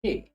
Hey.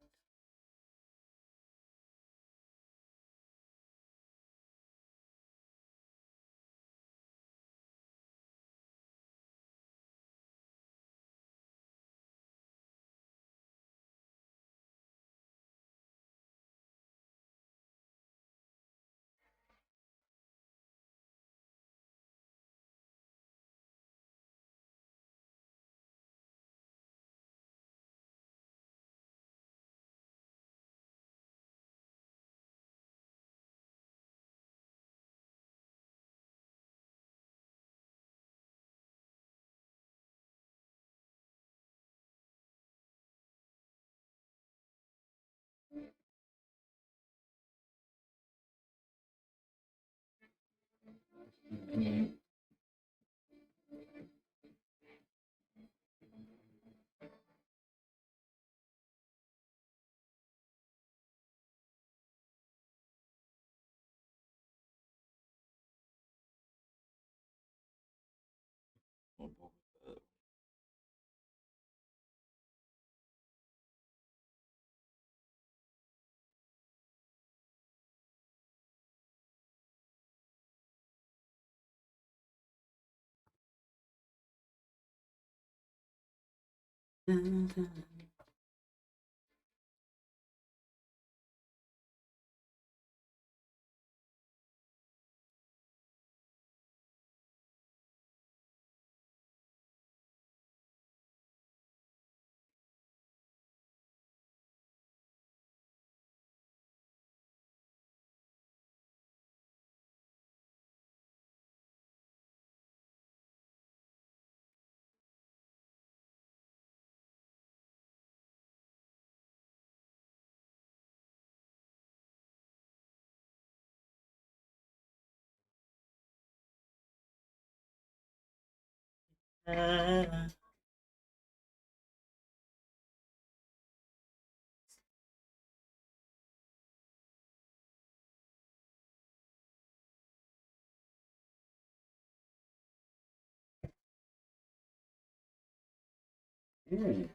Ooh.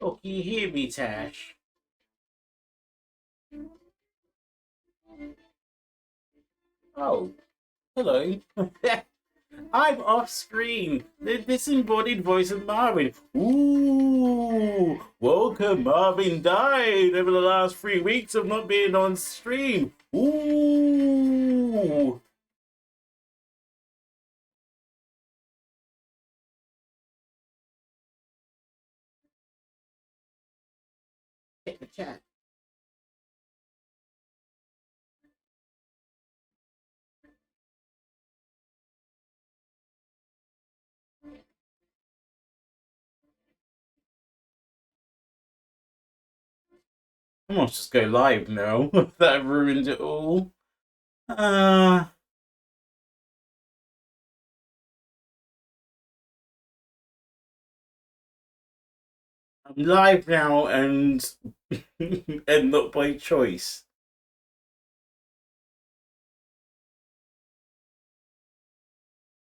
Oh, can you hear me, Tash? Oh, hello. I'm off screen. The disembodied voice of Marvin. Ooh, welcome. Marvin died over the last 3 weeks of not being on stream. Ooh. Check the chat. I must just go live now. That ruined it all. I'm live now and and not by choice.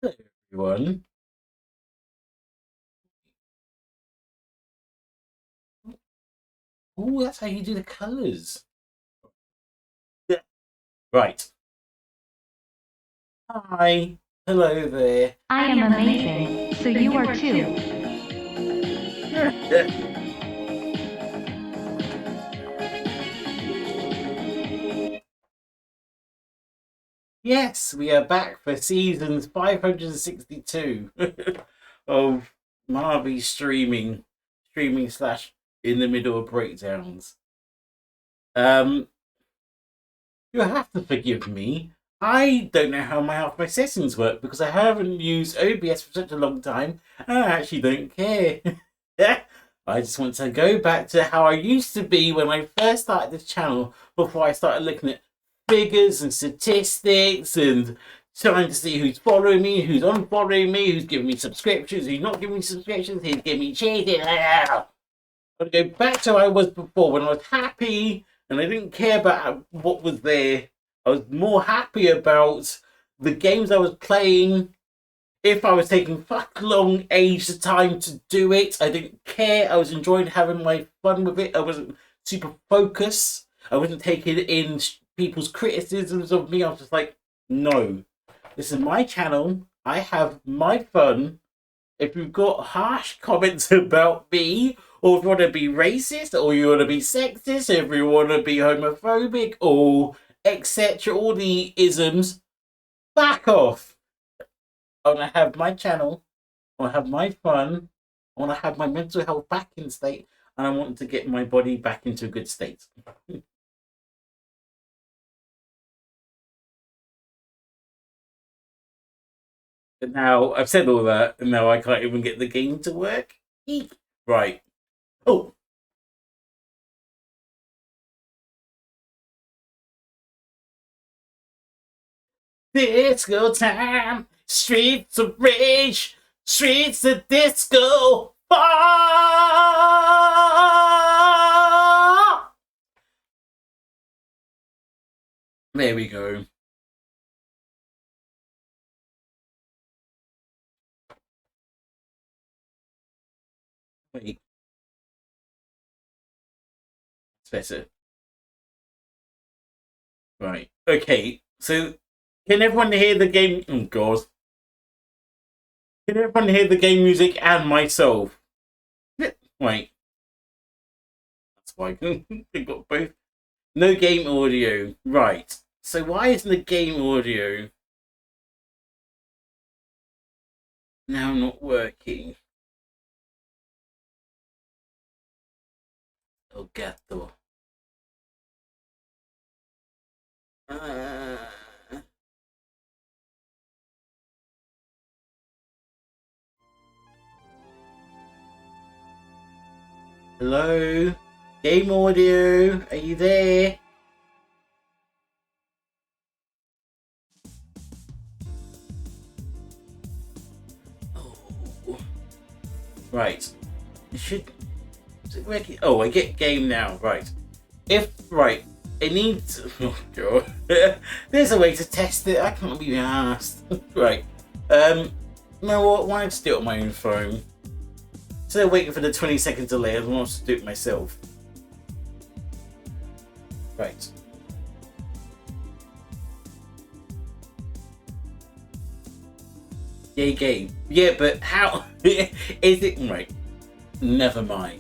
Hello, everyone. Oh, that's how you do the colours. Right. Hi. Hello there. I am amazing, so you are too. Yes, we are back for season 562 of Marvy streaming slash in the middle of breakdowns. You have to forgive me. I don't know how my settings work because I haven't used OBS for such a long time, and I actually don't care. I just want to go back to how I used to be when I first started this channel before I started looking at figures and statistics and trying to see who's following me, who's unfollowing me, who's giving me subscriptions, who's not giving me subscriptions, who's giving me cheating. I want to go back to how I was before when I was happy and I didn't care about what was there. I was more happy about the games I was playing. If I was taking fuck long age the time to do it, I didn't care. I was enjoying having my fun with it. I wasn't super focused. I wasn't taking in people's criticisms of me. I was just like, no, this is my channel. I have my fun. If you've got harsh comments about me, or if you want to be racist, or you want to be sexist, if you want to be homophobic, or etc., all the isms, back off. I want to have my channel. I want to have my fun. I want to have my mental health back in state, and I want to get my body back into a good state. But now I've said all that, and now I can't even get the game to work. Eek. Right. Oh. Disco time, streets of rage, streets of disco. Ah! There we go. Wait. It's better. Right. Okay. So, can everyone hear the game? Oh, God. Can everyone hear the game music and myself? Wait. That's why they got both. No game audio. Right. So, why isn't the game audio now not working? Oh, gato. Hello? Game audio? Are you there? Oh. Right. It should... Is it working? Oh, I get game now. Right. Right. It needs... Oh, God. There's a way to test it. I can't be asked. Right. You know what? Why not just do it on my own phone? Instead of waiting for the 20-second delay, I want to do it myself. Right. Yay, game. Yeah, but how... is it... Right. Never mind.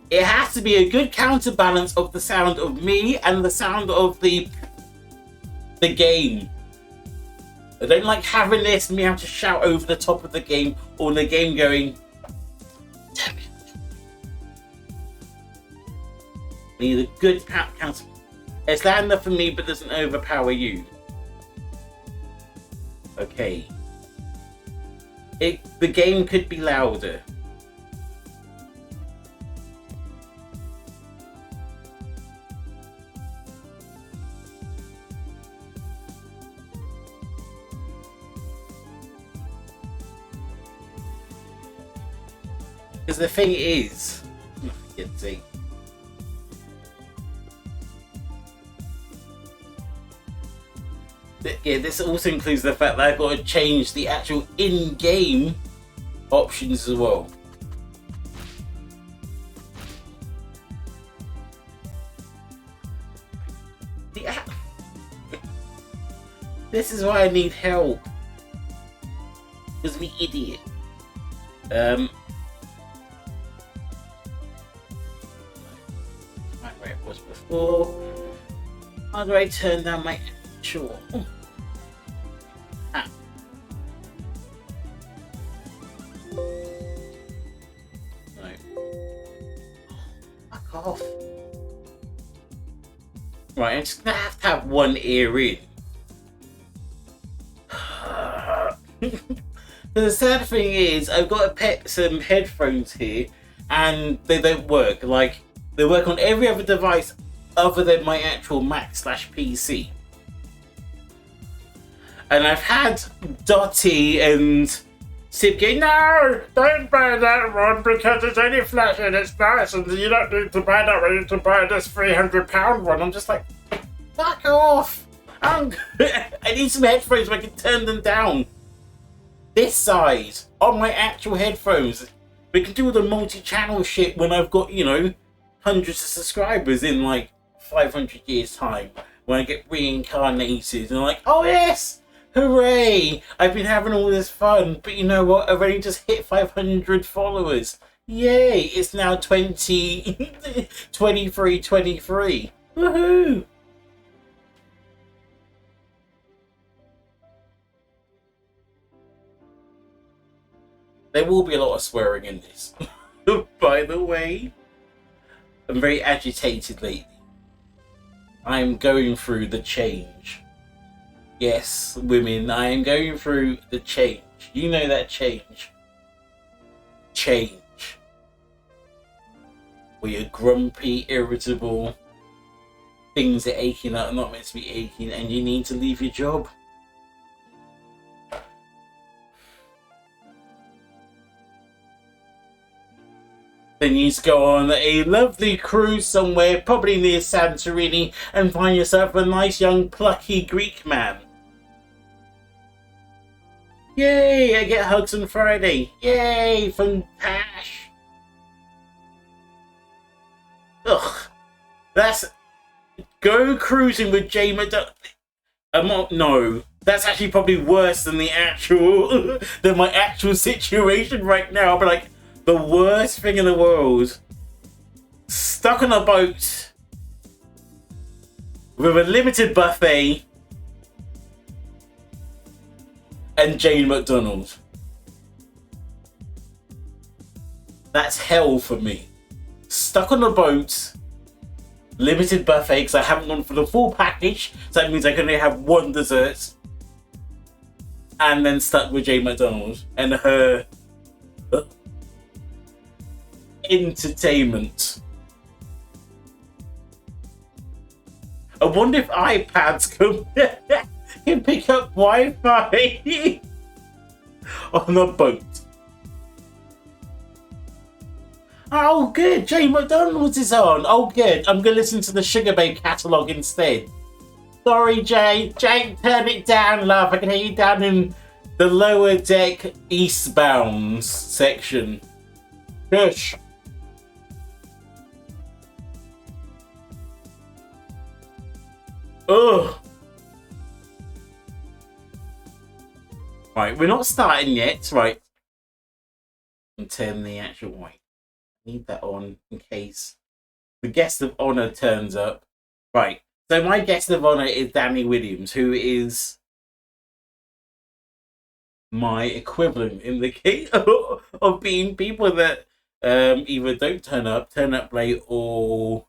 It has to be a good counterbalance of the sound of me and the sound of the game. I don't like having this and me have to shout over the top of the game or the game going, damn it. I need a good counter. It's loud enough for me but doesn't overpower you. Okay. The game could be louder. Because the thing is, let's see. Yeah, this also includes the fact that I've got to change the actual in-game options as well. This is why I need help. Because I'm an idiot. Right where it was before. How do I turn down my actual? Ah. No. Fuck off. Right, I'm just gonna have to have one ear in. The sad thing is, I've got to put some headphones here, and they don't work. Like, they work on every other device other than my actual Mac/PC. And I've had Dottie and Sib going, no, don't buy that one because it's only flash and it's nice and you don't need to buy that one, you need to buy this £300 one. I'm just like, fuck off. I need some headphones where I can turn them down this size on my actual headphones. We can do all the multi-channel shit when I've got, you know, hundreds of subscribers in like 500 years time, when I get reincarnated and like, oh yes, hooray, I've been having all this fun, but you know what, I've only just hit 500 followers. Yay, it's now 23. Woohoo. There will be a lot of swearing in this. By the way, I'm very agitated lately. I'm going through the change. Yes, women, I am going through the change. You know that change. Change. Where you're grumpy, irritable, things are aching that are not meant to be aching, and you need to leave your job. Then you need to go on a lovely cruise somewhere, probably near Santorini, and find yourself a nice young plucky Greek man. Yay, I get hugs on Friday. Yay, from Tash. Ugh. That's... Go cruising with Jay no, that's actually probably worse than the actual... than my actual situation right now. But like, the worst thing in the world. Stuck on a boat with a limited buffet and Jane McDonald. That's hell for me. Stuck on a boat, limited buffet because I haven't gone for the full package, so that means I can only have one dessert, and then stuck with Jane McDonald and her entertainment. I wonder if iPads can pick up Wi-Fi on a boat. Oh, good. Jane McDonald's is on. Oh, good. I'm going to listen to the Sugar Babe catalogue instead. Sorry, Jay. Jay, turn it down, love. I can hear you down in the lower deck eastbound section. Shush. Ugh. Right, we're not starting yet. Right. And turn the actual white. Need that on in case the guest of honor turns up. Right. So my guest of honor is Danny Williams, who is my equivalent in the case of being people that either don't turn up late, or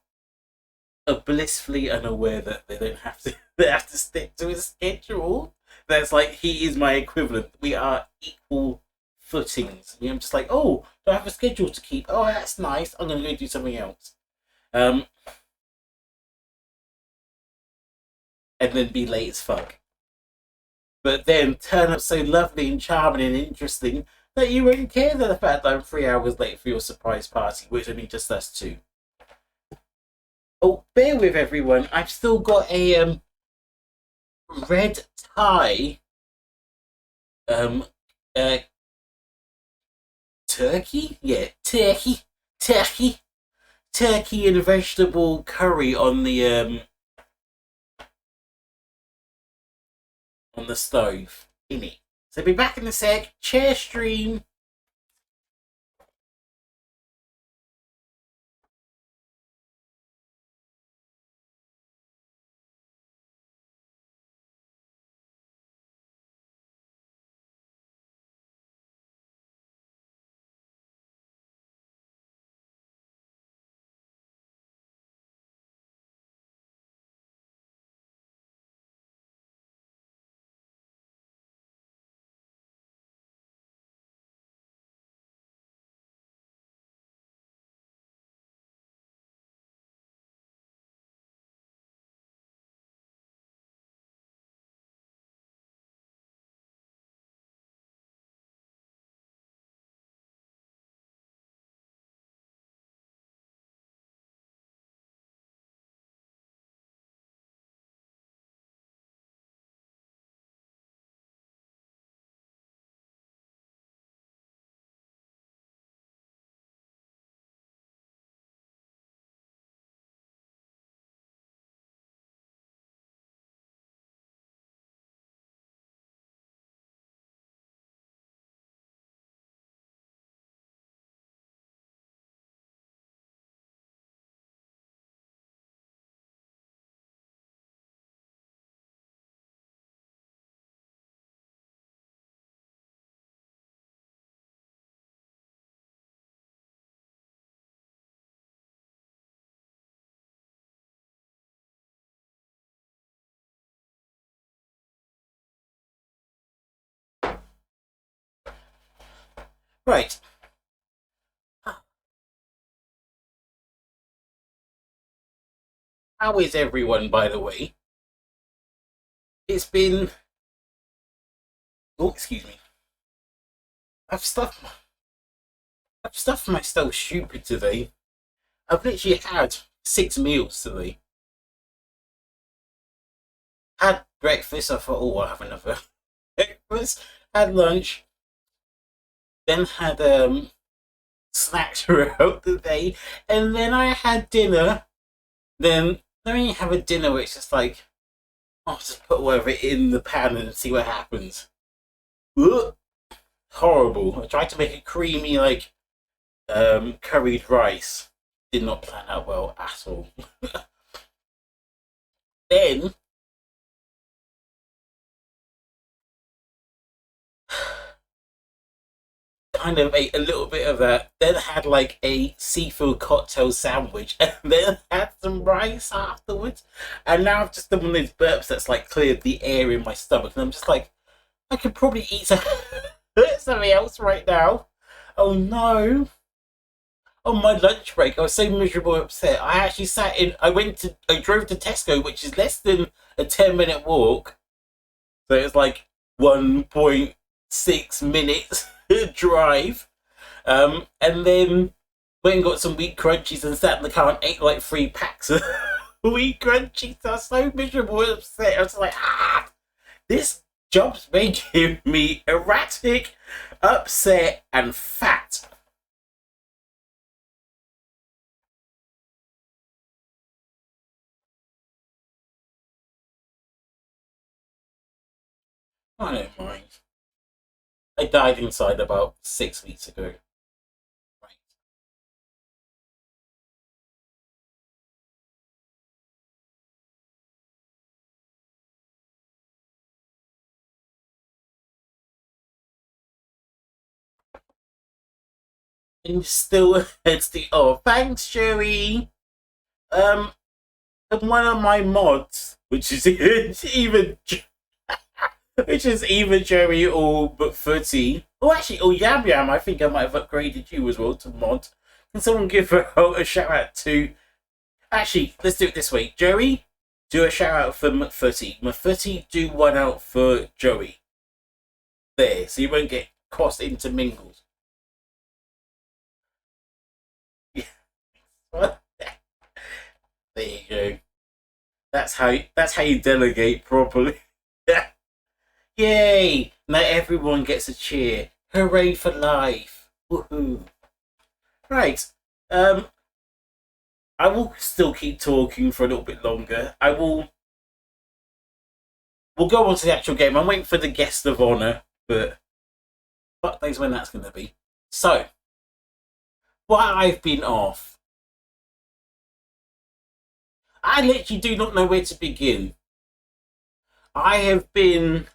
are blissfully unaware that they don't have to they have to stick to his schedule. That's like, he is my equivalent. We are equal footings. I'm just like, oh, do I have a schedule to keep? Oh, that's nice. I'm gonna go do something else. And then be late as fuck. But then turn up so lovely and charming and interesting that you won't care the fact that I'm 3 hours late for your surprise party, which I mean just us two. Oh, bear with everyone. I've still got a red tie. Turkey? Yeah, turkey and vegetable curry on the stove in it. So be back in a sec. Share stream. Right. How is everyone, by the way? It's been. Oh, excuse me. I've stuffed. I've stuffed myself stupid today. I've literally had 6 meals today. Had breakfast. I thought, oh, I'll have another breakfast. Had lunch. Then had snacks throughout the day, and then I had dinner. Then you have a dinner where it's just like, I'll just put whatever in the pan and see what happens. Ugh, horrible. I tried to make it creamy, like curried rice. Did not plan out well at all. Then kind of ate a little bit of that. Then had like a seafood cocktail sandwich, and then had some rice afterwards. And now I've just done one of those burps that's like cleared the air in my stomach, and I'm just like, I could probably eat something else right now. Oh no. On my lunch break, I was so miserable and upset. I actually I drove to Tesco, which is less than a 10-minute walk. So it was like 1.6 minutes drive. And then went and got some wheat crunchies and sat in the car and ate like 3 packs of wheat crunchies. I was so miserable and upset. I was like, this job's making me erratic, upset, and fat. I don't mind. I died inside about 6 weeks ago. Right. And still, it's the thanks, Joey. Um, and one of my mods, which is even which is either Joey or but Footy. Oh, actually, oh Yam Yam. I think I might have upgraded you as well to mod. Can someone give a shout out to? Actually, let's do it this way. Joey, do a shout out for McFooty. McFooty, do one out for Joey. There, so you won't get cross intermingled. There you go. That's how you delegate properly. Yay! Now everyone gets a cheer. Hooray for life! Woohoo! Right. Um, I will still keep talking for a little bit longer. We'll go on to the actual game. I'm waiting for the guest of honor, but fuck knows when that's gonna be. So, while I've been off, I literally do not know where to begin. I have been,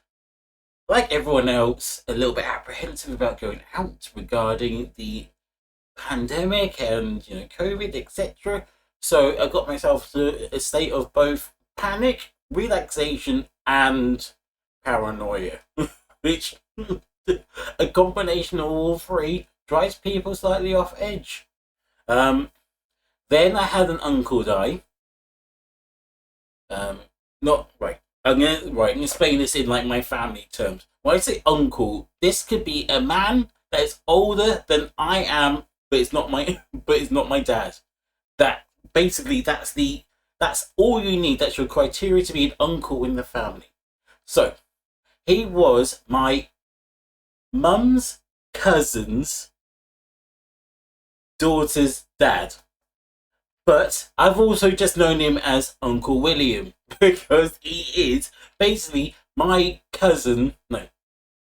like everyone else, a little bit apprehensive about going out regarding the pandemic and COVID, etc. So I got myself to a state of both panic, relaxation, and paranoia, which a combination of all three drives people slightly off edge. Then I had an uncle die. Not right. I'm gonna explain this in like my family terms. When I say uncle, this could be a man that is older than I am, but it's not my but it's not my dad. That basically that's all you need. That's your criteria to be an uncle in the family. So he was my mum's cousin's daughter's dad. But I've also just known him as Uncle William because he is basically my cousin. No,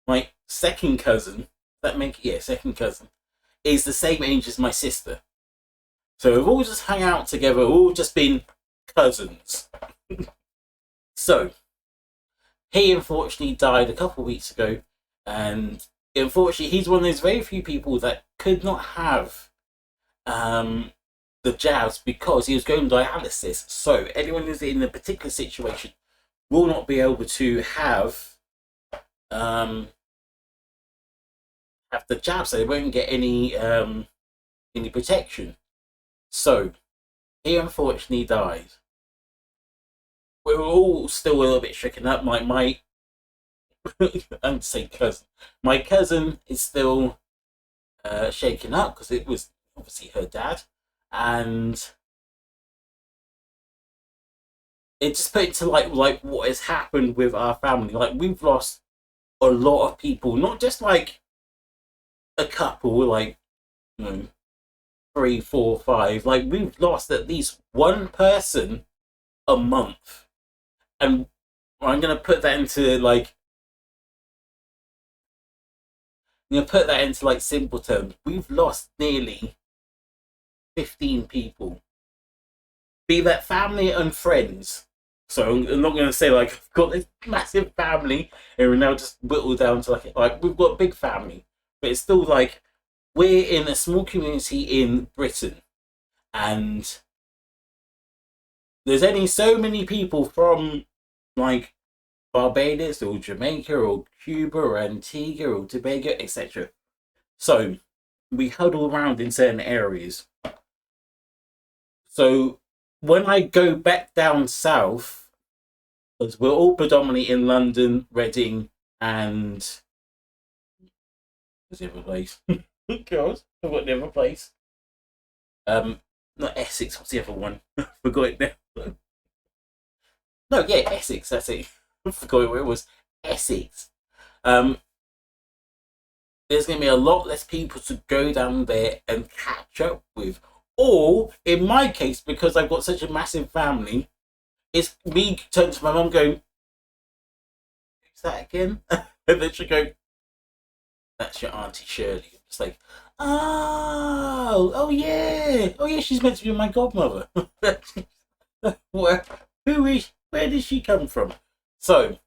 my second cousin. Second cousin is the same age as my sister. So we've all just hung out together, all just been cousins. So he unfortunately died a couple of weeks ago, and unfortunately he's one of those very few people that could not have the jabs because he was going dialysis. So anyone who's in a particular situation will not be able to have have the jab, so they won't get any protection. So he unfortunately died. We were all still a little bit shaken up. My I'm say cousin. My cousin is still shaken up because it was obviously her dad, and it just put into like what has happened with our family. Like, we've lost a lot of people, not just like a couple, like, you know, 3, 4, 5. Like, we've lost at least one person a month, and I'm gonna put that into like. Simple terms. We've lost nearly 15 people, be that family and friends. So I'm not going to say like I've got this massive family and we're now just whittled down to like we've got a big family, but it's still like we're in a small community in Britain, and there's only so many people from like Barbados or Jamaica or Cuba or Antigua or Tobago, etc. So we huddle around in certain areas. So when I go back down south, because we're all predominantly in London, Reading, and what's the other place? God, I've got the other place. Not Essex. What's the other one? Forgot it now. No, yeah, Essex. That's it. I forgot where it was. Essex. There's going to be a lot less people to go down there and catch up with. Or, in my case, because I've got such a massive family, it's me turning to my mum going, who's that again? And then she'll go, that's your Auntie Shirley. I'm just like, oh yeah, she's meant to be my godmother. Where did she come from? So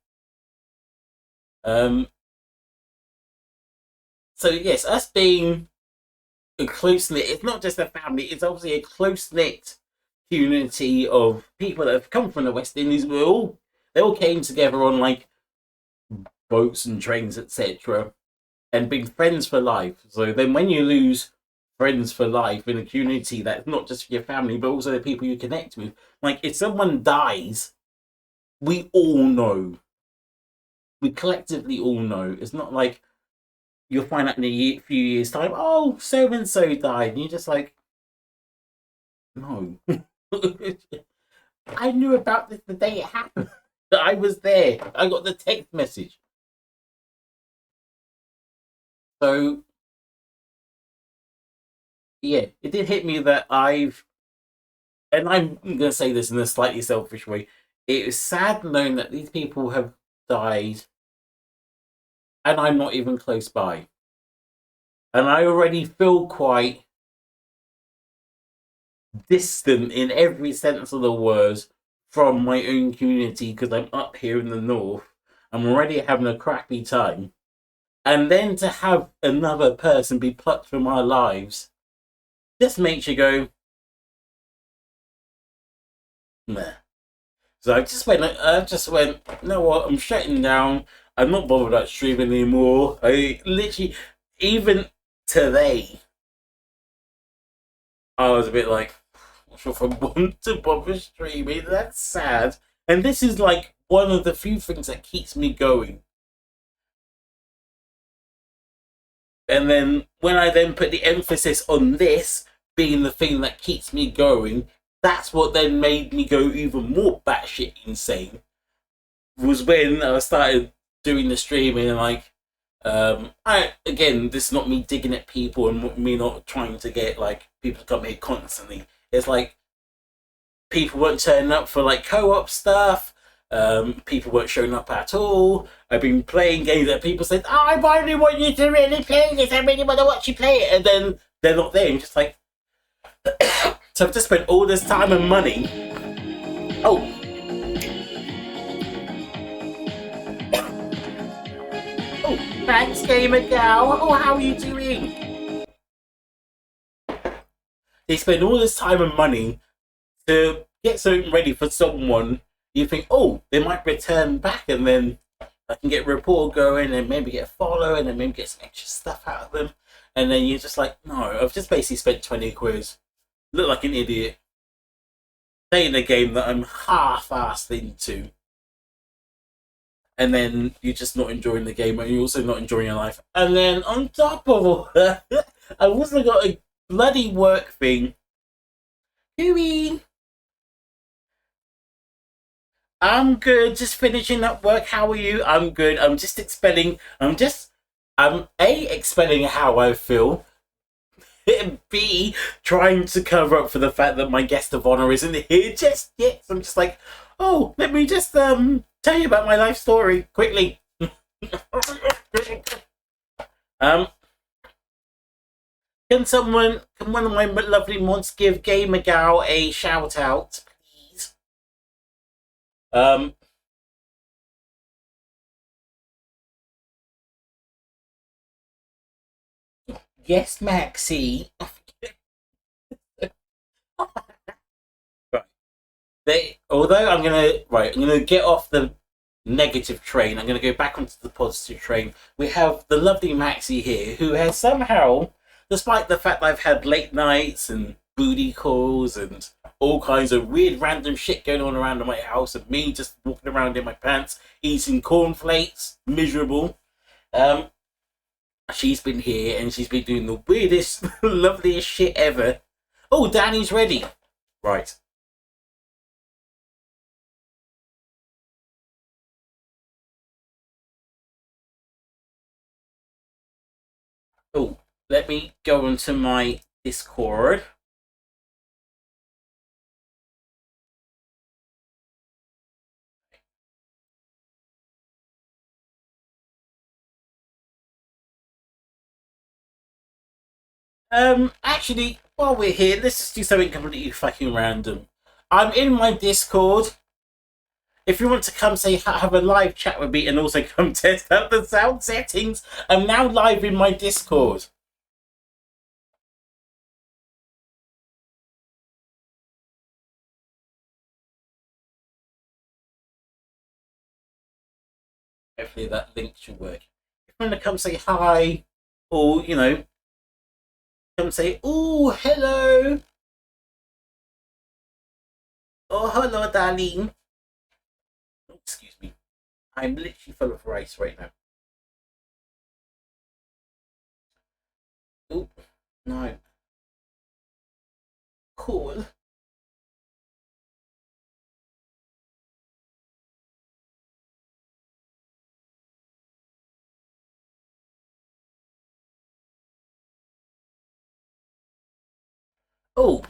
yes, us being a close-knit, it's not just a family, it's obviously a close-knit community of people that have come from the West Indies. They all came together on like boats and trains, etc., and been friends for life. So then when you lose friends for life in a community that's not just for your family but also the people you connect with, like if someone dies, we all know. We collectively all know. It's not like you'll find out in a few years' time, oh, so and so died, and you're just like, no. I knew about this the day it happened. I was there. I got the text message. So, yeah, it did hit me that and I'm going to say this in a slightly selfish way, it was sad knowing that these people have died and I'm not even close by. And I already feel quite distant in every sense of the words from my own community because I'm up here in the north. I'm already having a crappy time. And then to have another person be plucked from our lives just makes you go, meh. So I just went, you know what, I'm shutting down. I'm not bothered about streaming anymore. I literally, even today, I was a bit like, not sure if I want to bother streaming. That's sad. And this is like one of the few things that keeps me going. And then when I then put the emphasis on this being the thing that keeps me going, that's what then made me go even more batshit insane. Was when I started doing the streaming and like, this is not me digging at people and me not trying to get like people to come here constantly. It's like people weren't turning up for like co-op stuff. People weren't showing up at all. I've been playing games that people said, oh, I really want you to really play this. I really want to watch you play it. And then they're not there. I'm just like, so I've just spent all this time and money. Oh, thanks, Gamer Gal. Oh, how are you doing? They spend all this time and money to get something ready for someone. You think, oh, they might return back, and then I can get a rapport going and maybe get a follow and then maybe get some extra stuff out of them. And then you're just like, no, I've just basically spent 20 quid. Look like an idiot. Playing a game that I'm half-assed into. And then you're just not enjoying the game and you're also not enjoying your life. And then on top of all that, I also got a bloody work thing. Huey! I'm good, just finishing up work. How are you? I'm good. I'm expelling how I feel. B, trying to cover up for the fact that my guest of honor isn't here just yet. So I'm just like, oh, let me just tell you about my life story quickly. Can one of my lovely mods give Gamer Gal a shout out, please? Yes, Maxie. Right. Although I'm gonna get off the negative train. I'm gonna go back onto the positive train. We have the lovely Maxie here, who has somehow, despite the fact that I've had late nights and booty calls and all kinds of weird random shit going on around in my house, and me just walking around in my pants, eating cornflakes, miserable. She's been here and she's been doing the weirdest, loveliest shit ever. Oh, Danny's ready. Right. Oh, let me go onto my Discord. Actually, while we're here, let's just do something completely fucking random. I'm in my Discord. If you want to come say have a live chat with me and also come test out the sound settings, I'm now live in my Discord. Hopefully that link should work. If you want to come say hi, or, you know, come say, oh, hello. Oh, hello, darling. Oh, excuse me. I'm literally full of rice right now. Oh, no. Cool. Oh.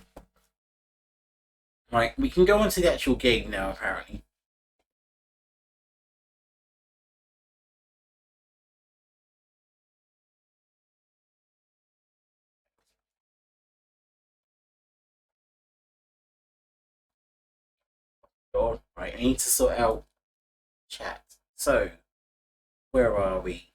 Right, we can go on to the actual game now, apparently. God, right, I need to sort out chat. So, where are we?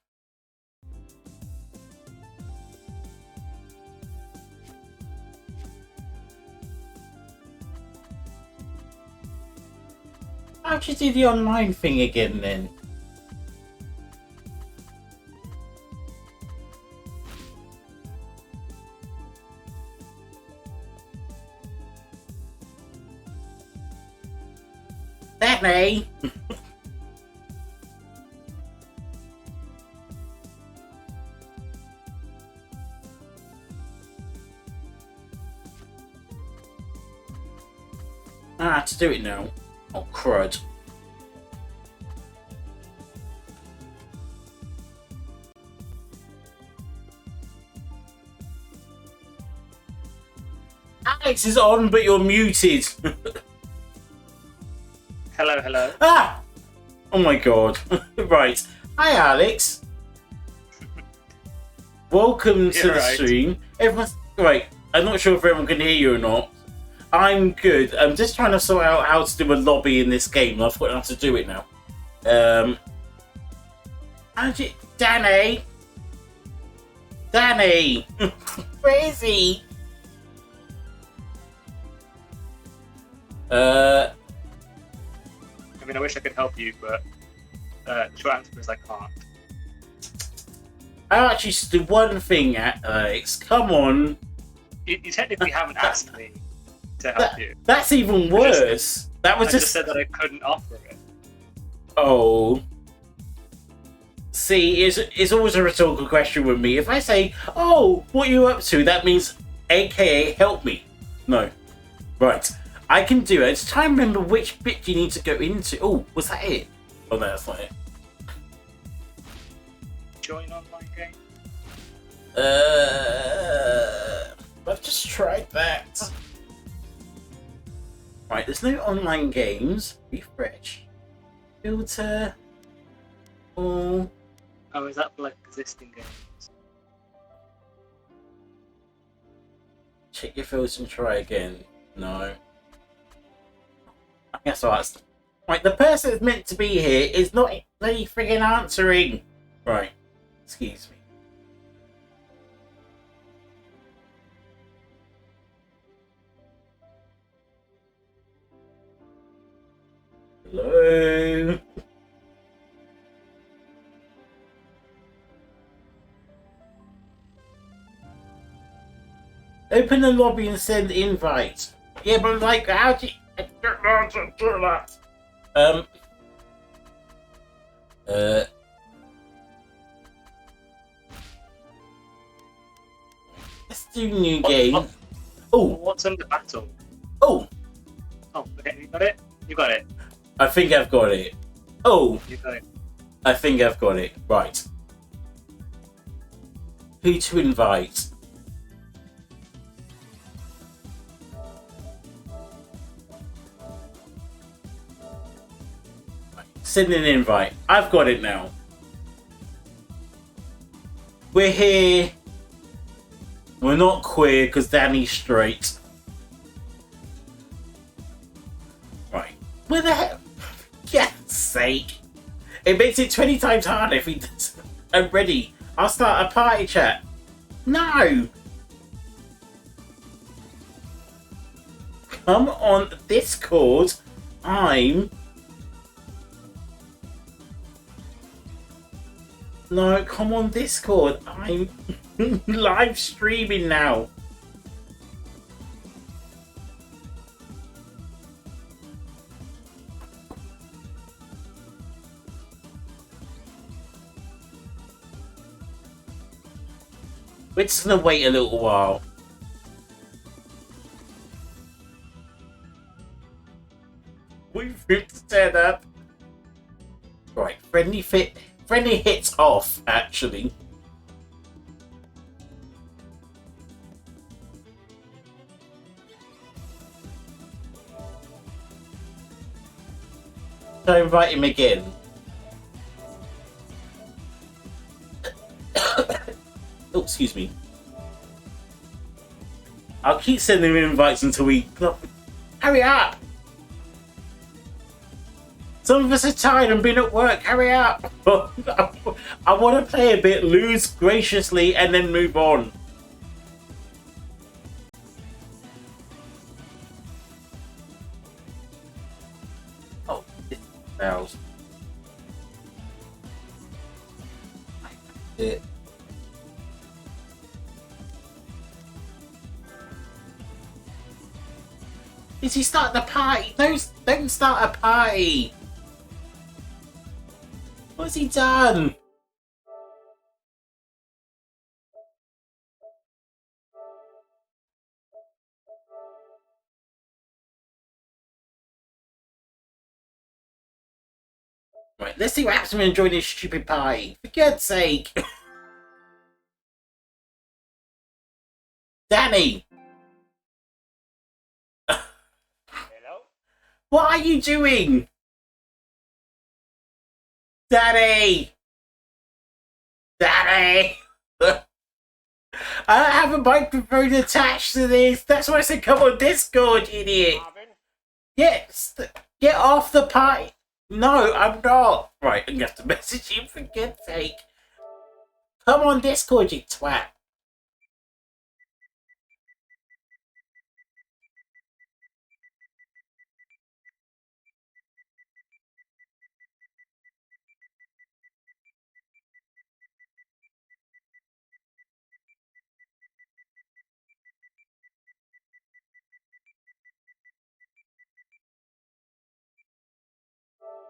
How'd you do the online thing again then? Danny! To do it now. Oh, crud. Alex is on, but you're muted. Hello, hello. Ah! Oh my god. Right. Hi, Alex. Welcome to the stream. Everyone's... Right. I'm not sure if everyone can hear you or not. I'm good. I'm just trying to sort out how to do a lobby in this game. I've forgotten how to do it now. Danny! Danny! Where is he? I mean, I wish I could help you, but The short answer is I can't. I actually just do one thing, Alex. Come on. You technically haven't asked me to help you. That's even worse. That was I just said that I couldn't offer it. Oh. See, it's always a rhetorical question with me. If I say, "Oh, what are you up to?" that means, AKA, help me. No. Right. I can do it. Just try and remember which bit you need to go into. Oh, was that it? Oh, no, that's not it. Join online game? I've just tried that. Right, there's no online games. Refresh. Filter. Oh. Oh, is that for like existing games? Check your filter and try again. No. I guess that's... Right, the person that's meant to be here is not bloody friggin' answering. Right. Excuse me. Hello? Open the lobby and send invite. Yeah, but like, how do you... I don't know how to do that. Let's do new game. Oh, What's under battle? oh, Oh, okay, you got it? You got it. I think I've got it. Oh, You got it. I think I've got it. Right. Who to invite? Send an invite. I've got it now. We're here. We're not queer because Danny's straight. Right. Where the hell? God's sake. It makes it 20 times harder if he does. I'm ready. I'll start a party chat. No! Come on Discord. No, come on Discord. I'm live streaming now. We're just gonna wait a little while. We've set up. Right, friendly hits off, actually. So I invite him again. Oh, excuse me. I'll keep sending him invites until we... Hurry up! Some of us are tired and been at work. Hurry up! I want to play a bit, lose graciously, and then move on. Oh, this fails. It. Is he starting a party? Don't start a party! What's he done? Right, let's see what happens when we enjoy this stupid party. For God's sake! Danny! Hello? What are you doing? Daddy! Daddy! I don't have a microphone attached to this. That's why I said come on Discord, idiot. Marvin? Yes, get off the party. No, I'm not. Right, I'm gonna have to message you for God's sake. Come on Discord, you twat.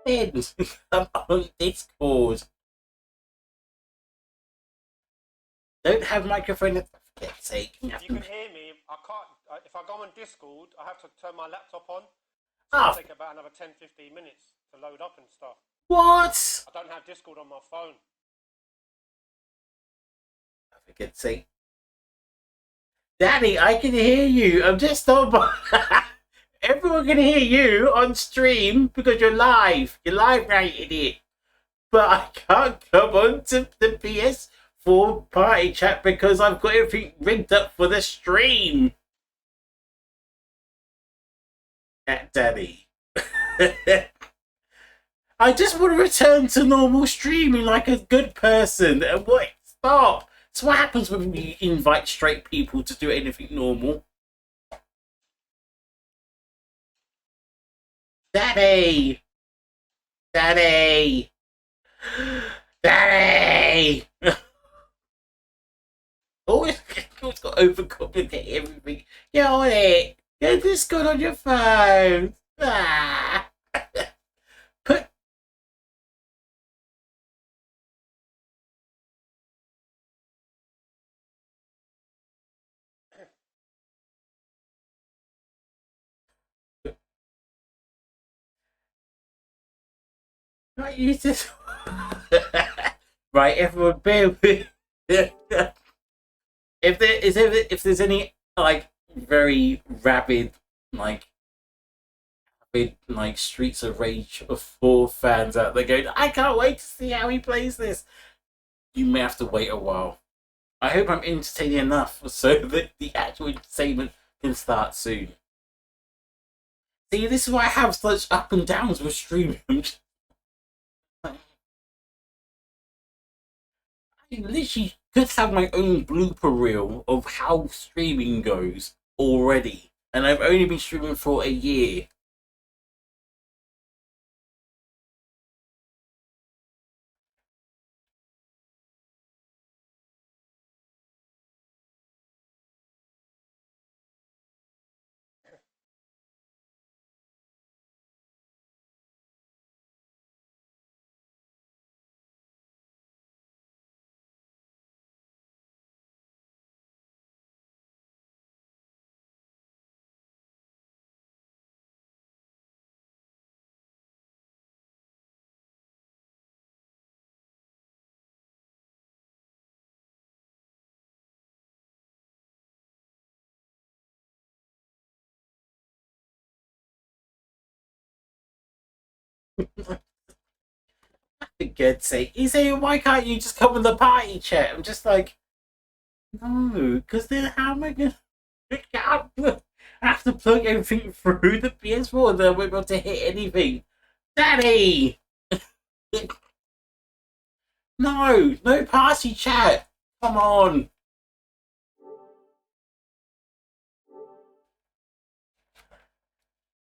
in. I'm on Discord. Don't have microphone, for fuck's sake. If you can hear me, I can't. If I go on Discord, I have to turn my laptop on. So Ah. it'll take about another 10-15 minutes to load up and stuff. What? I don't have Discord on my phone. For goodness sake. Daddy, I can hear you. I'm just on my... Everyone can hear you on stream because you're live. You're live rated it. But I can't come on to the PS4 party chat because I've got everything rigged up for the stream. Daddy. I just want to return to normal streaming like a good person. What? Stop. That's what happens when you invite straight people to do anything normal. Daddy! Daddy! Daddy! Always got to overcomplicate everything. Get on it! Get Discord on your phone! Ah. Put... Not use this. Right, everyone, bear with. If there's any like very rabid Streets of Rage 4 fans out there going, I can't wait to see how he plays this, you may have to wait a while. I hope I'm entertaining enough so that the actual entertainment can start soon. See, this is why I have such up and downs with streaming. I literally could have my own blooper reel of how streaming goes already. And I've only been streaming for a year. For God's sake. He's saying, why can't you just come in the party chat? I'm just like, no, because then how am I going to... I have to plug everything through the PS4 and then I won't be able to hit anything. Daddy! No party chat. Come on.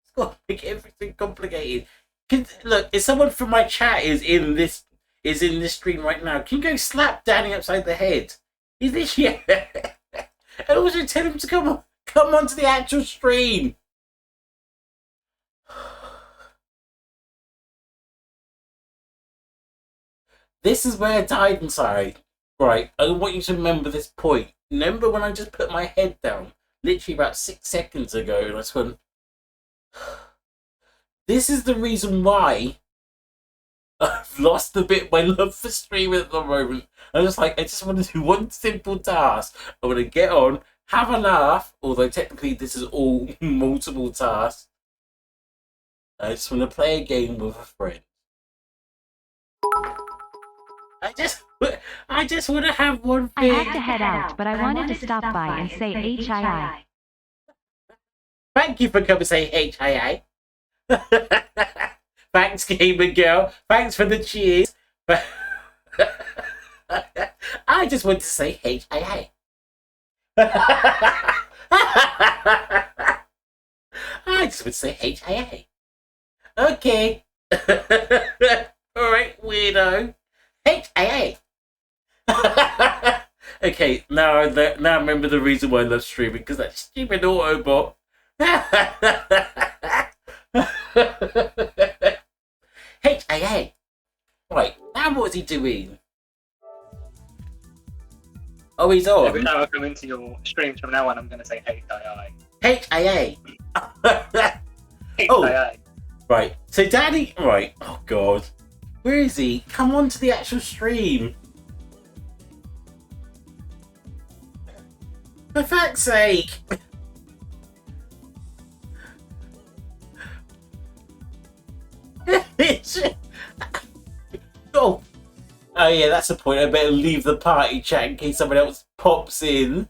It's got to make everything complicated. Look, if someone from my chat is in this stream right now, can you go slap Danny upside the head? He's literally... And also tell him to come onto the actual stream. This is where I died inside. Right, I want you to remember this point. Remember when I just put my head down, literally about 6 seconds ago, and I just went... This is the reason why I've lost a bit my love for streaming at the moment. I'm just like, I just want to do one simple task. I want to get on, have a laugh, although technically this is all multiple tasks. I just want to play a game with a friend. I just want to have one I thing. have to head out, but I wanted to stop by and say HII. Thank you for coming to say HII. Thanks, Gamer Girl. Thanks for the cheers. I just want to say HII. I just want to say HII. Okay. Alright, weirdo. HII. Okay, now I remember the reason why I love streaming, because that stupid Autobot. HAA. Right, now what's he doing? Oh, he's on. Every time I come into your streams from now on, I'm going to say HII. HAA. HII. Right, so Daddy... Right, oh God. Where is he? Come on to the actual stream. For fuck's sake. Oh. Oh yeah, that's the point. I better leave the party chat in case someone else pops in.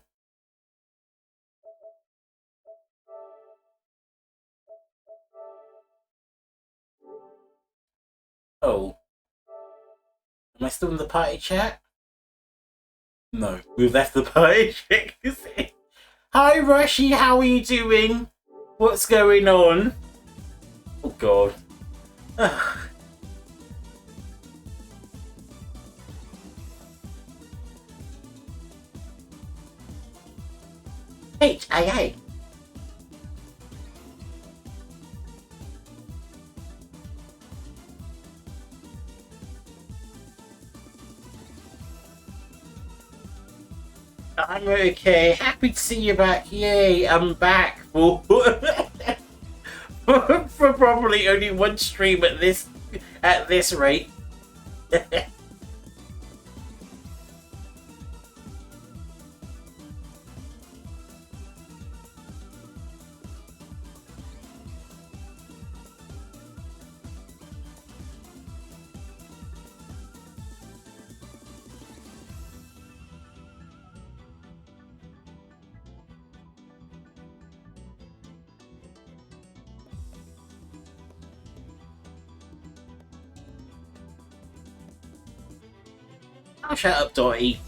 Oh. Am I still in the party chat? No, we've left the party chat. Hi Rushy, how are you doing? What's going on? Oh God. Ugh. HAA. I'm okay. Happy to see you back. Yay, I'm back for for probably only one stream at this rate. Oh, shut up, Dotty.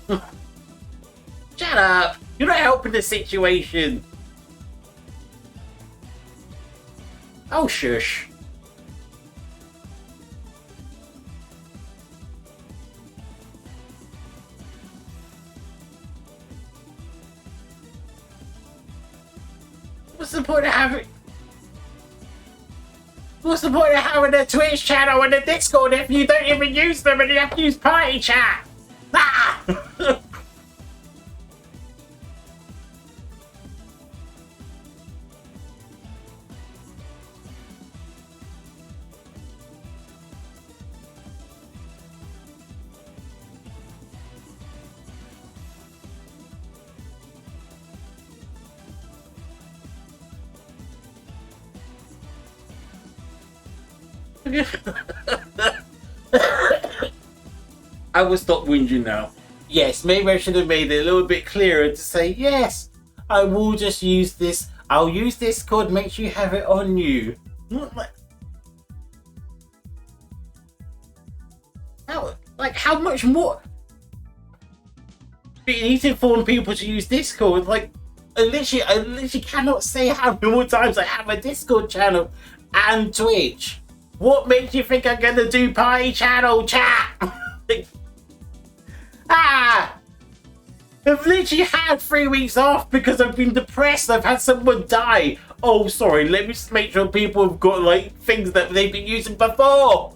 Shut up! You're not helping the situation! Oh, shush. What's the point of having... What's the point of having a Twitch channel and a Discord if you don't even use them and you have to use party chat? Ah! I will stop whinging now. Yes, maybe I should have made it a little bit clearer to say, yes, I will just use this. I'll use this code, make sure you have it on you. How much more? You need to inform people to use Discord. Like, I literally cannot say how many more times I have a Discord channel and Twitch. What makes you think I'm gonna do party channel chat? I've literally had 3 weeks off because I've been depressed. I've had someone die. Oh, sorry. Let me just make sure people have got like things that they've been using before.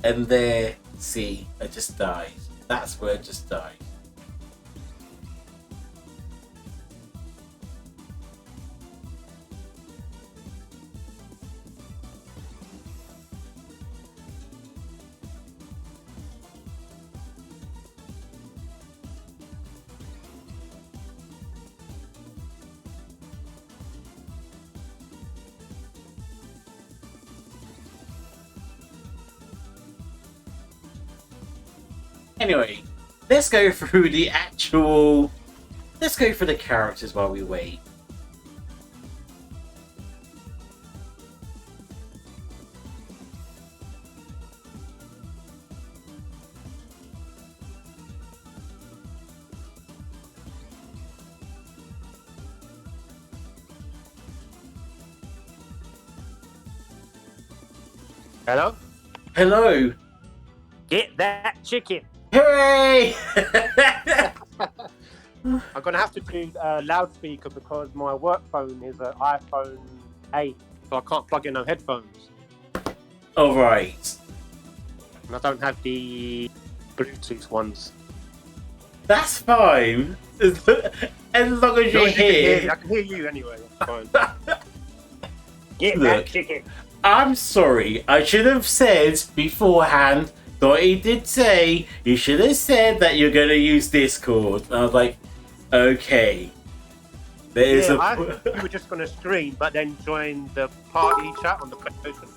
And there, see, I just died. That's where I just died. Anyway, let's go through the actual... Let's go through the characters while we wait. Hello? Hello! Get that chicken. Hooray! I'm gonna have to do loudspeaker because my work phone is an iPhone 8, so I can't plug in no headphones, All right. and I don't have the Bluetooth ones. That's fine. As long as you're I here. can hear you anyway. That's fine. Get Look. that chicken. I'm sorry. I should have said beforehand. Though he did say you should have said that you're going to use Discord. And I was like, okay. There's I thought you were just gonna stream, but then join the party chat on the PlayStation.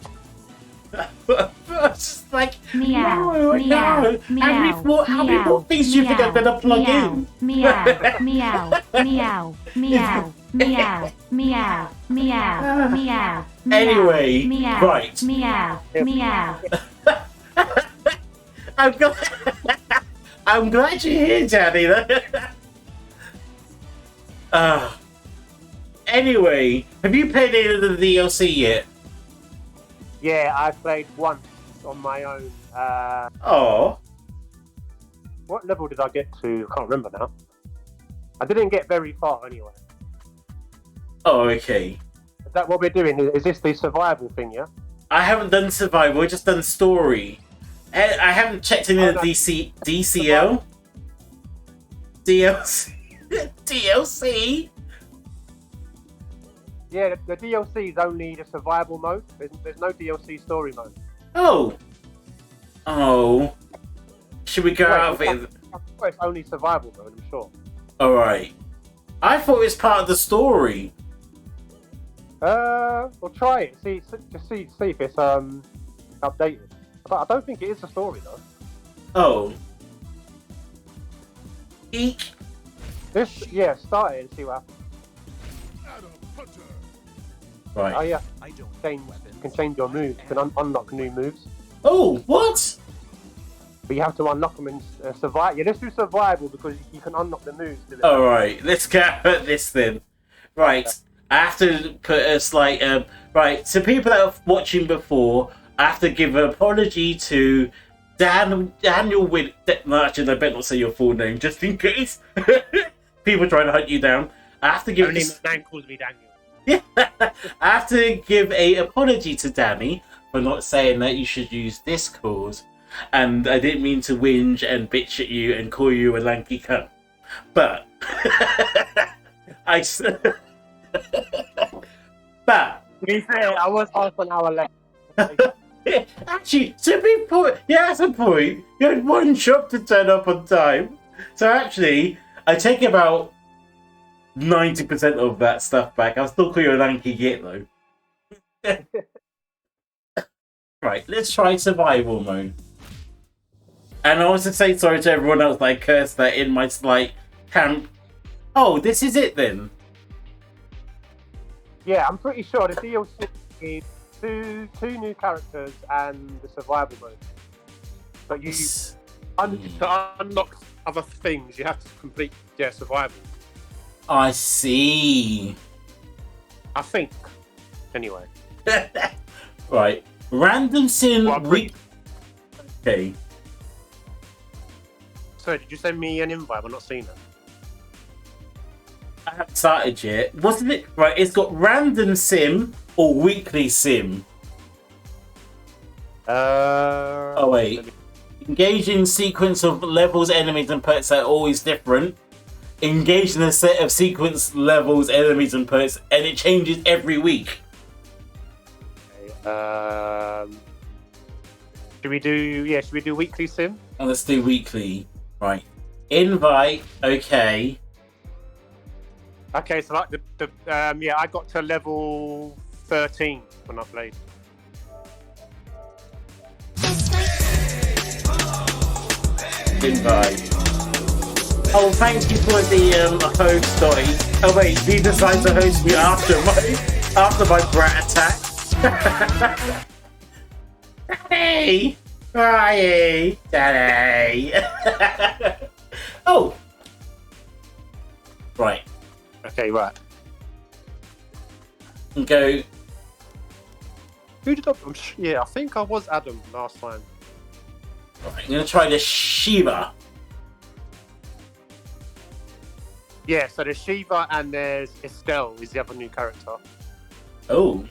Just like, Meow, no, meow, no. meow, How many more things do you think I'm going to plug in? Meow, meow, meow, meow, meow, meow, meow, meow. Anyway, meow, right. Meow, meow. I'm glad, I'm glad you're here, Danny. Anyway, have you played any of the DLC yet? Yeah, I played once on my own. Oh, What level did I get to? I can't remember now. I didn't get very far anyway. oh, okay. Is that what we're doing? Is this the survival thing, yeah? I haven't done survival. I've just done story. I haven't checked any of the no. DCL. DLC. DLC. Yeah, the DLC is only the survival mode. There's no DLC story mode. Oh. Oh. Should we go out of it? I thought it's only survival mode, I'm sure. Alright. I thought it was part of the story. We'll try it. See if it's updated. But I don't think it is a story though. Oh. Eek. Start it and see what happens. Right. Oh yeah, you can change your moves. You can unlock new moves. Oh, what? But you have to unlock them in survival. Yeah, let's do survival because you can unlock the moves. Alright, let's get at this then. Right. I have to put a slight right, so people that are watching before, I have to give an apology to Daniel Win. No, actually, I better not say your full name just in case people trying to hunt you down. I have to give Only my man calls me Daniel. I have to give a apology to Danny for not saying that you should use Discord, and I didn't mean to whinge and bitch at you and call you a lanky cunt, but but To be fair, I was half an hour late. actually, to be that's a point. You had one shop to turn up on time, so actually, I take about 90% of that stuff back. I'll still call you a lanky git though. Right, let's try survival mode. And I want to say sorry to everyone else that I cursed that in my slight camp. Oh, this is it then. Yeah, I'm pretty sure the DLC is two new characters and the survival mode. But you to unlock other things, you have to complete survival. I see. I think. Anyway. Right. Random sim week. Okay. Sorry, did you send me an invite? I've not seen it. I haven't started yet. Wasn't it? Right, it's got random sim or weekly sim. Oh, wait. Engaging sequence of levels, enemies, and perks that are always different. Engage in a set of sequence levels, enemies, and perks, and it changes every week. Okay, should we do weekly sim? And let's do weekly. Right. Invite. Okay. Okay, so like I got to level 13 when I played. Invite. Oh, thank you for the host, Dottie. Oh wait, he decides to host me after my brat attack. Hey, hi, Daddy. Oh, right. Okay, right. And go. Who did I? I think I was Adam last time. Right, I'm gonna try the Shiva. Yeah, so there's Shiva and there's Estelle is the other new character. Oh.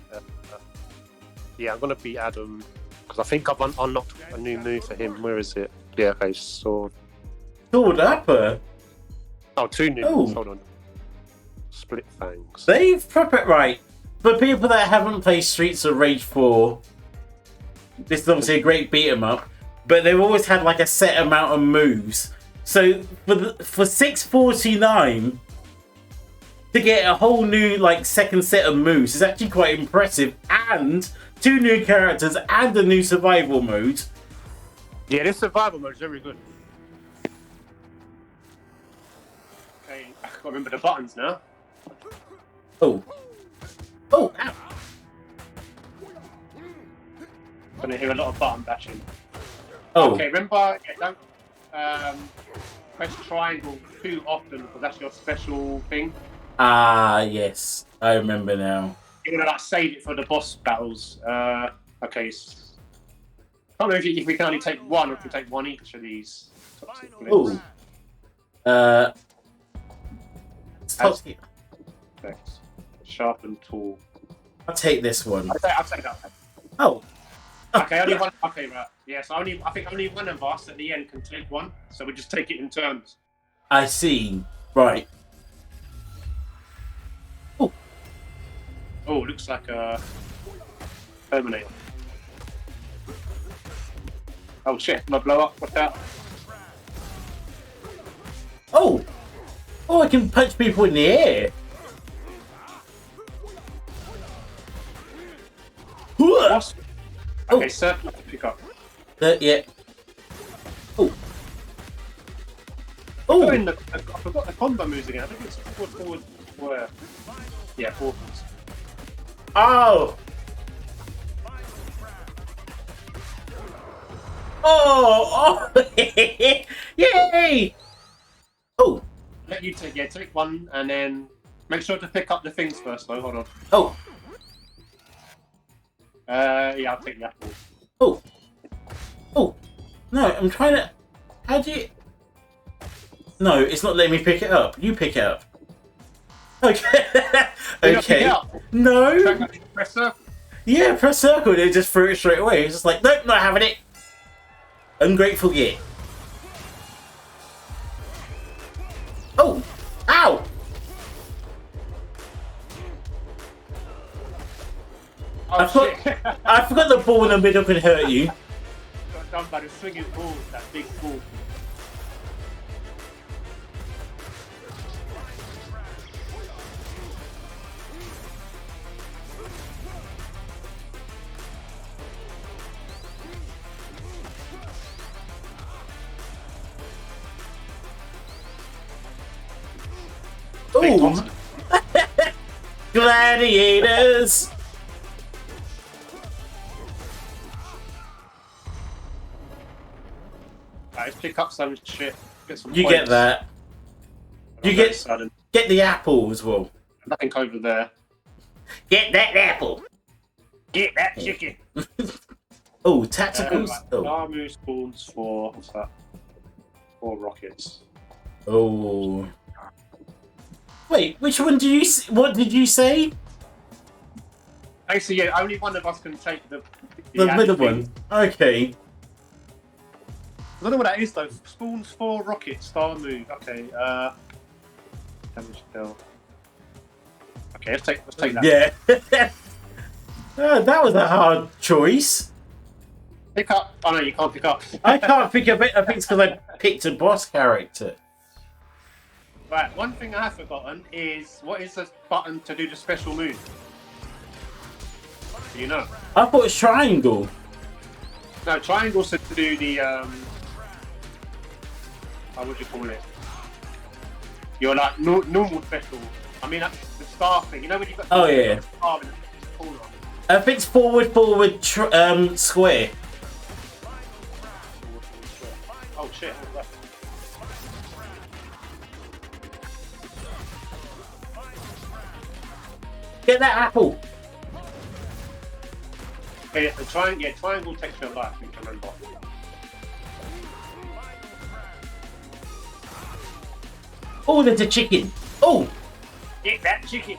Yeah, I'm gonna beat Adam because I think I've unlocked a new move for him. Where is it? Yeah, okay, sword. Sword upper. Oh, 2 new moves. Hold on. Split fangs. They've proper right. For people that haven't played Streets of Rage 4, this is obviously a great beat 'em up, but they've always had like a set amount of moves. So for $6.49 to get a whole new like second set of moves is actually quite impressive, and 2 new characters and a new survival mode. Yeah, this survival mode is very good. Okay, I can't remember the buttons now. Oh. Oh, ow. Gonna hear a lot of button bashing. Oh. Okay, remember, don't press triangle too often because that's your special thing. Ah, yes. I remember now. You're gonna like save it for the boss battles. Okay. I don't know if we can only take one or if we take one each of these. Oh. Thanks. Sharpen tool. I'll take this one. I'll take that. Oh. Okay, only one. Okay, right. Yeah, so I think only one of us at the end can take one. So we just take it in turns. I see. Right. Oh. Oh, looks like a Terminator. Oh shit! Can I blow up? What's that? Oh. Oh, I can punch people in the air. What? Okay, Oh. circle to pick up. Yeah. Oh. I Oh. forgot the combo moves again. I think it's forward, square. Yeah, forwards. Oh. Oh. Oh. Yay. Oh. Let you take one and then make sure to pick up the things first though. Hold on. Oh. Yeah, I'll take the apple. Oh. Oh. No, I'm trying to... How do you... No, it's not letting me pick it up. You pick it up. Okay. Okay. No. Press circle. Yeah, press circle and it just threw it straight away. It's just like, nope, not having it. Ungrateful git. Oh. Ow. Oh, shit. I forgot the ball in the middle could hurt you. Got done by the swinging ball, that big ball. Ooh. Gladiators. Let's pick up some shit. Get some You points. get that. You get the apple as well. Nothing over there. Get that apple. Get that chicken. Oh, tacticals. Oh. Namu spawns for what's that? 4 rockets. Oh. Wait, which one do you? What did you say? Actually, yeah, only one of us can take the middle one. Okay. I don't know what that is though. Spawns 4 rockets. Star move. Okay. Damage kill. Okay, let's take that. Yeah. That was a hard choice. Pick up. Oh no, you can't pick up. I can't pick up it. I think it's because I picked a boss character. Right. One thing I have forgotten is what is the button to do the special move? Do you know? I thought it was triangle. No, triangle's to do the what would you call it? You're like normal special. I mean, the star thing. You know when you got Oh yeah. star in the corner. I think it's forward, square. Oh shit. Get that apple. Okay, the triangle takes your life, I think I remember. Oh, there's a chicken. Oh! Get that chicken.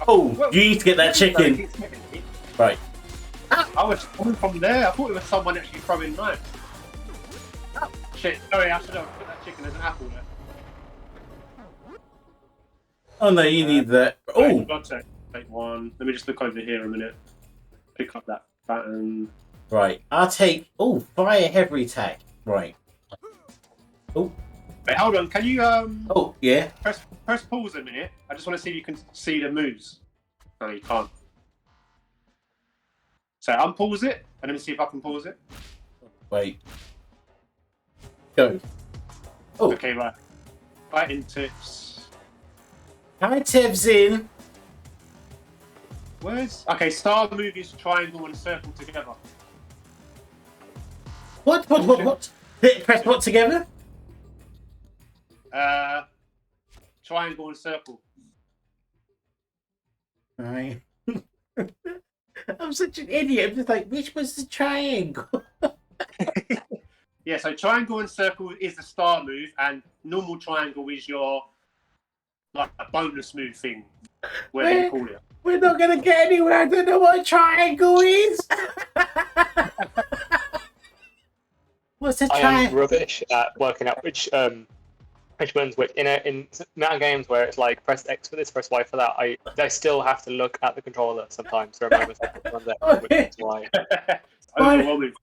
Oh, you need to get that chicken. Right. I was coming from there. I thought it was someone actually throwing knives. Oh, shit. Sorry, I should have put that chicken as an apple there. Oh no, you need that. Oh! Take one. Let me just look over here a minute. Pick up that button. Right. I'll take. Oh, fire heavy attack. Right. Oh. Wait, hold on. Can you Oh, yeah. press pause a minute? I just want to see if you can see the moves. No, you can't. So unpause it, and let me see if I can pause it. Wait. Go. Oh. Okay, right. Fighting tips. Hi, Tev's in. Where's... Okay, star move is triangle and circle together. What? Press what together? Triangle and circle. Right. I'm such an idiot. I'm just like, which was the triangle? Yeah, so triangle and circle is the star move, and normal triangle is your like a bonus move thing, where they call it. We're not gonna get anywhere. I don't know what a triangle is. What's a I am triangle? rubbish at working out which ones which. In mountain games where it's like press X for this, press Y for that, I still have to look at the controller sometimes to remember which one's X, which one's Y. Overwhelming.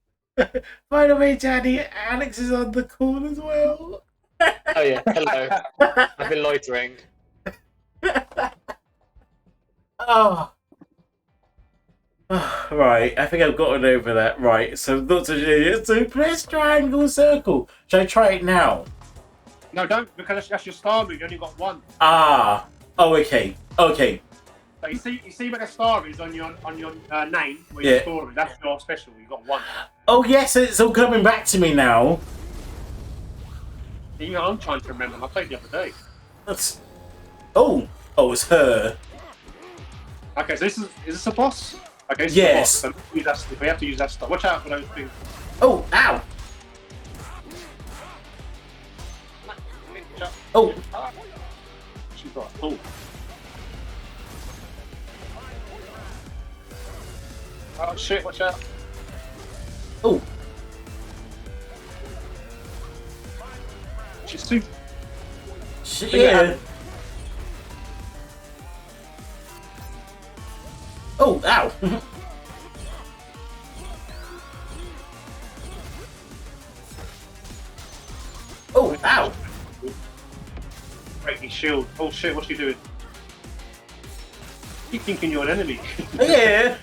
By the way, Daddy, Alex is on the call as well. Oh yeah, hello. I've been loitering. Oh. Right, I think I've gotten over that. Right, so so press triangle circle. Should I try it now? No, don't, because that's your star move. You only got one. Ah. Oh, okay. Okay. So you see where the star is on your name, where Yeah. your store is. That's your special. You got one. Oh yes, it's all coming back to me now. Even I'm trying to remember. I played the other day. That's. Oh. Oh, it's her. Okay, so is this a boss? Okay, it's Yes. a boss. So we have to use that stuff. Watch out for those things. Oh, ow. Oh. She's got a tool. Oh shit! Watch out! Oh. She's too. Yeah. Oh, ow. Oh, ow. Break his shield. Oh shit! What's she doing? Keep thinking you're an enemy. Yeah.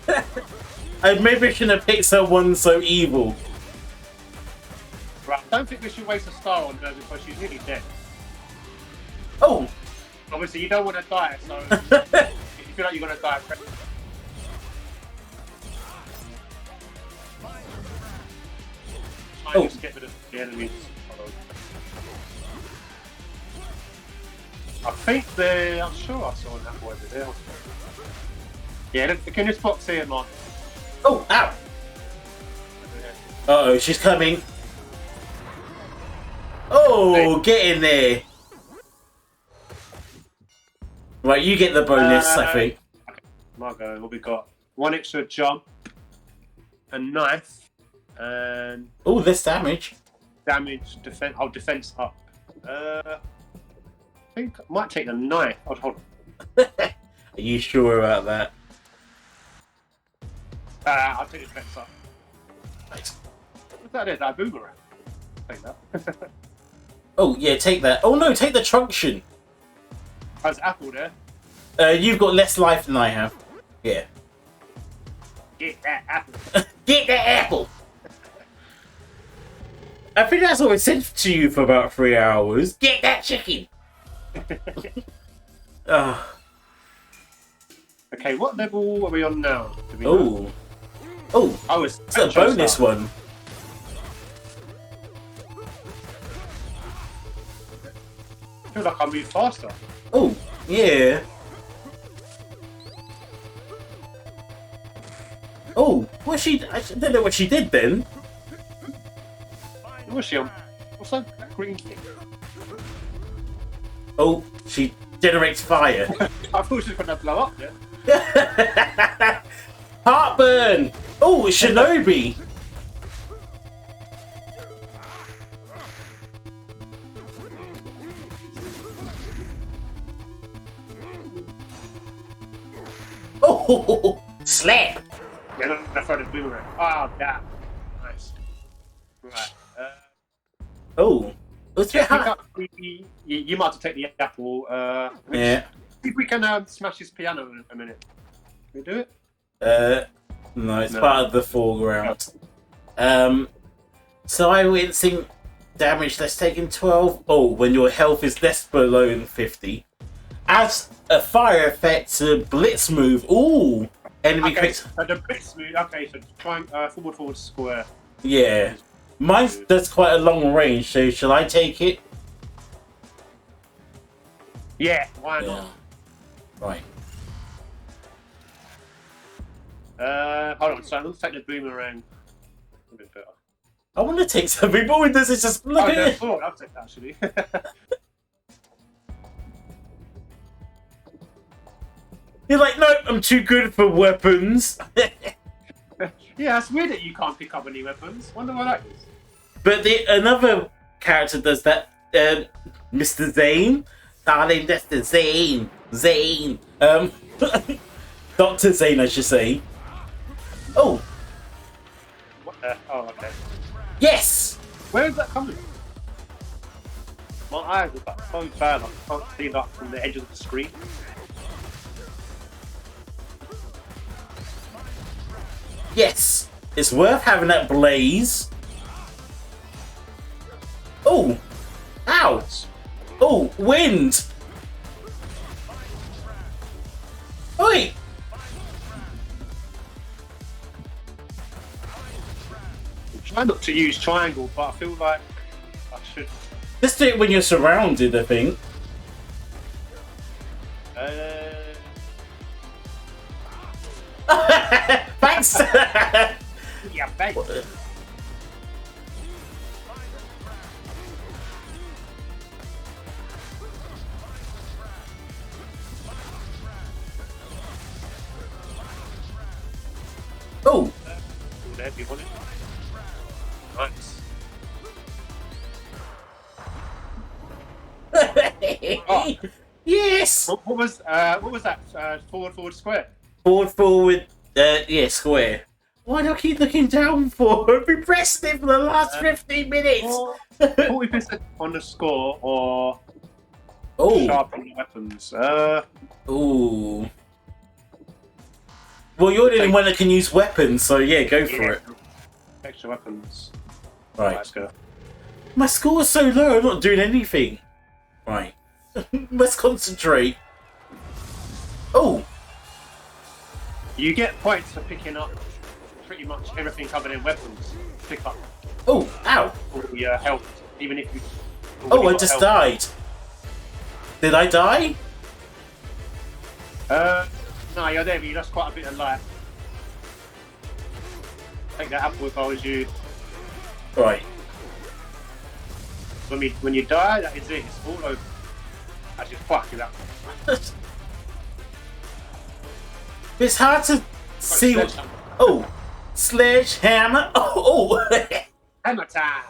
I maybe shouldn't have picked someone so evil. Right. I don't think we should waste a star on her because she's nearly dead. Oh. Obviously, you don't want to die, so if you feel like you're gonna die, press. Try and just get rid of the enemies. I think I'm sure I saw an apple over there. Yeah, look in this box here, Mark. Oh, ow. Uh-oh, she's coming. Oh, get in there. Right, you get the bonus, I think. Okay, Margo, what we got? One extra jump, a knife, and Oh, this damage. damage, defense. Oh, defense up. I think I might take the knife. Hold on. Are you sure about that? I'll take the defense up. Nice. What's that? Is that a boomerang? Take that. Oh, yeah, take that. Oh, no, take the truncheon. There's apple there. You've got less life than I have. Yeah. Get that apple. Get that apple! I think that's what I said to you for about 3 hours. Get that chicken! Okay, what level are we on now? Do we know? Oh. Oh, it's a bonus star. one. I feel like I move faster. Oh, yeah. Oh, what she? I don't know what she did then. What's she on? What's that green thing? Oh, she generates fire. I thought she was going to blow up there. Heartburn. Oh, Shinobi. Oh, slap. Yeah, no, throw the boomerang. Oh, damn. Nice. Right. Oh, let's get Pick hot. up you might have to take the apple. Yeah. See if we can smash his piano in a minute. Can we do it? No, it's No. part of the foreground. Silencing damage that's taken 12. Oh, when your health is less below than 50. Adds a fire effect to Blitz move. Ooh, enemy Okay, crits. so the blitz move. Okay, so try forward, square. Yeah, mine does quite a long range. So shall I take it? Yeah, why not? Right. Hold on. So let's take the boomerang. A bit better. I want to take something, but with this, it's just look Oh, at no, it. forward. I'll take that actually. You're like, nope, I'm too good for weapons. Yeah, it's weird that you can't pick up any weapons. Wonder why that is. But another character does that. Mr. Zane, darling, that's the Zane. Zane. Dr. Zane, I should say. Oh, What the? Oh, okay. yes. Where is that coming? My eyes are like so bad. I can't see that from the edge of the screen. Yes. It's worth having that blaze. Oh, ow. Oh, wind. Oi. I'm trying not to use triangle, but I feel like I should. Just do it when you're surrounded, I think. Thanks. Yeah, thanks. Oh, There, if you want it. Nice. yes. What was that? Forward, square. Forward, yeah, square. Why do I keep looking down for? I've been pressing it for the last 15 minutes. 40% on the score or Oh, sharpen weapons. ooh. Well, you're the only one that can use weapons, so yeah, go for it. Extra weapons. Right. Let's go. My score is so low, I'm not doing anything. Right. Let's concentrate. Oh, You get points for picking up pretty much everything covered in weapons. Pick up oh, ow. all the health, even if you. Oh, I just died. Did I die? No, you're there, but you lost quite a bit of life. Take that apple if I was you. Right. When you die, that is it. It's all over. Actually, fuck you, that. It's hard to see. Sledgehammer. Oh, sledgehammer. Oh, oh. Hammer time.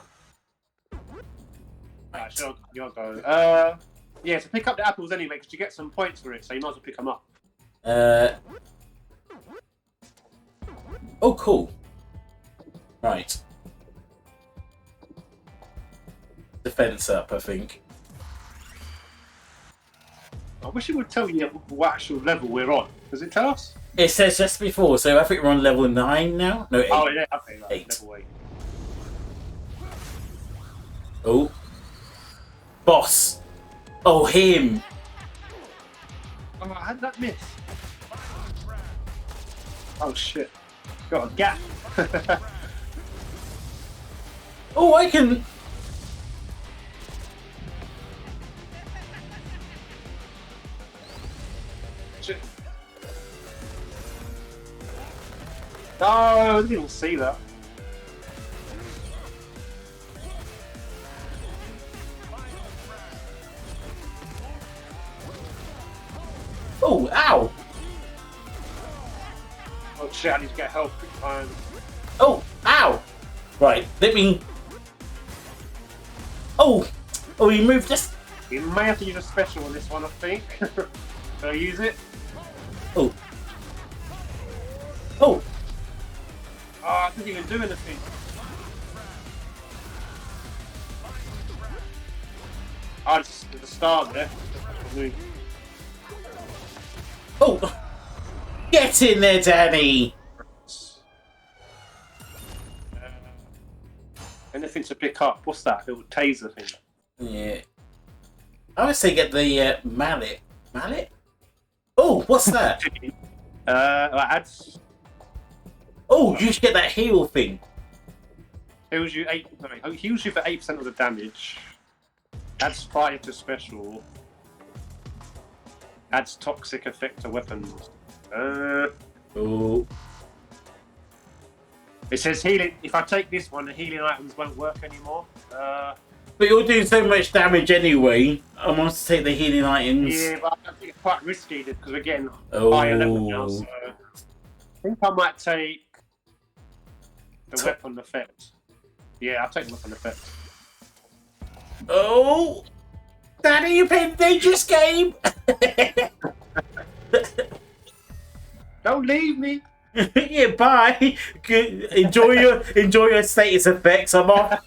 Right, sure, you'll go. Yeah, so pick up the apples anyway, because you get some points for it, so you might as well pick them up. Oh, cool. Right. Defense up, I think. I wish it would tell you what actual level we're on. Does it tell us? It says just before, so I think we're on level 9 now. No, 8. Oh, yeah, okay, right, 8. level 8. Oh. Boss. Oh, him. Oh, I had that miss. Oh, shit. Got a gap. Oh, I can. Shit. I didn't even see that. Oh, ow! Oh shit, I need to get help quick time. Oh, ow! Right, let me... Oh! Oh, you moved this... You may have to use a special on this one, I think. Can I use it? Oh. Oh! Oh, I didn't even do anything. Oh, it's the start there. Oh! Get in there, Danny! Anything to pick up? What's that little taser thing? Yeah. I would say get the mallet. Mallet? Oh, what's that? Adds Oh, you should get that heal thing. heals you heals you for 8% of the damage. Adds fire to special. Adds toxic effect to weapons. Oh. It says healing. If I take this one, the healing items won't work anymore. But you're doing so much damage anyway. I want to take the healing items. Yeah, but I think it's quite risky because we're getting higher level now. So I think I might take the weapon effect. Yeah, I'll take the weapon effect. Oh! Danny, you played a dangerous game! Don't leave me! Yeah, bye! Good. Enjoy your status effects, I'm off.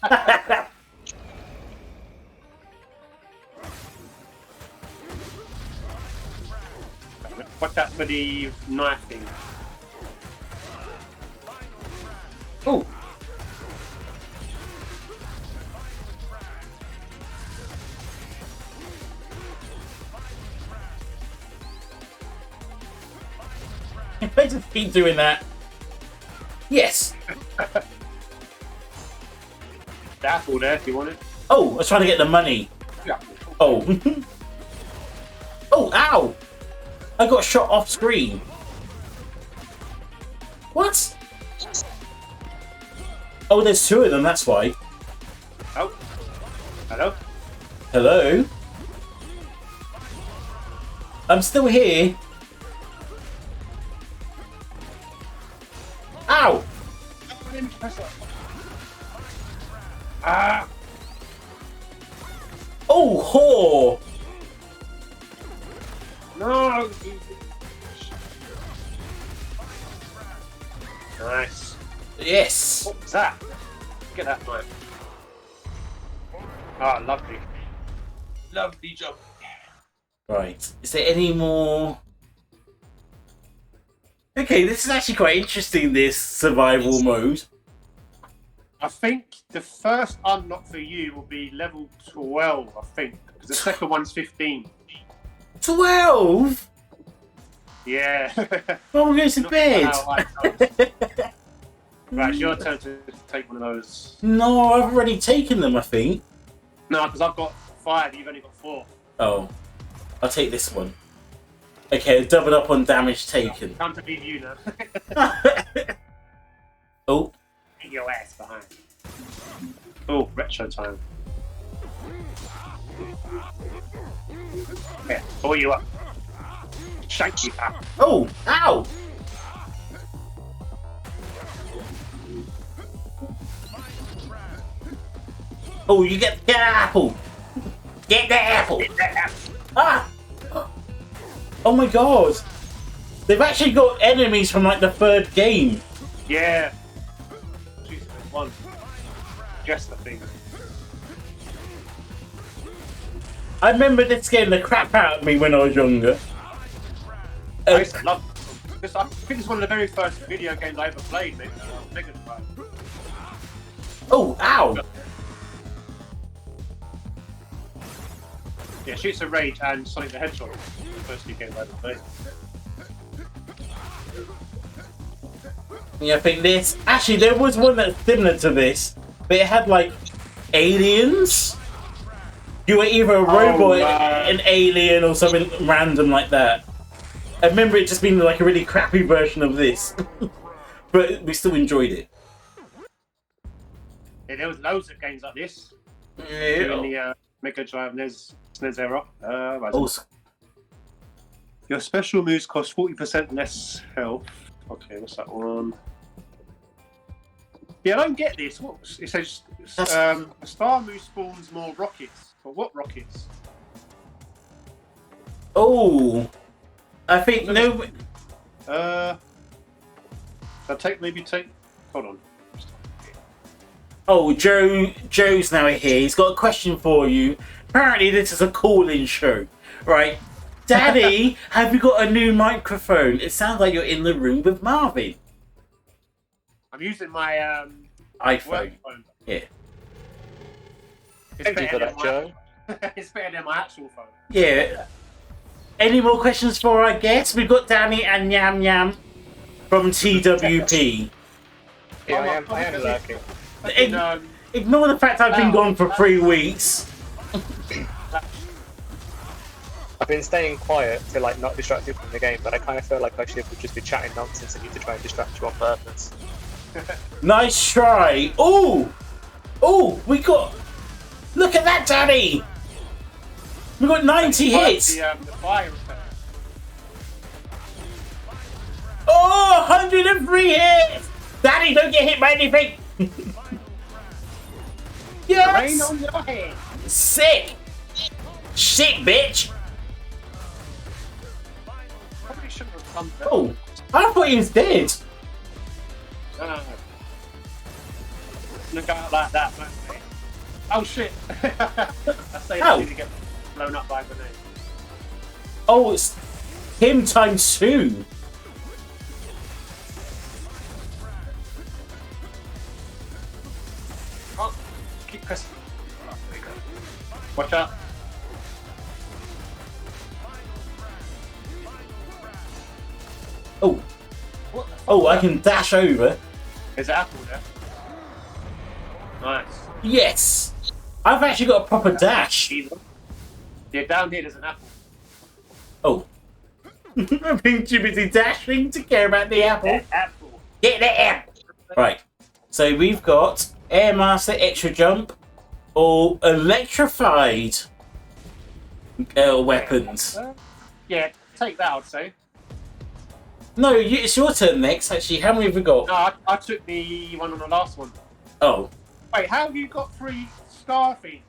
What's that for the knife thing? Oh! If I just keep doing that. Yes! The apple there, if you want it. Oh, I was trying to get the money. Yeah. Oh. Oh, ow! I got shot off screen. What? Oh, there's two of them, that's why. Oh. Hello? Hello? I'm still here. Ow! Ah! Oh, whore! No! Nice. Yes! What was that? Get that knife. Ah, lovely. Lovely job. Right. Is there any more? Okay, this is actually quite interesting, this survival mode. I think the first unlock for you will be level 12, I think. Because the second one's 15. 12? Yeah. Oh, we're going to bed. Right, it's your turn to take one of those. No, I've already taken them, I think. No, because I've got 5, you've only got 4. Oh, I'll take this one. Okay, doubled up on damage taken. Time to leave you now. Oh. Get your ass behind. Oh, retro time. Yeah, pull you up. Shank you up. Oh, ow! Oh, you get the apple! Get the apple! Get that apple. Ah! Oh my god! They've actually got enemies from like the third game. Yeah. Jesus, there's one. Just the thing. I remember this scaring the crap out of me when I was younger. I used to love this. I think it's one of the very first video games I ever played, mate. Mega Drive. Oh, ow! Yeah, Shoots of Rage and Sonic the Hedgehog. The first two games I ever played. Yeah, I think this. Actually, there was one that's similar to this, but it had like aliens. You were either a robot, an alien, or something random like that. I remember it just being like a really crappy version of this. but we still enjoyed it. Yeah, there was loads of games like this. Yeah. In the Mega Drive SNES era. Right. Also, Your special moves cost 40% less health. Okay, what's that one? Yeah, I don't get this. What it says? A star move spawns more rockets. But what rockets? oh, I think no. I'll take. Hold on. Oh, Joe's now here. He's got a question for you. Apparently, this is a call-in show, right? Daddy, have you got a new microphone? It sounds like you're in the room with Marvin. I'm using my iPhone. work phone. Yeah. It's Thank you better for than that, my- Joe. It's better than my actual phone. Yeah. Any more questions for our guests? We've got Danny and Yam Yam from TWP. Yeah, I am lurking. Ignore the fact I've been gone for 3 weeks. I've been staying quiet to like not distract you from the game, but I kind of feel like I should just be chatting nonsense and need to try and distract you on purpose. Nice try. Oh, we got. Look at that, Danny. We got 90 hits. The fire effect. Oh, 103 hits. Danny, don't get hit by anything. Rain Yes. on your head. Sick. Sick, bitch. Probably shouldn't have come. Oh, I thought he was dead. Look out like that, man. Oh shit! I say How? I need to get blown up by a grenade. Oh, it's him times 2. Oh, keep pressing. Oh, there you go. Watch out. Oh, What the fuck? oh, I can dash over. There's an apple there. Nice. Yes. I've actually got a proper dash. Yeah, down here there's an apple. Oh. I've been too busy dashing to care about the apple. Apple. Get the apple. Right. So we've got Air Master Extra Jump or Electrified weapons. Yeah, take that, I'd say. No, it's your turn next. Actually, how many have we got? No, I took the one on the last one. Oh. Wait, how have you got 3 star feet?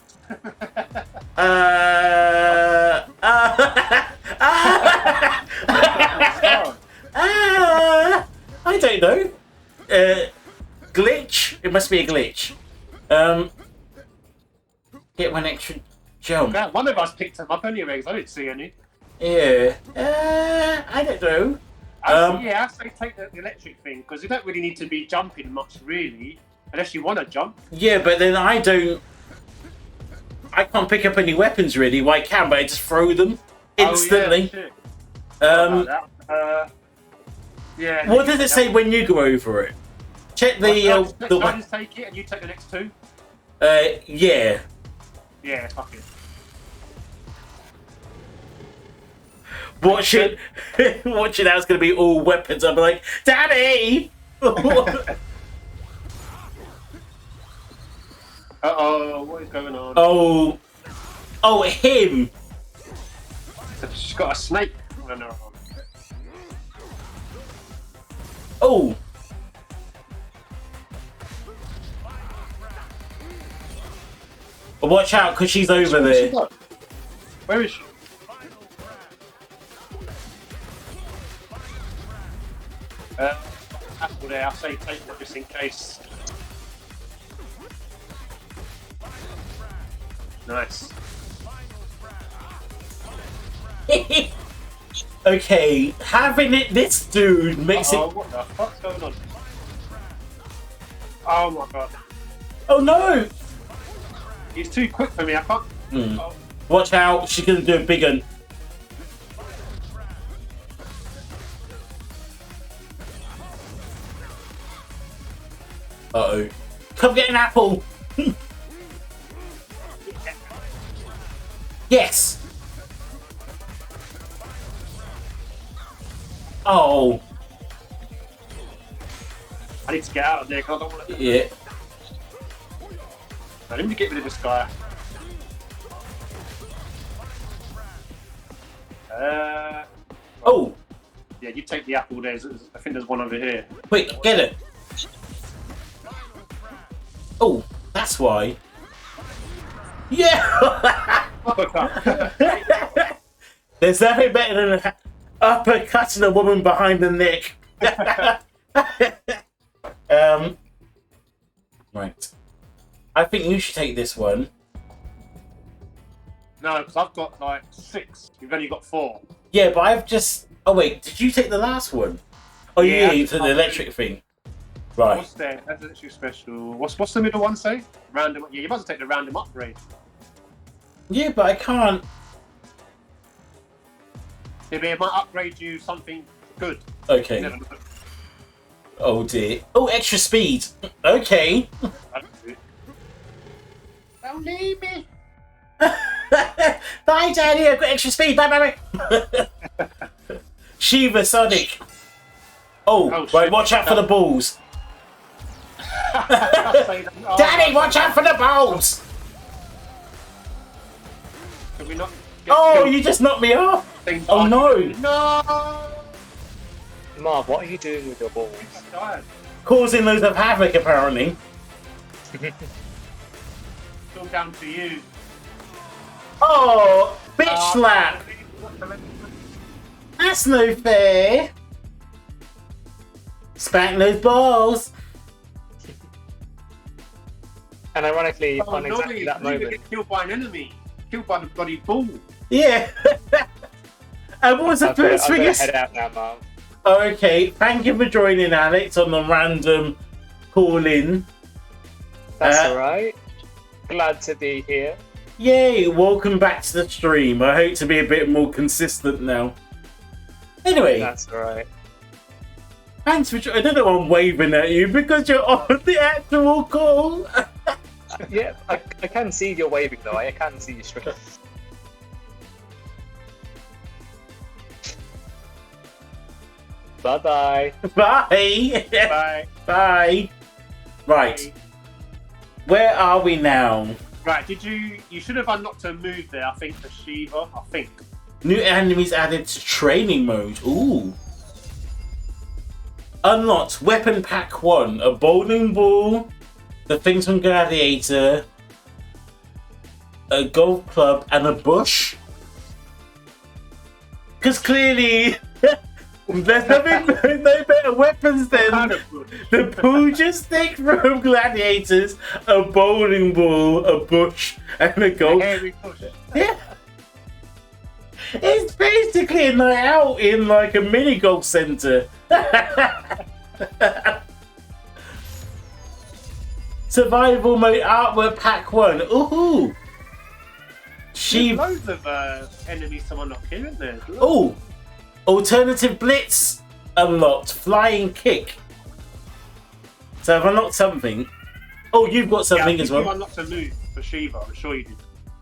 I don't know. Glitch? It must be a glitch. Get one extra jump. God, one of us picked them up anyway, because I didn't see any. Yeah. I don't know. I say take the electric thing, because you don't really need to be jumping much, really, unless you want to jump. Yeah, but then I can't pick up any weapons really. Well, I can, but I just throw them instantly. Oh, yeah, What does it say when you go over it? Check the I just take it and you take the next 2? yeah. Yeah, fuck it. Watch it. Watch it. That's gonna be all weapons. I'll be like, Daddy. Uh-oh, what is going on? Oh, him. She's got a snake on her arm. Oh. Watch out, because she's over there. Where is she? Apple there, I'll say take it just in case. Nice. Okay, having this dude makes Oh, it. what the fuck's going on? Oh my god. Oh no! He's too quick for me, I can't. Oh. Watch out, she's gonna do a big one. Uh-oh. Come get an apple! Yes! I need to get out of there because I don't want to. Yeah. Let me get rid of this guy. Oh, Yeah, you take the apple. I think there's one over here. quick, get it. Oh, that's why. Yeah. There's nothing better than uppercutting a woman behind the neck. Right. I think you should take this one. No, because I've got like 6. You've only got 4. Yeah, but I've just. Oh wait, did you take the last one? Oh Yeah, yeah, you took the electric thing. Right. What's there? That's actually special. What's the middle one say? Random. Yeah, you must take the random upgrade. Yeah, but I can't. Yeah, but it might upgrade you something good. Okay. Never know. Oh dear. Oh, extra speed. Okay. Don't leave me. Bye, Daddy. I've got extra speed. Bye, bye, bye. Shiva Sonic. Oh, Oh, right. shit. Watch out for the balls. Daddy, watch out for the balls. Can we not get Oh, killed? you just knocked me off. Oh Oh no. No! Marv, what are you doing with your balls? I'm tired. Causing loads of havoc, apparently. Still down to you. Oh, bitch slap. That's no fair. Spank those balls. And ironically, Oh, on no, exactly that you moment, get killed by an enemy. Killed by the bloody ball. Yeah. And what was the I've got first to thing? head out now, Marv. Okay, thank you for joining, Alex, on the random call-in. That's alright. Glad to be here. Yay, welcome back to the stream. I hope to be a bit more consistent now. Anyway, That's alright. thanks for I don't know why I'm waving at you because you're on the actual call. Yeah, I can see you're waving though. I can see you straight. Bye-bye. Bye. Bye. Bye. Right. Where are we now? Right, you should have unlocked a move there, I think, for Shiva, I think. New enemies added to training mode. Ooh. Unlocked weapon pack 1. A bowling ball, the things from Gladiator, a golf club, and a bush. Because clearly, there's no better weapons than Kind of good. the Pooja stick from Gladiators, a bowling ball, a bush, and a golf. Hairy push. Yeah. It's basically a night out in like a mini golf centre. Survival mode artwork pack 1. Ooh. There's loads of enemies to unlock here, isn't there? Oh. Alternative blitz unlocked. Flying kick. So I've unlocked something. Oh, you've got something as You well. unlocked a move for Shiva, I'm sure you did.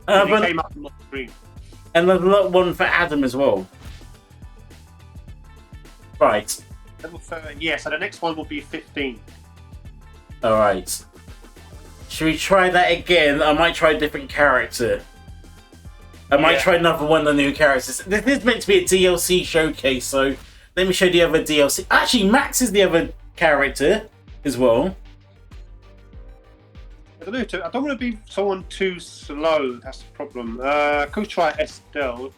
I've It came up on the screen. And I've unlocked one for Adam as well. Right. Level 13. Yeah, so the next one will be 15. Alright. Should we try that again? I might try a different character. I might try another one of the new characters. This is meant to be a DLC showcase, so let me show the other DLC. Actually, Max is the other character as well. I don't know, I don't want to be someone too slow, that's the problem. Can we try Estelle?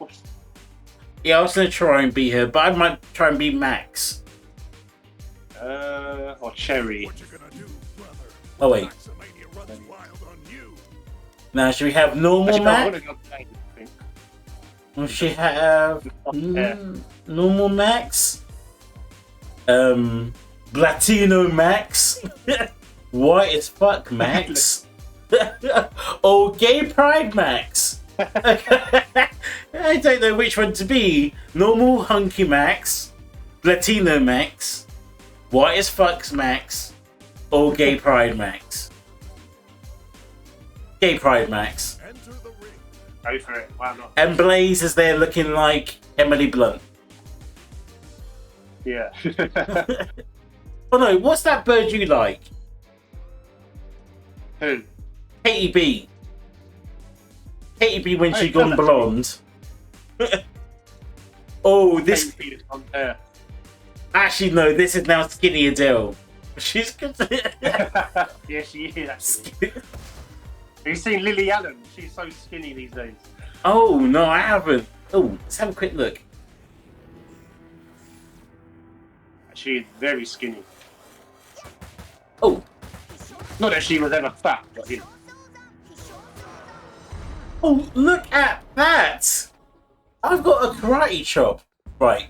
Yeah, I was going to try and be her, but I might try and be Max. Or Cherry. Oh, wait. Now, should we have normal Actually, no, I Max? wanna go play, I think. Or should we have normal Max? Platino Max? White as fuck Max? Or Gay Pride Max? I don't know which one to be. Normal Hunky Max, Latino Max, White as fuck Max, or Gay Pride Max? Gay Pride Max. Go for it, why not? And Blaze is there looking like Emily Blunt. Yeah. Oh no, what's that bird you like? Who? Katie B. Katie B when Oh, she gone that's blonde. Oh, this. Actually, no, this is now Skinny Adele. She's good. Yeah, she is actually. Have you seen Lily Allen? She's so skinny these days. Oh, no, I haven't. Oh, let's have a quick look. She is very skinny. Oh, Not that she was ever fat, but you know. oh, look at that. I've got a karate chop. Right.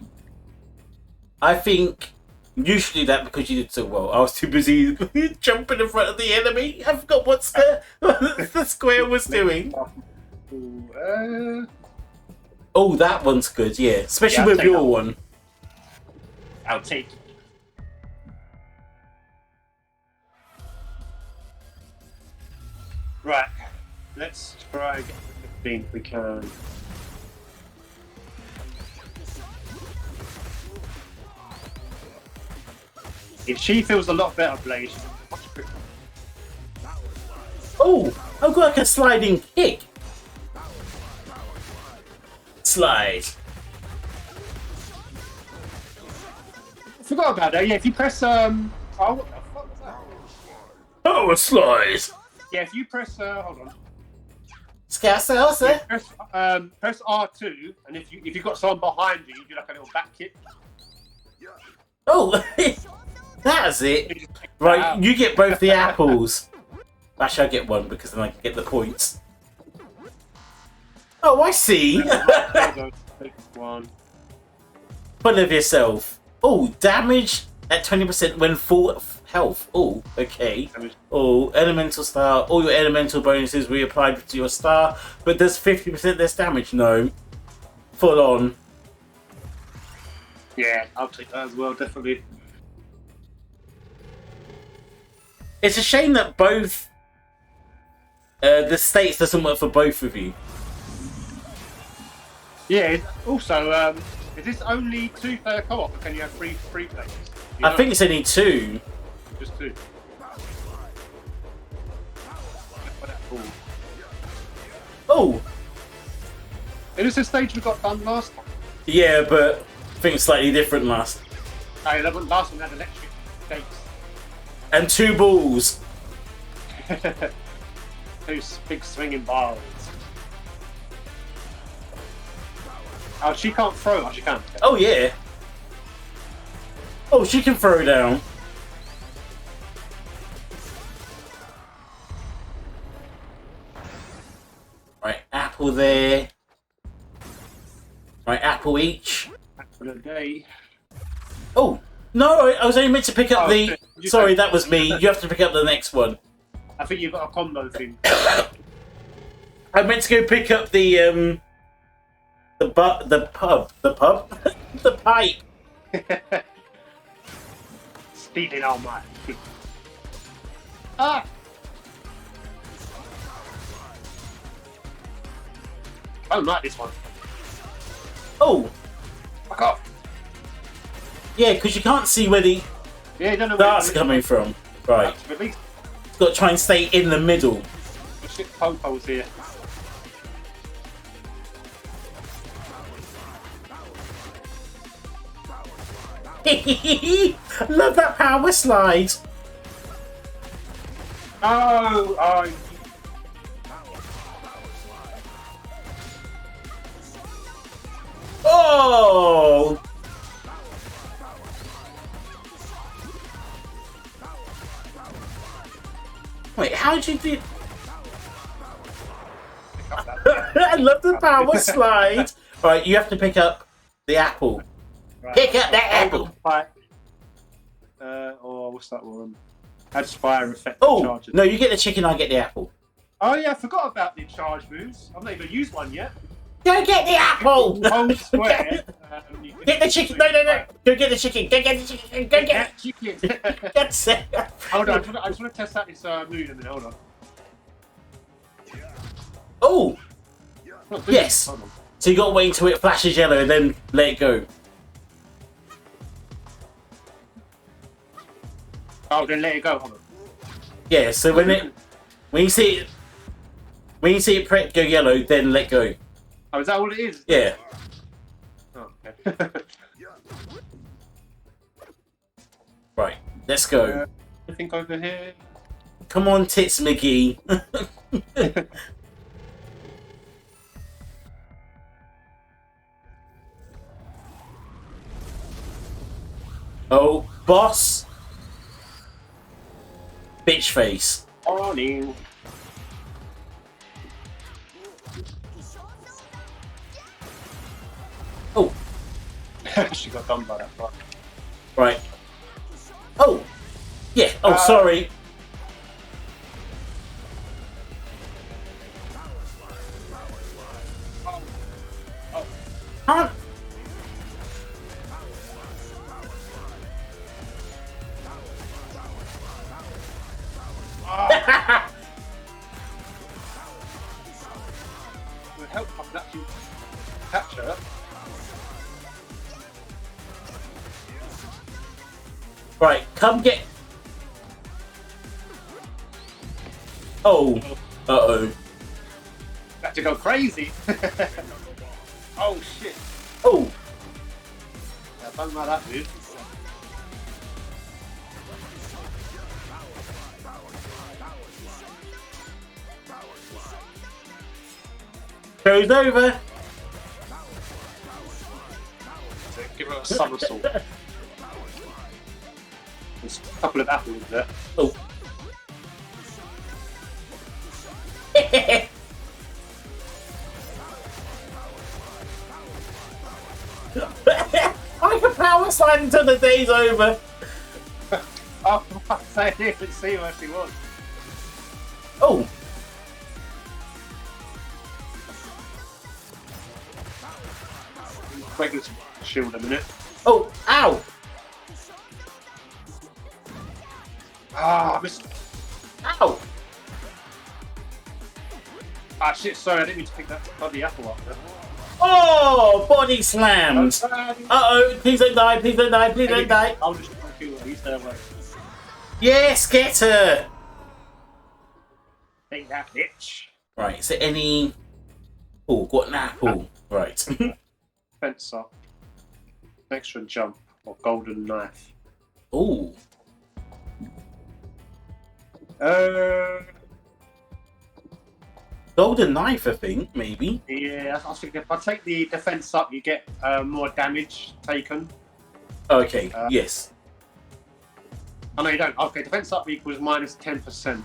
I think you should do that because you did so well. I was too busy jumping in front of the enemy. I forgot what the square was doing. Oh, that one's good, yeah. Especially I'll with take your that one. I'll take it. Right, let's try get the 15 if we can. If she feels a lot better, Blaze, she's much quicker. Oh, I've got like a sliding kick. Slide. I forgot about that. Yeah, if you press oh, what the fuck was that? Oh, a slide. Yeah, if you press hold on. Scout cells, Yeah, press R2, and if you've got someone behind you, you do like a little back kick. Oh, that's it. You just take that Right, out. you get both the apples. Actually, I get one because then I can get the points. Oh, I see. Take one. Full of yourself. Oh, damage at 20% when full health. Oh, okay. Oh, elemental star. All your elemental bonuses reapplied to your star, but does 50% less damage? No. Full on. Yeah, I'll take that as well, definitely. It's a shame that both the states doesn't work for both of you. Yeah. Also, is this only 2-player co-op, or can you have three players? I think it's only 2. Just 2. Oh, Is this a stage we got done last time? yeah, but I think it's slightly different last. Hey, that one, last one had electric gates. And 2 balls. Two big swinging bars. Oh, she can't throw. Oh, she can. Oh, yeah. Oh, she can throw down. Right, apple there. Right, apple each. For the day. Oh, no, I was only meant to pick up Oh, the... shit. You Sorry, said- that was me. You have to pick up the next one. I think you've got a combo thing. I meant to go pick up the pub, the pipe. Stealing our mind. Ah! I don't like this one. Oh, Fuck off. yeah, because you can't see where the Yeah, you don't know darts are coming from. Right, Release got to try and stay in the middle. the shit popos here. Love that power slide. Oh, Oh, wait, how'd you do? I love the power slide. Right, you have to pick up the apple. right. Pick up that apple. Right. What's that one? Add fire effect Oh, charges. no, you get the chicken, I get the apple. Oh yeah, I forgot about the charge moves. I've not even used one yet. Go get the apple! Hold square. You can- Get the chicken! No, no, no! Go get the chicken! Go get the chicken! Go get Get chicken. it! That's it! Hold on, I just want to test out this mood a minute. Hold on. Oh! Not doing Yes. it. Hold on. So you gotta wait until it flashes yellow and then let it go. Oh, then let it go. Hold on. Yeah, so when you see it go yellow, then let go. Oh, is that all it is? Yeah. Oh, okay. Right, let's go. I think over here. Come on, Tits McGee. Oh, boss. Bitch face. Morning. Oh, She got done by that part. right. Oh, yeah. Oh, sorry. Can't. It would help if I could actually catch her. Right, come get. Oh. Uh-oh. Got to go crazy. Oh shit. Oh. I don't know that dude. Show's over. So give her a somersault. There's a couple of apples there. Oh. I can power slide until the day's over. Oh, I didn't even see where she was. Oh. Break this shield a minute. Oh. Ow. Ah, I missed. Ow. Ah, shit, sorry, I didn't mean to pick that bloody apple up there. Oh, body slammed. Oh, Uh-oh. Please don't die. Please don't die. Please don't die. I'll just kill her. You stay away. Yes, get her. Take that, bitch. Right, is there any... Oh, got an apple. Right. Fencer. Extra jump or golden knife. Oh. Golden knife, I think, maybe. Yeah, I was thinking if I take the defense up, you get more damage taken. Okay, yes. Oh no, you don't. Okay, defense up equals minus 10%.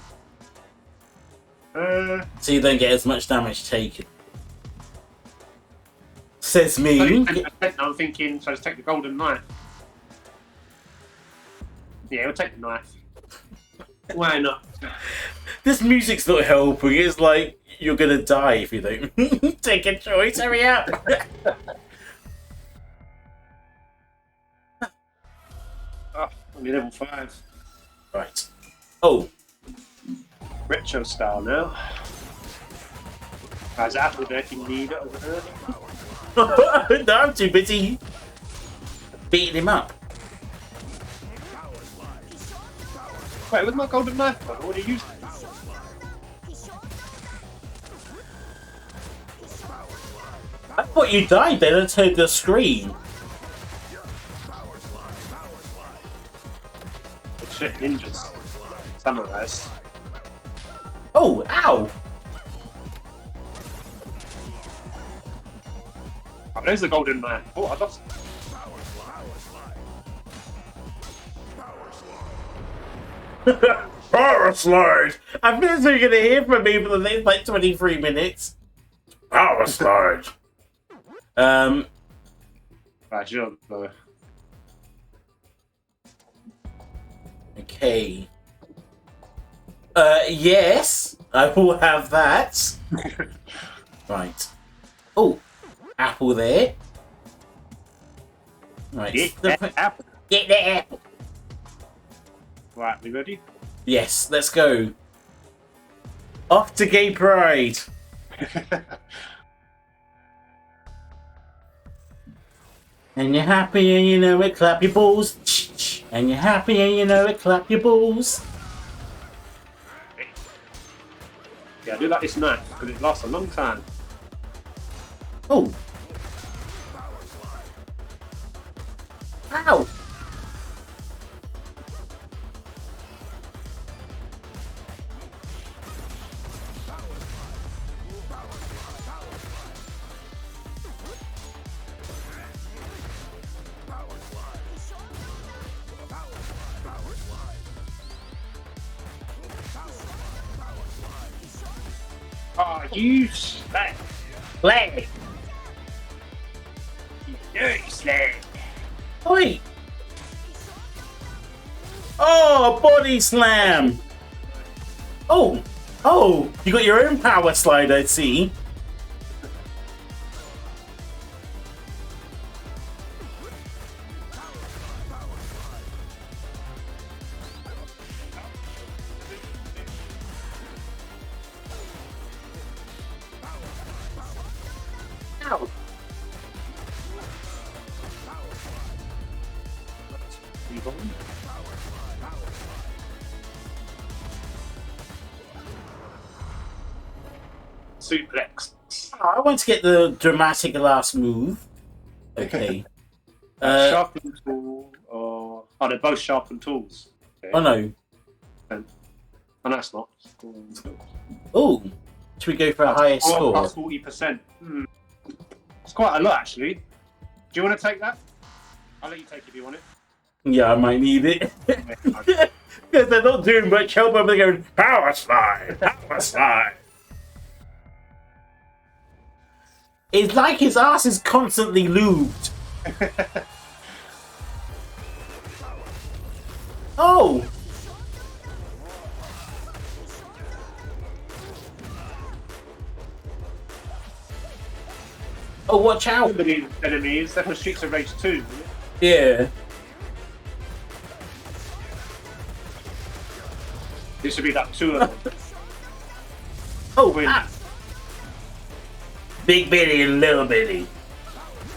So you don't get as much damage taken. Says me. I'm thinking, so let's take the golden knife. Yeah, we'll take the knife. Why not? This music's not helping. It's like you're gonna die if you don't take a choice. Hurry up. Oh, only level 5. Right. Oh. Retro style now. There's apple there if you need it over there. No, I'm too busy beating him up. Wait, where's my golden knife? I already used it. I thought you died then. I heard the scream. Shit, ninjas. Samurais. Oh, ow. Oh, there's the golden knife. Oh, I lost it. Power slide. I feel like you're gonna hear from me for the next like 23 minutes. Power slide. Right, sure. Okay. Yes, I will have that. Right. Oh, apple there. Right. Get that apple. Get the apple. Right, we ready? Yes, let's go. Off to Gay Pride. And you're happy and you know it, clap your balls. And you're happy and you know it, clap your balls. Yeah, I do like this knife because it lasts a long time. Oh. Ow. Oh, you slag. Slag. You dirty slag. Oi. Oh, body slam. Oh. Oh, you got your own power slide, I see. Ow. Suplex. Oh, I want to get the dramatic last move. Okay. Sharpened tool or... Oh, they're both sharpened tools. Okay. Oh no. Oh, no, it's not. Oh, should we go for a higher score? Plus 40%. It's quite a lot, actually. Do you want to take that? I'll let you take it if you want it. Yeah, I might need it. Because they're not doing much help, but they're going, power slide, power slide. It's like his ass is constantly lubed. Oh! Oh, watch out! Somebody enemies, they're from Streets of Rage 2. Yeah. This should be that 2 of them. Oh, Win. ah. Big Billy and Little Billy.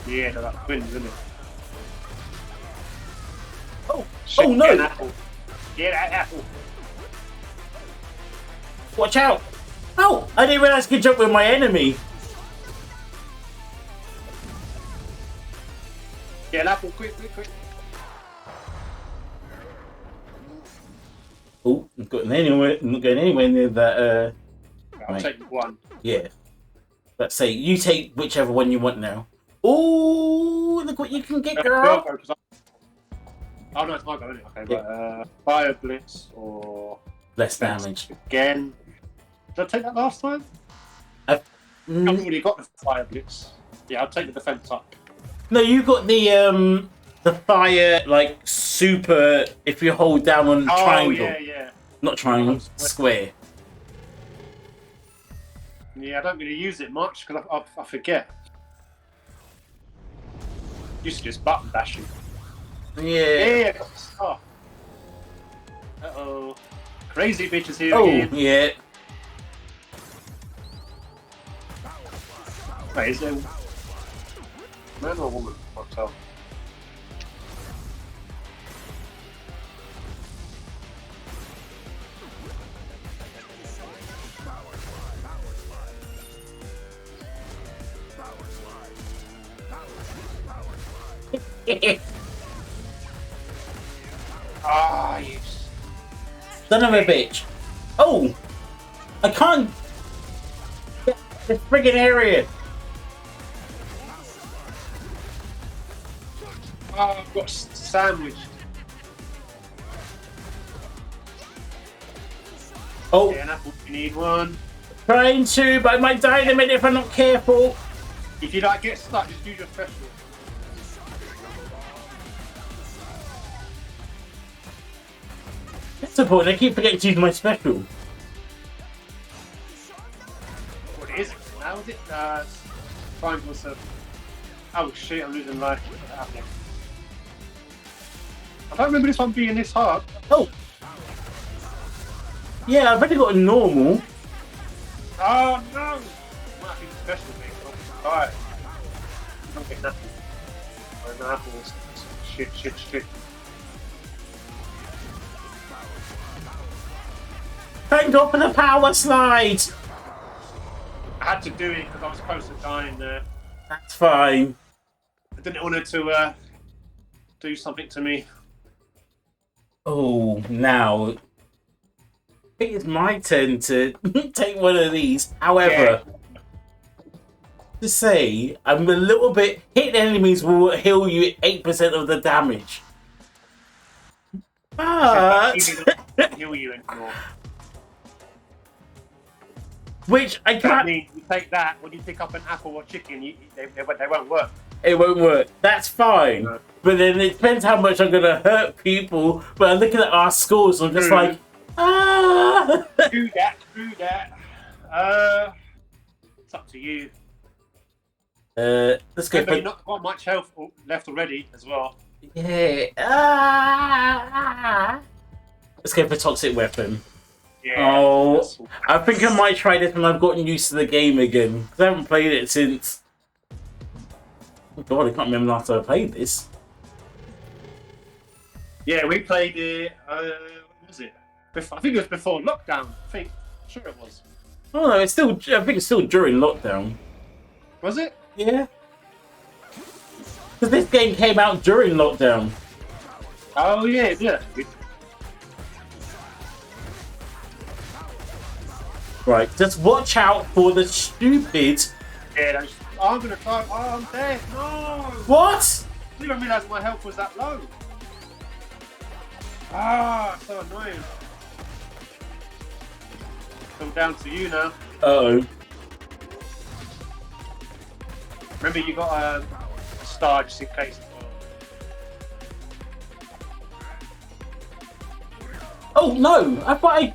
Yeah, they're like twins, isn't it? Oh, Shit, oh Get no! an apple. Get that apple. Watch out! Oh, I didn't realize I could jump with my enemy. Get an apple, quick, quick, quick. Oh, I'm not going anywhere near that. I'll Right. take one. Yeah. Let's say you take whichever one you want now. Oh, look what you can get, girl! Oh no, it's my go, isn't it? Okay, but Fire Blitz or Less Defense damage. again. Did I take that last time? I've already got the Fire Blitz. Yeah, I'll take the defense up. No, you got the fire like super. If you hold down on triangle, yeah. not triangle, square. Yeah, I don't really use it much because I forget. Used to just button bashing. Yeah. Got the stuff. Uh-oh. Crazy bitches here Oh, again. yeah. Wait, is there man or woman? Can't tell. Ah, you Son of a bitch. Oh, I can't get this friggin' area. I've got sandwiched. Oh, Yeah, an apple, you need one. trying to, but I might die in a minute if I'm not careful. If you like get stuck, just use your special. That's the point. I keep forgetting to use my special. What is it? How is it? Triangle circle. Oh shit, I'm losing life. I don't remember this one being this hard. Oh. Yeah, I've already got a normal. Oh no! Might have been special thing. Alright. I'm getting apple. No apples. Shit. can't go for the power slide. I had to do it because I was close to dying there. That's fine. I didn't want it to do something to me. Oh, now I think it's my turn to take one of these. However, to say I'm a little bit hit enemies will heal you 8% of the damage. But Heal you anymore. which I That can't. means you take that when you pick up an apple or chicken, they won't work. It won't work. That's fine. No. But then it depends how much I'm gonna hurt people. But I'm looking at our scores, I'm just like, ah. Do that. It's up to you. Let's go Remember, for you've not got much health left already as well. yeah. Let's go for toxic weapon. Yeah. Oh, that's- I think I might try this when I've gotten used to the game again. 'Cause I haven't played it since. Oh God, I can't remember last time I played this. Yeah, we played it. What was it? I think it was before lockdown. Sure it was. Oh no, it's still. I think it's still during lockdown. Was it? Yeah. Because this game came out during lockdown. Oh yeah. Right, just watch out for the stupid. Yeah. I'm gonna try. Oh, I'm dead. No. What? I didn't even realise my health was that low. Ah, so annoying. Come down to you now. Uh-oh. Remember, you got a star just in case. Oh no! I thought I.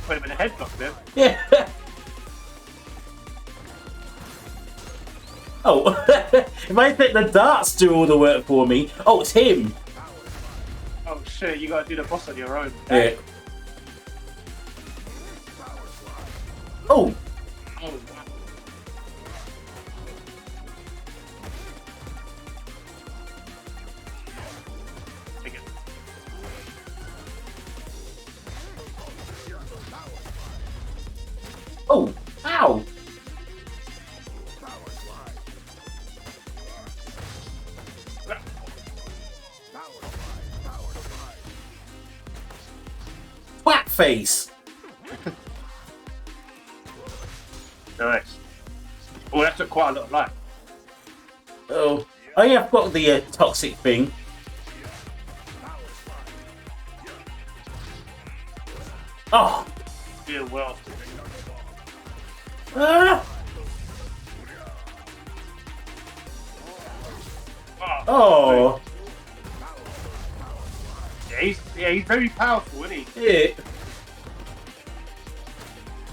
Put him in a headlock then. Yeah. Oh, if I think the darts do all the work for me. Oh, it's him. Oh shit! You gotta do the boss on your own. Yeah. Oh, Oh, take it. oh, ow. Whack face. Nice. Well, that took quite a lot of life. Oh, oh yeah, I've got the toxic thing. Oh. Doing well. Ah. Oh. Oh. Yeah, he's very powerful, isn't he? Yeah.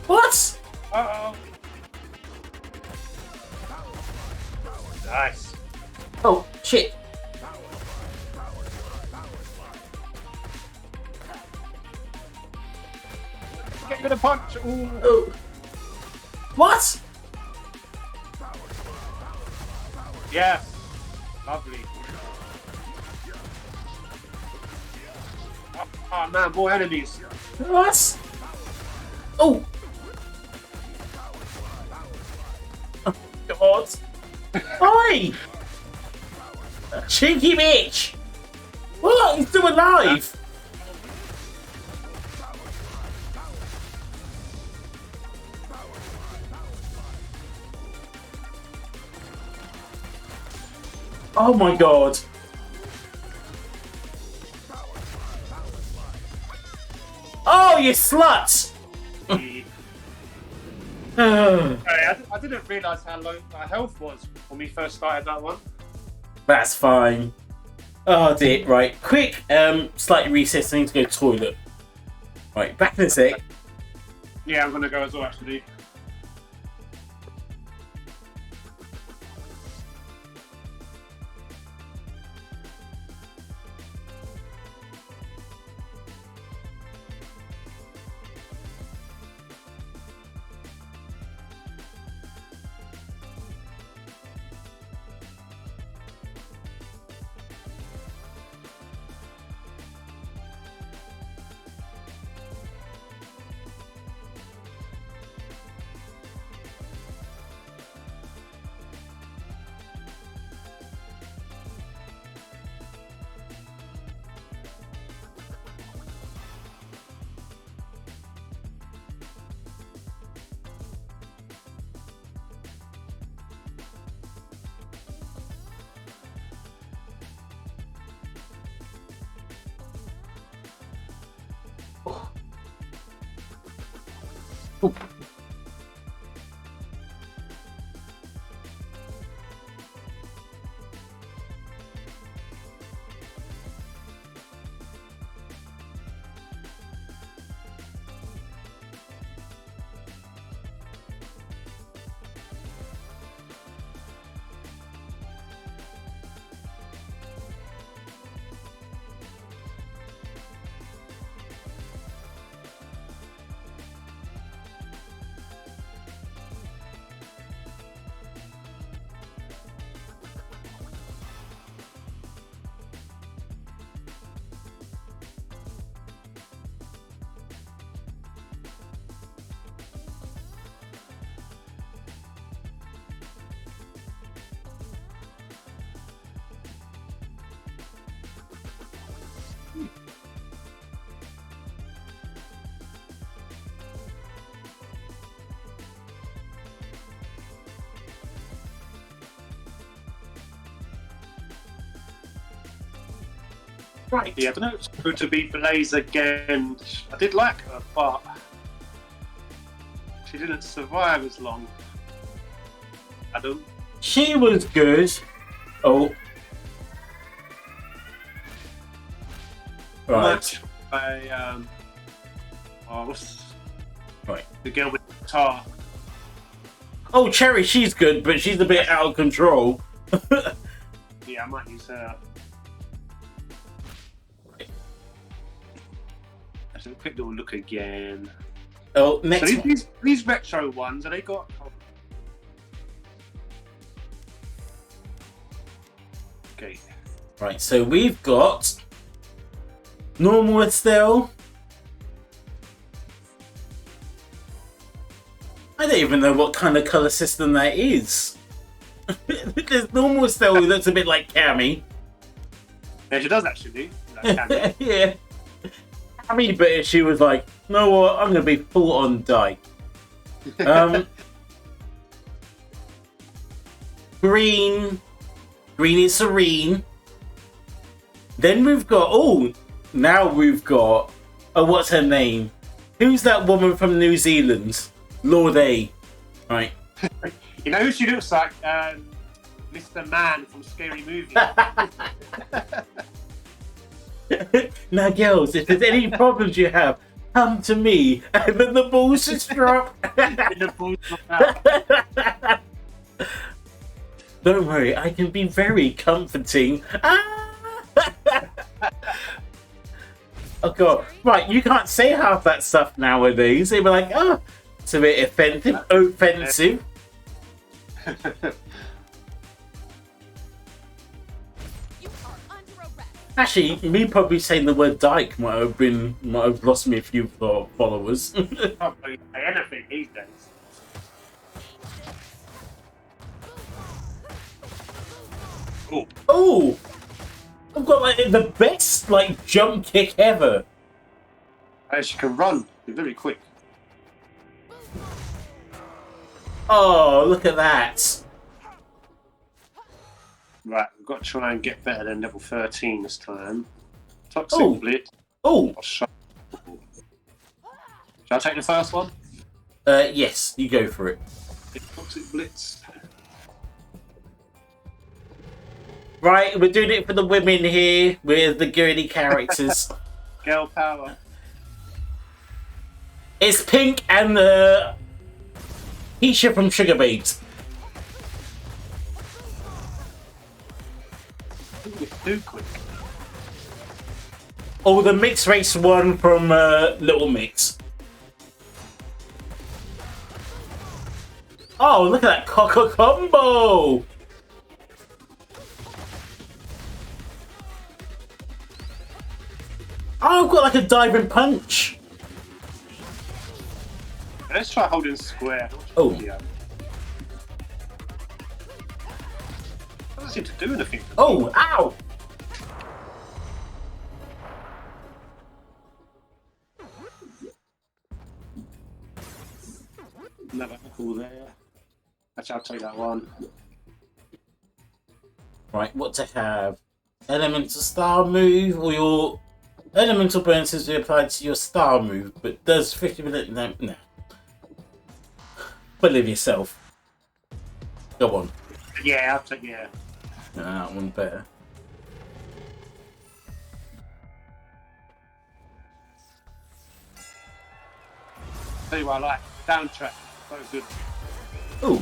What? Uh-oh. Nice. Oh, shit. Get good a punch. Ooh. Oh. What? Yeah. Lovely. Oh man, more enemies. What? Oh. Oh, God. Oi! Cheeky bitch! What? He's still alive! Oh my God. Oh, you slut! I didn't realise how low my health was when we first started that one. That's fine. Oh dear, right. Quick, slightly recess, I need to go to the toilet. Right, back in a sec. Yeah, I'm gonna go as well actually. Oh. Right. Yeah, I don't know if it's good to be Blaze again. I did like her, but she didn't survive as long. Adam. She was good. Oh. Right. Much by what's Right. the girl with the guitar? Oh, Cherry, she's good, but she's a bit out of control. Yeah, I might use her. Let's have a quick little look again. Oh, So next one. these retro ones, have they got? Okay. Right, so we've got normal Estelle. I don't even know what kind of colour system that is. There's normal Estelle who looks a bit like Cammy. Yeah, she does actually. Like Cammy. Yeah. Cammy, but she was like, no what, I'm going to be full on Dyke. Green. Green is Serene. Then we've got, now we've got, what's her name? Who's that woman from New Zealand? Lord A. Right. You know who she looks like? Mr. Man from Scary Movie. Now, girls, if there's any problems you have, come to me. And then the balls just drop. The balls drop out. Don't worry, I can be very comforting. Oh god, right, you can't say half that stuff nowadays. They were like, oh, it's a bit offensive. Offensive. Actually, me probably saying the word dyke might have lost me a few followers. Can't really say anything these days. Oh, I've got like the best like jump kick ever. She can run. She's very quick. Oh, look at that. Right, we've got to try and get better than level 13 this time. Toxic Oh. Blitz. Oh, Shall I take the first one? yes, you go for it. Toxic Blitz. Right, we're doing it for the women here with the girly characters. Girl power. It's Pink and Keisha from Sugar Babes. It's too quick. Oh, the mixed race one from Little Mix. Oh, look at that Coco combo! Oh, I've got like a diving punch. Let's try holding square. Oh. Yeah. Doesn't seem to do anything. Oh, ow! Another cool there. Actually, I'll take that one. Right, what to have? Elemental star move, or your elemental bonuses will be applied to your star move, but does 50% no. Believe yourself. Go on. Yeah, I'll take yeah. No, that one better. Tell you what I like. Soundtrack. So good. Ooh.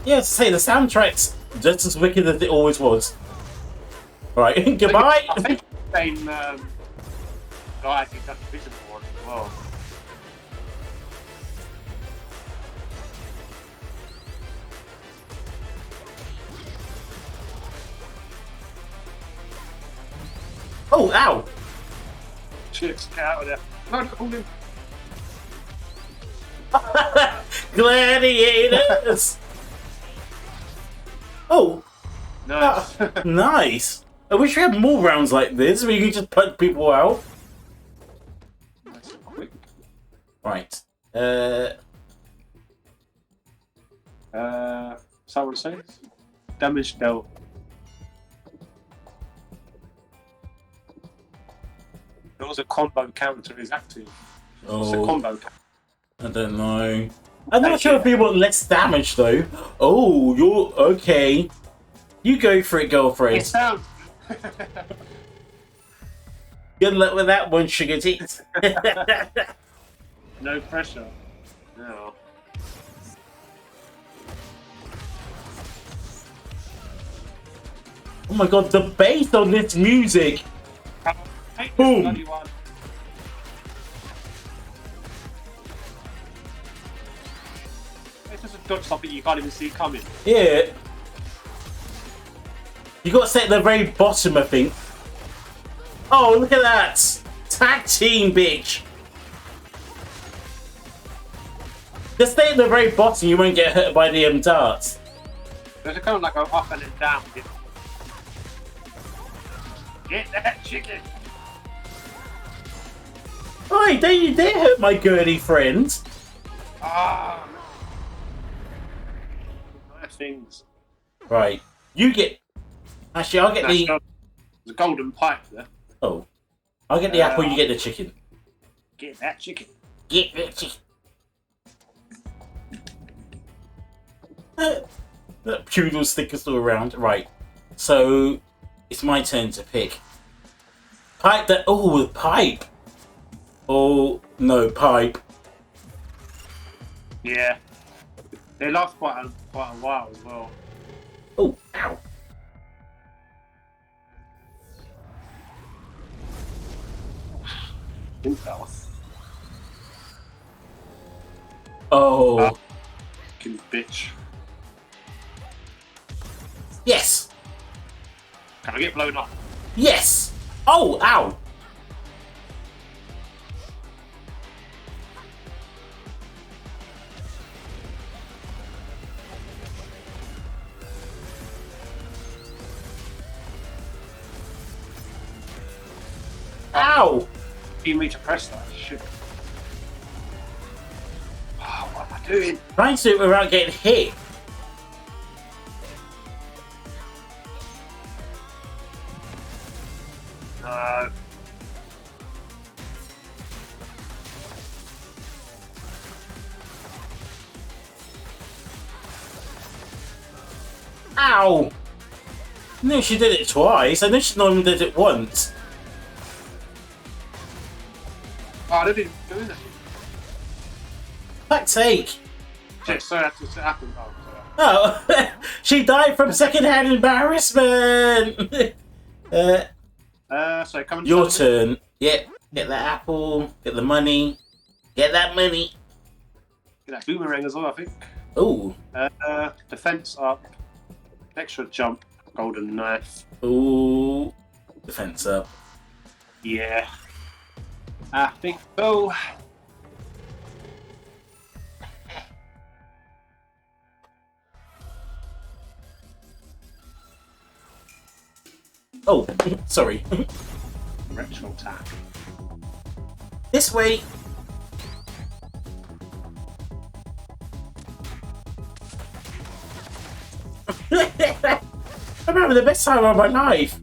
Yeah, to say the soundtrack's just as wicked as it always was. Right, goodbye. I think the same guy who does the visible one as well. Oh, ow! Shit, get out of there. No, don't hold him. Gladiators! Oh, Nice. nice. I wish we had more rounds like this where you can just punch people out. Nice and quick. Right. Someone says damage dealt. There was a combo counter is active. What's a Oh, combo counter? I don't know. I'm not sure if you want less damage though. Oh, you're okay. You go for it, It girlfriend. sounds. Good luck with that one, sugar teeth. No pressure. No. Oh my god, the bass on this music. Take this Boom. bloody one. It's just a dodge something you can't even see coming. Yeah. You got to stay at the very bottom, I think. Oh, look at that! Tag team, bitch! Just stay at the very bottom, you won't get hurt by the darts. There's a kind of like go up and then down. Get that chicken! Oi, don't you dare hurt my girly friend! Ah! Nice things. Right, you get... Actually, I'll get the... There's a golden pipe there. Oh. I'll get the apple, you get the chicken. Get that chicken. Get the chicken. That poodle sticker still around. Right. So, it's my turn to pick. Pipe that... Oh, the pipe! Oh, no, pipe. Yeah. They last quite a while as well. Oh, ow. Oh. Fucking bitch. Yes! Can I get blown up? Yes! Oh, ow! Ow! You need to press that shit. Oh, what am I doing? Trying to do it without getting hit. No. Ow! No, she did it twice. I know she normally did it once. Oh, I didn't do that. Fuck's sake. Shit, sorry, that just happened. Oh, sorry. Oh, she died from secondhand embarrassment. So come and Your turn. Yep. Get that apple. Get the money. Get that money. Get that boomerang as well, I think. Ooh. Defense up. Extra jump. Golden knife. Ooh. Defense up. Yeah. I think so. Oh, sorry. Retro attack. This way. I'm having the best time of my life.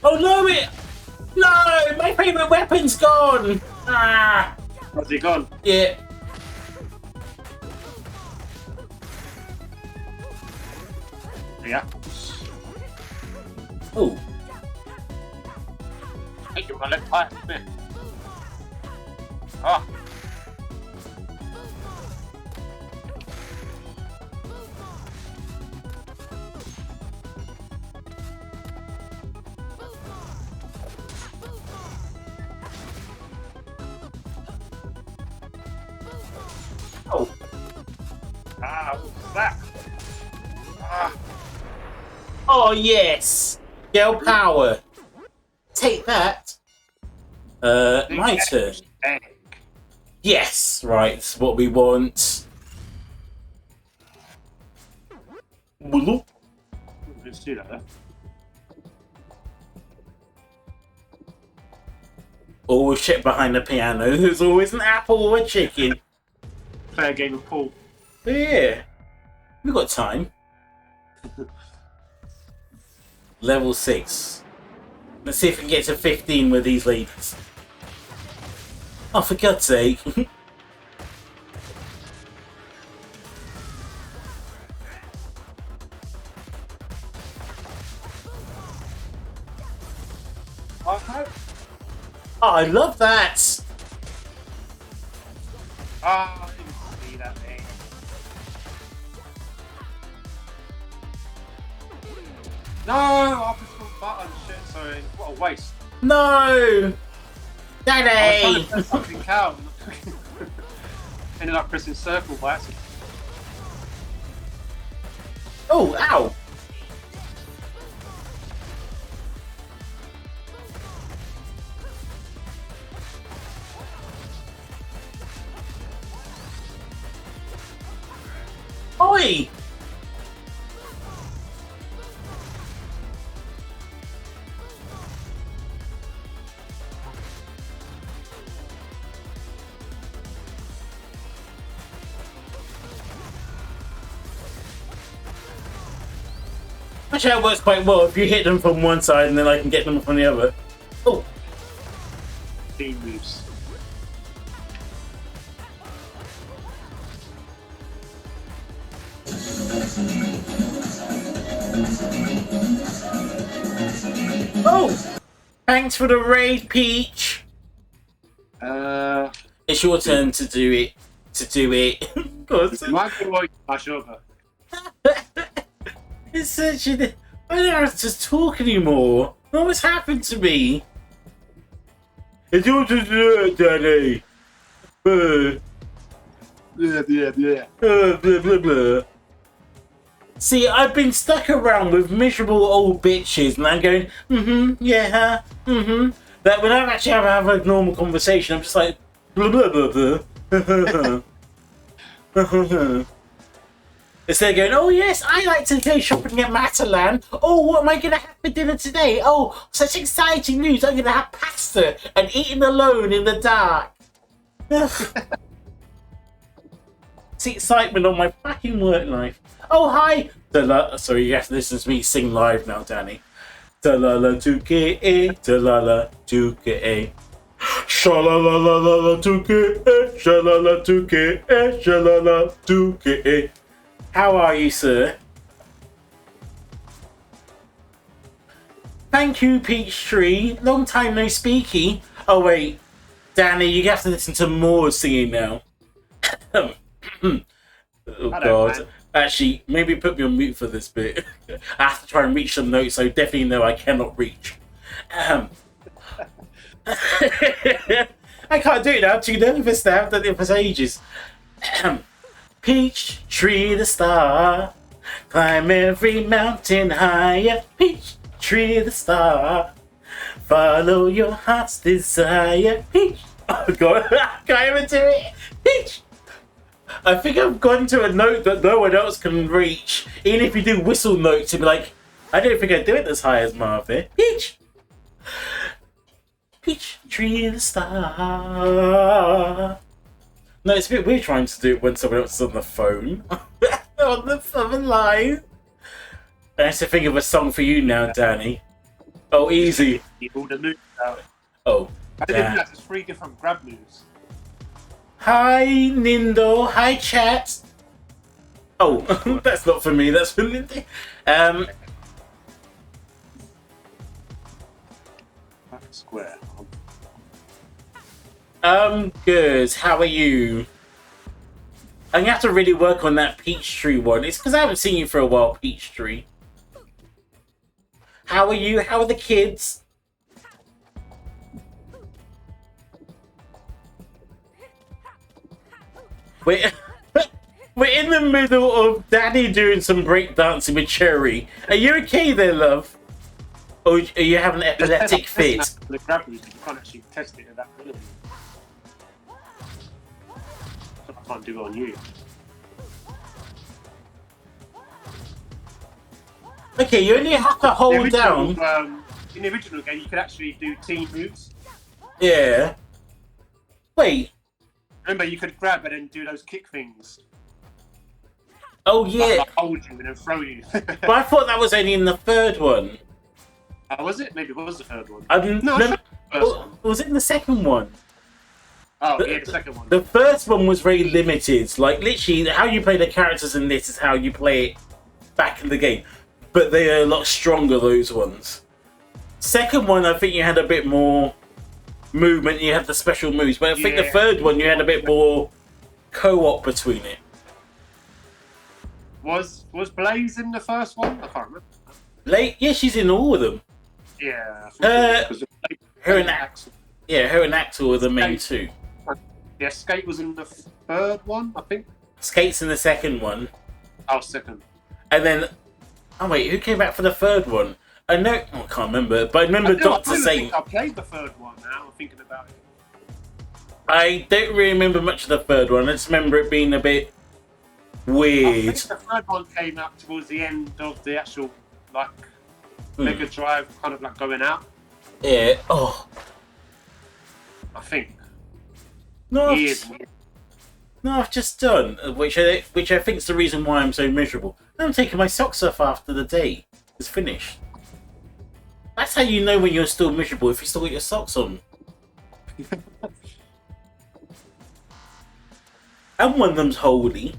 Oh no, no, my favourite weapon weapon's gone! Ah! Where's he gone? Yeah. Yeah. Oh. Hey, you're gonna let fire. Come here. Ah. Oh. Ah, what's that? Ah. Oh, yes! Girl power. Take that. My turn. Egg. Yes, right, it's what we want. Bloop. Let's do that. Always shit behind the piano. There's always an apple or a chicken. Play a game of pool. But yeah, we've got time. Level 6. Let's see if we can get to 15 with these ladies. Oh, for God's sake. Oh, no. Oh, I love that. Ah, I didn't see that thing. No, I pressed the wrong button. Shit, sorry. What a waste. No! I was trying Daddy! to press something out. Ended up pressing circle by accident. Oh, ow! Oi! Actually, that works quite well. If you hit them from one side and then I can get them from the other. Oh! Team moves. Oh! Thanks for the raid, Peach! It's your turn to do it. Might be like my shoulder. It's such a... I don't have to talk anymore. What's happened to me? It's your turn to do it, Daddy. Blah, blah, blah. See, I've been stuck around with miserable old bitches, and I'm going, yeah, That when I'm actually having a normal conversation, I'm just like, blah, blah, blah, blah. Instead of going, oh yes, I like to go shopping at Matalan. Oh, what am I going to have for dinner today? Oh, such exciting news. I'm going to have pasta and eating alone in the dark. It's the excitement of my fucking work life. Oh, hi. Sorry, you have to listen to me sing live now, Danny. Dalala 2K, dalala 2K. Shalalala 2K, shalala 2K, shalala 2K. How are you, sir? Thank you, Peachtree. Long time no speaky. Oh, wait. Danny, you have to listen to more singing now. Oh, God. Actually, maybe put me on mute for this bit. I have to try and reach some notes I definitely know I cannot reach. I can't do it now. I'm too nervous now. I've done it for ages. Peach tree the star, climb every mountain higher. Peach tree the star, follow your heart's desire. Peach, oh God, I can't even do it. Peach. I think I've gone to a note that no one else can reach. Even if you do whistle notes, you'd be like, I don't think I do it as high as Marvin. Peach. Peach tree the star. No, it's a bit weird trying to do it when someone else is on the phone. On the phone line. I have to think of a song for you now, Danny. Oh, easy. You pulled the moves out. Oh, I didn't even know there's 3 different grab moves. Hi, Nindo. Hi, chat. Oh, that's not for me. That's for Lindy. Square. Good. How are you? I'm gonna have to really work on that Peachtree one. It's because I haven't seen you for a while, Peachtree. How are you? How are the kids? We're in the middle of Daddy doing some breakdancing with Cherry. Are you okay there, love? Or are you having an epileptic fit? The grab moves, you can't actually test it at that ability. So I can't do it on you. Okay, you only have to hold down. In the original game, you could actually do team moves. Yeah. Wait. Remember, you could grab and then do those kick things. Oh, yeah. Like hold you and then throw you. But I thought that was only in the third one. Was it? Maybe it was the third one. Was it in the second one? Oh, yeah, the second one. The first one was very limited. Like, literally, how you play the characters in this is how you play it back in the game. But they are a lot stronger, those ones. Second one, I think you had a bit more movement. You had the special moves. But I think the third one, you had a bit more co-op between it. Was Blaze in the first one? I can't remember. Yeah, she's in all of them. Yeah. Her and Axel. Yeah, her and Axel are the main two. Yeah, Skate was in the third one, I think. Skate's in the second one. Oh, second. And then... Oh, wait, who came back for the third one? I know... Oh, I can't remember. But I remember Doctor saying... I played the third one now, I'm thinking about it. I don't really remember much of the third one. I just remember it being a bit weird. I think the third one came out towards the end of the actual, like, Mega Drive kind of like going out. Yeah. Oh. I think. No, I've just done, which I think is the reason why I'm so miserable. I'm taking my socks off after the day is finished. That's how you know when you're still miserable, if you still got your socks on. And one of them's holy.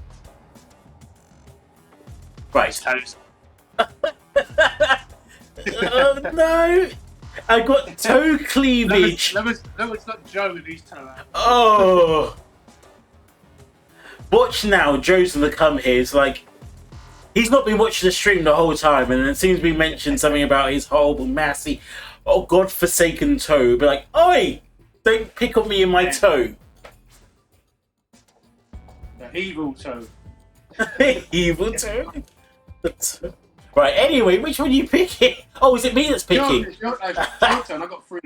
Right. Oh no! I got toe cleavage. No, it's not Joe with his toe out. Oh! Watch now, Joe's gonna come here. It's like he's not been watching the stream the whole time, and then as soon as we mention something about his horrible, messy, godforsaken toe, be like, "Oi! Don't pick on me in my toe." The evil toe. Evil toe. Right. Anyway, which one are you picking? Oh, is it me that's picking? It's your turn. I got 3.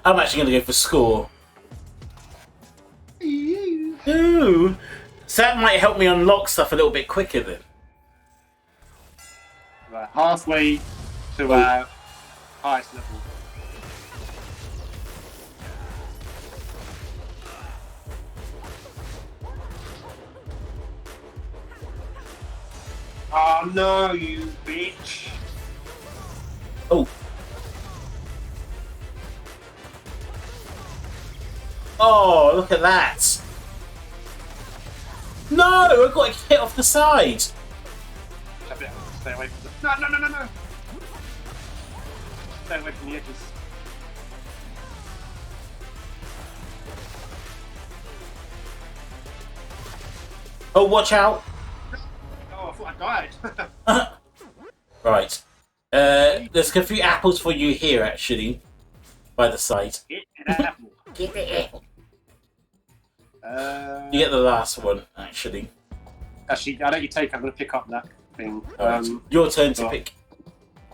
I'm actually gonna go for score. Ooh. So that might help me unlock stuff a little bit quicker then. Right, halfway to our highest level. Oh no, you bitch! Oh. Oh, look at that! No, I got hit off the side. Stay away from the... No! Stay away from the edges. Oh, watch out! Oh, I thought I died. Right. There's a few apples for you here, actually, by the side. Get an apple. Get the apple. You get the last one, actually. Actually, I'll let you take. I'm going to pick up that thing. Right. Your turn to pick.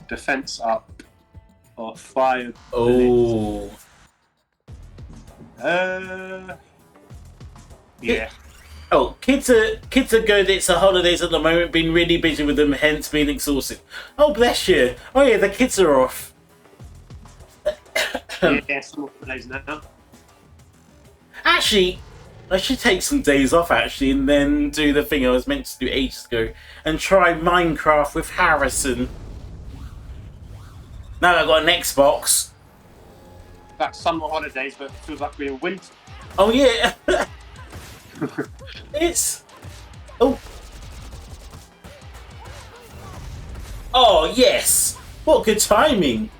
Defense up or fire. Oh. Yeah. Oh, kids are good. It's the holidays at the moment. Been really busy with them, hence being exhausted. Oh, bless you. Oh yeah, the kids are off. Yeah, some days now. Actually, I should take some days off actually, and then do the thing I was meant to do ages ago, and try Minecraft with Harrison. Now I've got an Xbox. Like summer holidays, but it feels like we're in winter. Oh yeah. It's. Oh. Oh yes. What good timing.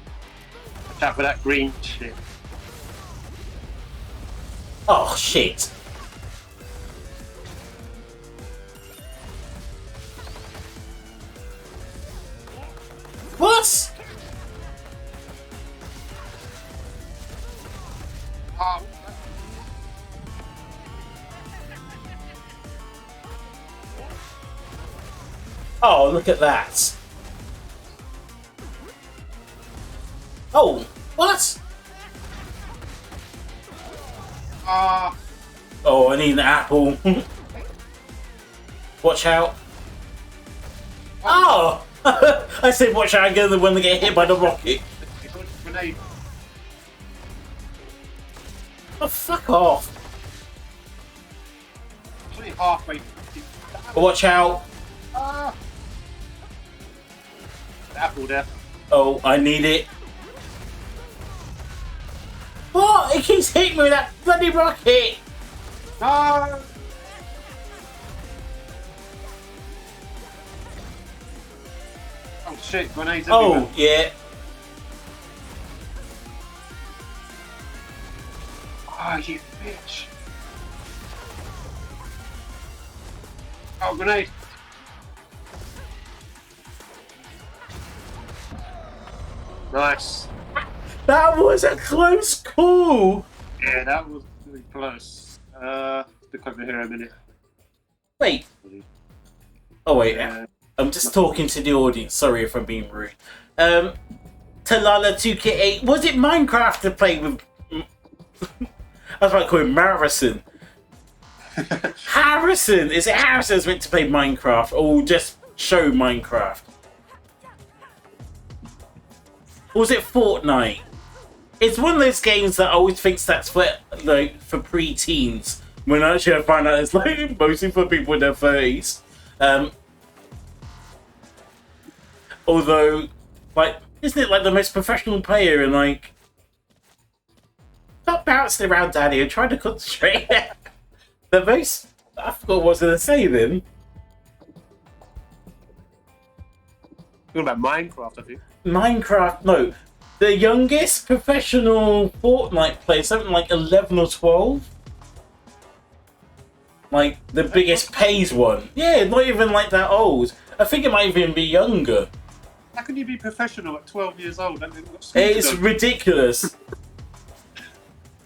Watch out for that green shit. Oh shit. What? Oh, Oh, look at that. Oh, what? Oh, I need an apple. Watch out. Oh! I said watch out again when they get hit by the rocket. grenade. Oh, fuck off. It's only halfway. Watch out. Ah. The apple there. Oh, I need it. What? It keeps hitting me with that bloody rocket. No! Oh shit, grenades everywhere. Oh, yeah. Oh, you bitch. Oh, grenade. Nice. That was a close call. Yeah, that was really close. Look over here a minute. Wait. Oh, wait. Uh, I'm just talking to the audience. Sorry if I'm being rude. Talala 2K8. Was it Minecraft to play with? I was about to call him Marison. Harrison. Is it Harrison's meant to play Minecraft or just show Minecraft? Or was it Fortnite? It's one of those games that I always think that's for for pre-teens. When actually I find out it's like mostly for people in their 30s. Although, like, isn't it like the most professional player and like stop bouncing around, Daddy, and trying to concentrate. The most I forgot what I was gonna say then. What about Minecraft, I think? Minecraft, no. The youngest professional Fortnite player, something like 11 or 12. Like, the biggest pays one. Yeah, not even like that old. I think it might even be younger. How can you be professional at 12 years old? I mean, what school to It's go? ridiculous.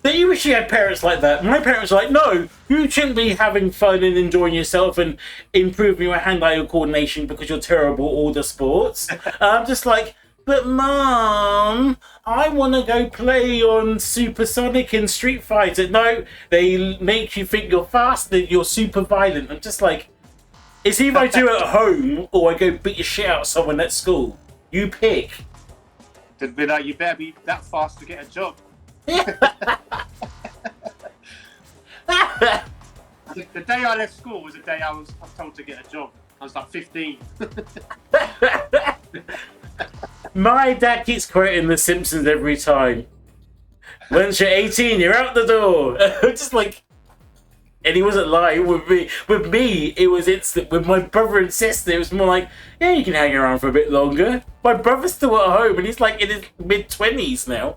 Don't you wish you had parents like that? My parents are like, no, you shouldn't be having fun and enjoying yourself and improving your hand-eye coordination because you're terrible at all the sports. I'm just like, but Mom, I want to go play on Supersonic and Street Fighter. No, they make you think you're fast and you're super violent. I'm just like, it's either I do it at home or I go beat the shit out of someone at school. You pick. They'd be like, you better be that fast to get a job. The day I left school was the day I was told to get a job. I was like 15. My dad keeps quoting The Simpsons every time. Once you're 18, you're out the door. Just like, and he wasn't lying with me. With me, it was instant. With my brother and sister, it was more like, yeah, you can hang around for a bit longer. My brother's still at home, and he's like in his mid-20s now.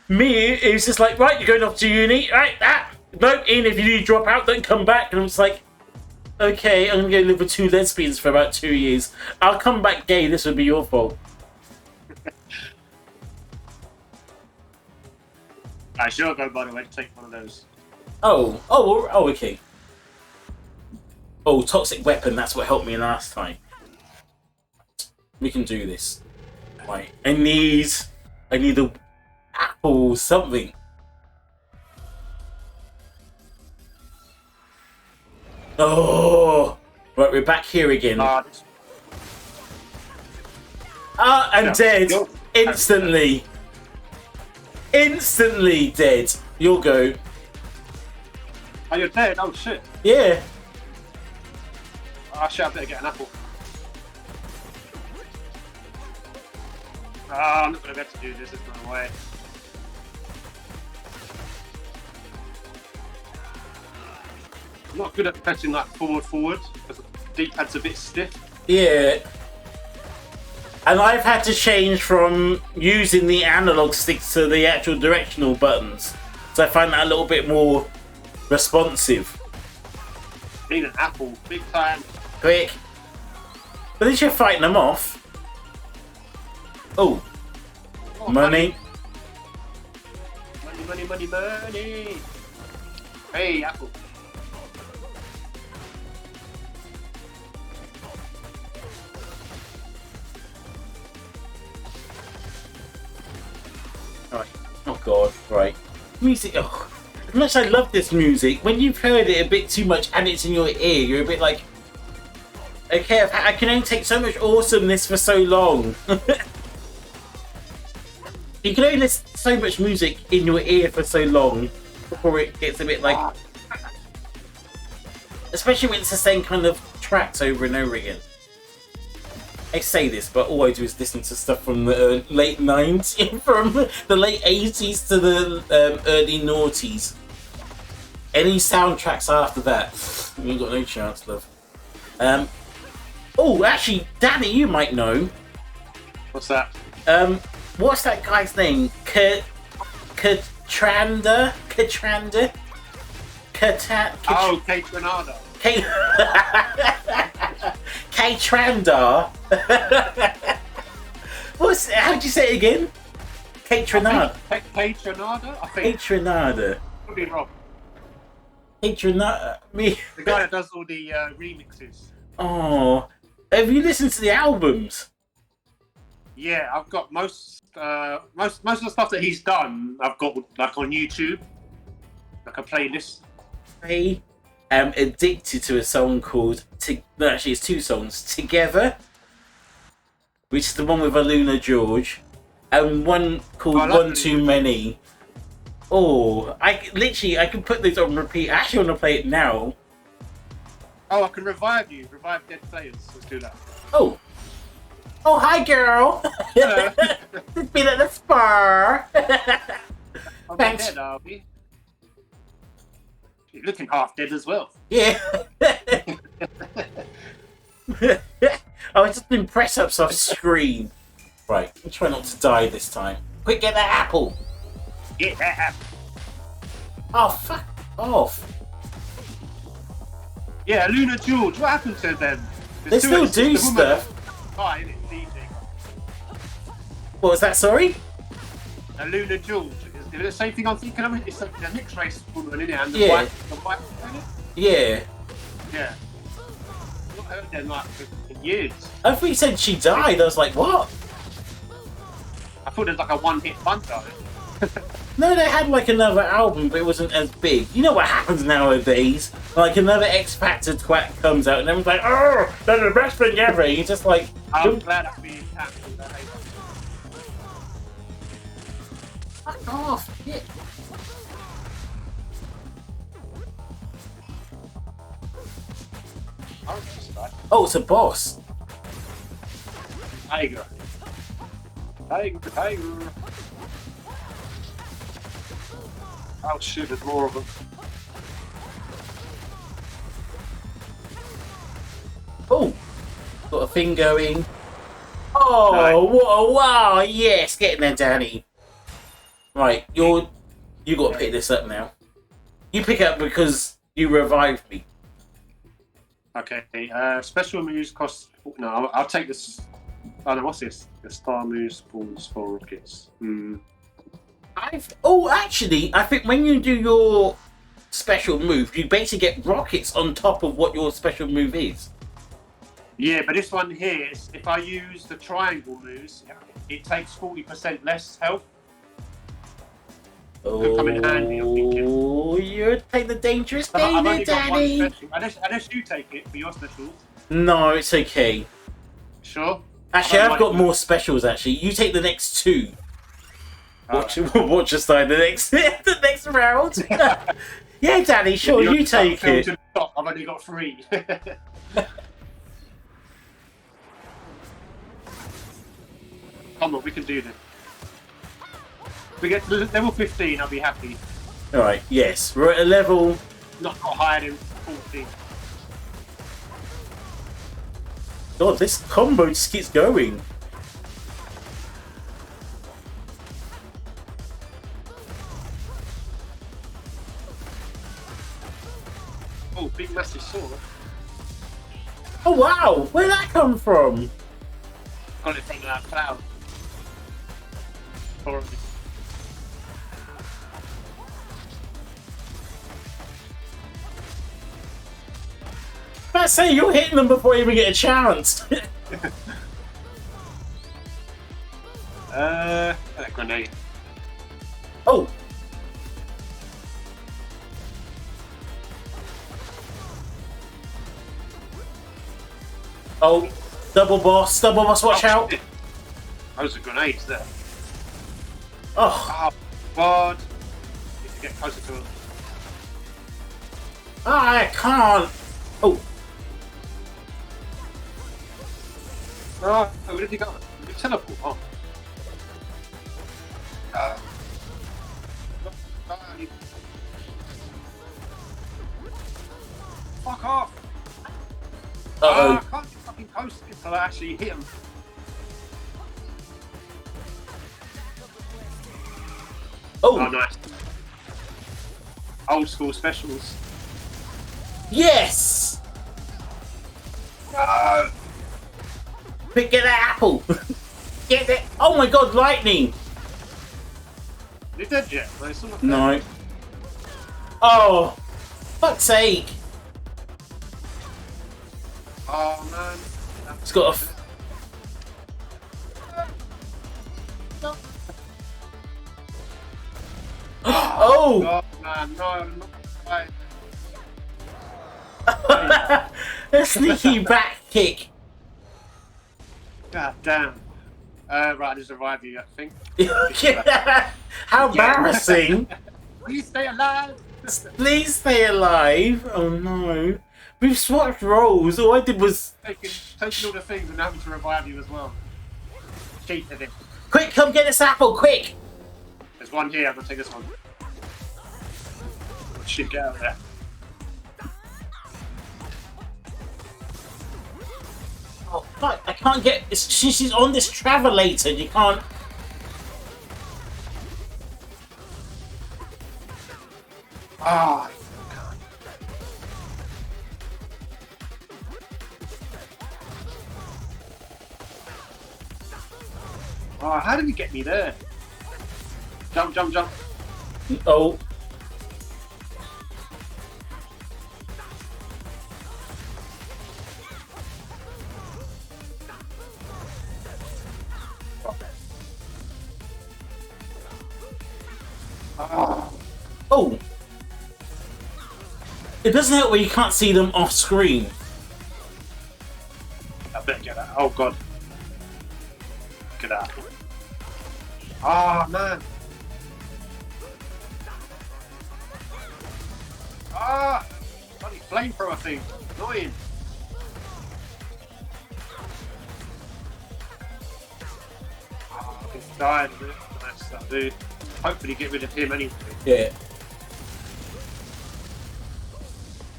Me, it was just like, right, you're going off to uni, right? No, Ian, if you need to drop out, don't come back. And I'm just like, okay, I'm gonna go live with 2 lesbians for about 2 years. I'll come back gay. This would be your fault. I sure go, by the way, to take one of those. Oh, okay. Oh, toxic weapon. That's what helped me last time. We can do this. Right, I need a apple something. Oh, right, we're back here again. I'm Yeah. dead. Yo. Instantly. Instantly dead. You'll go. Oh, you're dead? Oh, shit. Yeah. Oh, shit, I better get an apple. I'm not going to be able to do this. There's no way. I'm not good at pressing like forward because the D-pad's a bit stiff. Yeah. And I've had to change from using the analog sticks to the actual directional buttons. So I find that a little bit more responsive. Need an apple, big time. Quick. But at least you're fighting them off. Oh. Oh, Money. Money. Hey, apple. Right. Oh god, right. Music. Oh. As much as I love this music, when you've heard it a bit too much and it's in your ear, you're a bit like, okay, I can only take so much awesomeness for so long. You can only listen to so much music in your ear for so long before it gets a bit like, especially when it's the same kind of tracks over and over again. I say this, but all I do is listen to stuff from the late 90s, from the late 80s to the early noughties. Any soundtracks after that, you've got no chance, love. Oh, actually, Danny, you might know. What's that? What's that guy's name? Katranda? Oh, Kate Renata. Katranda. How'd you say it again? Kate Renata. Kate Renata? I think. Kate Renata. Could be wrong. Kate Renata. Me. The guy that does all the remixes. Oh, have you listened to the albums? Yeah, I've got most of the stuff that he's done. I've got like on YouTube, like a playlist. I am addicted to a song called. No, actually, it's two songs. Together, which is the one with Aluna George, and one called One Too Many. Oh, I can put this on repeat. I actually want to play it now. Oh, I can revive you. Revive dead players. Let's do that. Oh, hi, girl. Hello. It's been at the spa. I'm Thanks. dead, are we? You're looking half dead as well. Yeah. I've just been press ups off screen. Right, I'll try not to die this time. Quick, get that apple. Get that apple. Oh, fuck off. Yeah, Luna George. What happened to them? They still do stuff. Oh, isn't it? DJ. What was that, sorry? Luna George. Is it the same thing I'm thinking of? It's a mixed race woman, isn't it? And the Yeah. white planet? Yeah. Yeah. I've not heard them like for years. I thought you said she died. I was like, what? I thought it was like a one-hit wonder. No, they had like another album, but it wasn't as big. You know what happens nowadays? Like another X Factor twat comes out, and everyone's like, "Oh, they're the best thing ever." And you're just like, I'm glad I'm being cancelled. I hate "Fuck off!" Yeah. that. Oh, it's a boss. Tiger. Oh shit, there's more of them. Oh, got a thing going. Oh, Nice. whoa, wow, yes, getting there, Danny. Right, you got to pick this up now. You pick it up because you revived me. Okay, special moves cost. No, I'll take this. Oh no, what's this? The star moves spawns for rockets. Actually, I think when you do your special move, you basically get rockets on top of what your special move is. Yeah, but this one here, if I use the triangle moves, it takes 40% less health. Could come in handy, I'm thinking. Oh, you're taking the dangerous I've game, only got one Danny. special. Unless you take it for your specials. No, it's okay. Sure. Actually, I I've don't got like more specials. Actually, you take the next two. Alright. Watch us die the next the next round. Yeah, Danny, sure, You're you take filled it. to the top. I've only got 3. Come on, we can do this. If we get to level 15, I'll be happy. Alright, yes. We're at a level... Not got higher than 14. God, this combo just keeps going. Oh, big massive sword. Oh wow, where'd that come from? Got it from that cloud. Horrible. I say you're hitting them before you even get a chance. A grenade. Oh. Oh, double boss, watch out. Shit. Those are grenades there. Oh, Oh, God. Need to get closer to him. I can't. Oh, Oh, where did he go? Did he teleport? Oh. Fuck off! uh-oh. I can't get fucking close until I actually hit him. Oh, Oh, nice. Old school specials. yes. No! Quick, get that apple. Get it. Oh my god, lightning. Is he dead yet? No, he's still not dead. No. Oh, fuck's sake. Oh man. It's got a... Oh! God, man, no, not right. A sneaky back kick. God damn. Right, I just revived you, I think. How embarrassing. Please stay alive! Please stay alive. Oh no. We've swapped roles. All I did was... taking all the things and having to revive you as well. Cheated it. Quick, come get this apple, quick! There's one here, I'm gonna take this one. Shit, get out of there. Oh fuck, I can't get... She's on this travelator, you can't... Ah, oh, how did he get me there? Jump, jump, jump. Oh. Oh, Oh. It doesn't help where you can't see them off screen. I better get that. Oh god. Get out. Ah, man. Ah! Bloody flamethrower thing. Annoying. Ah, he's dying a bit. Nice stuff, dude. Hopefully get rid of him anyway. Yeah.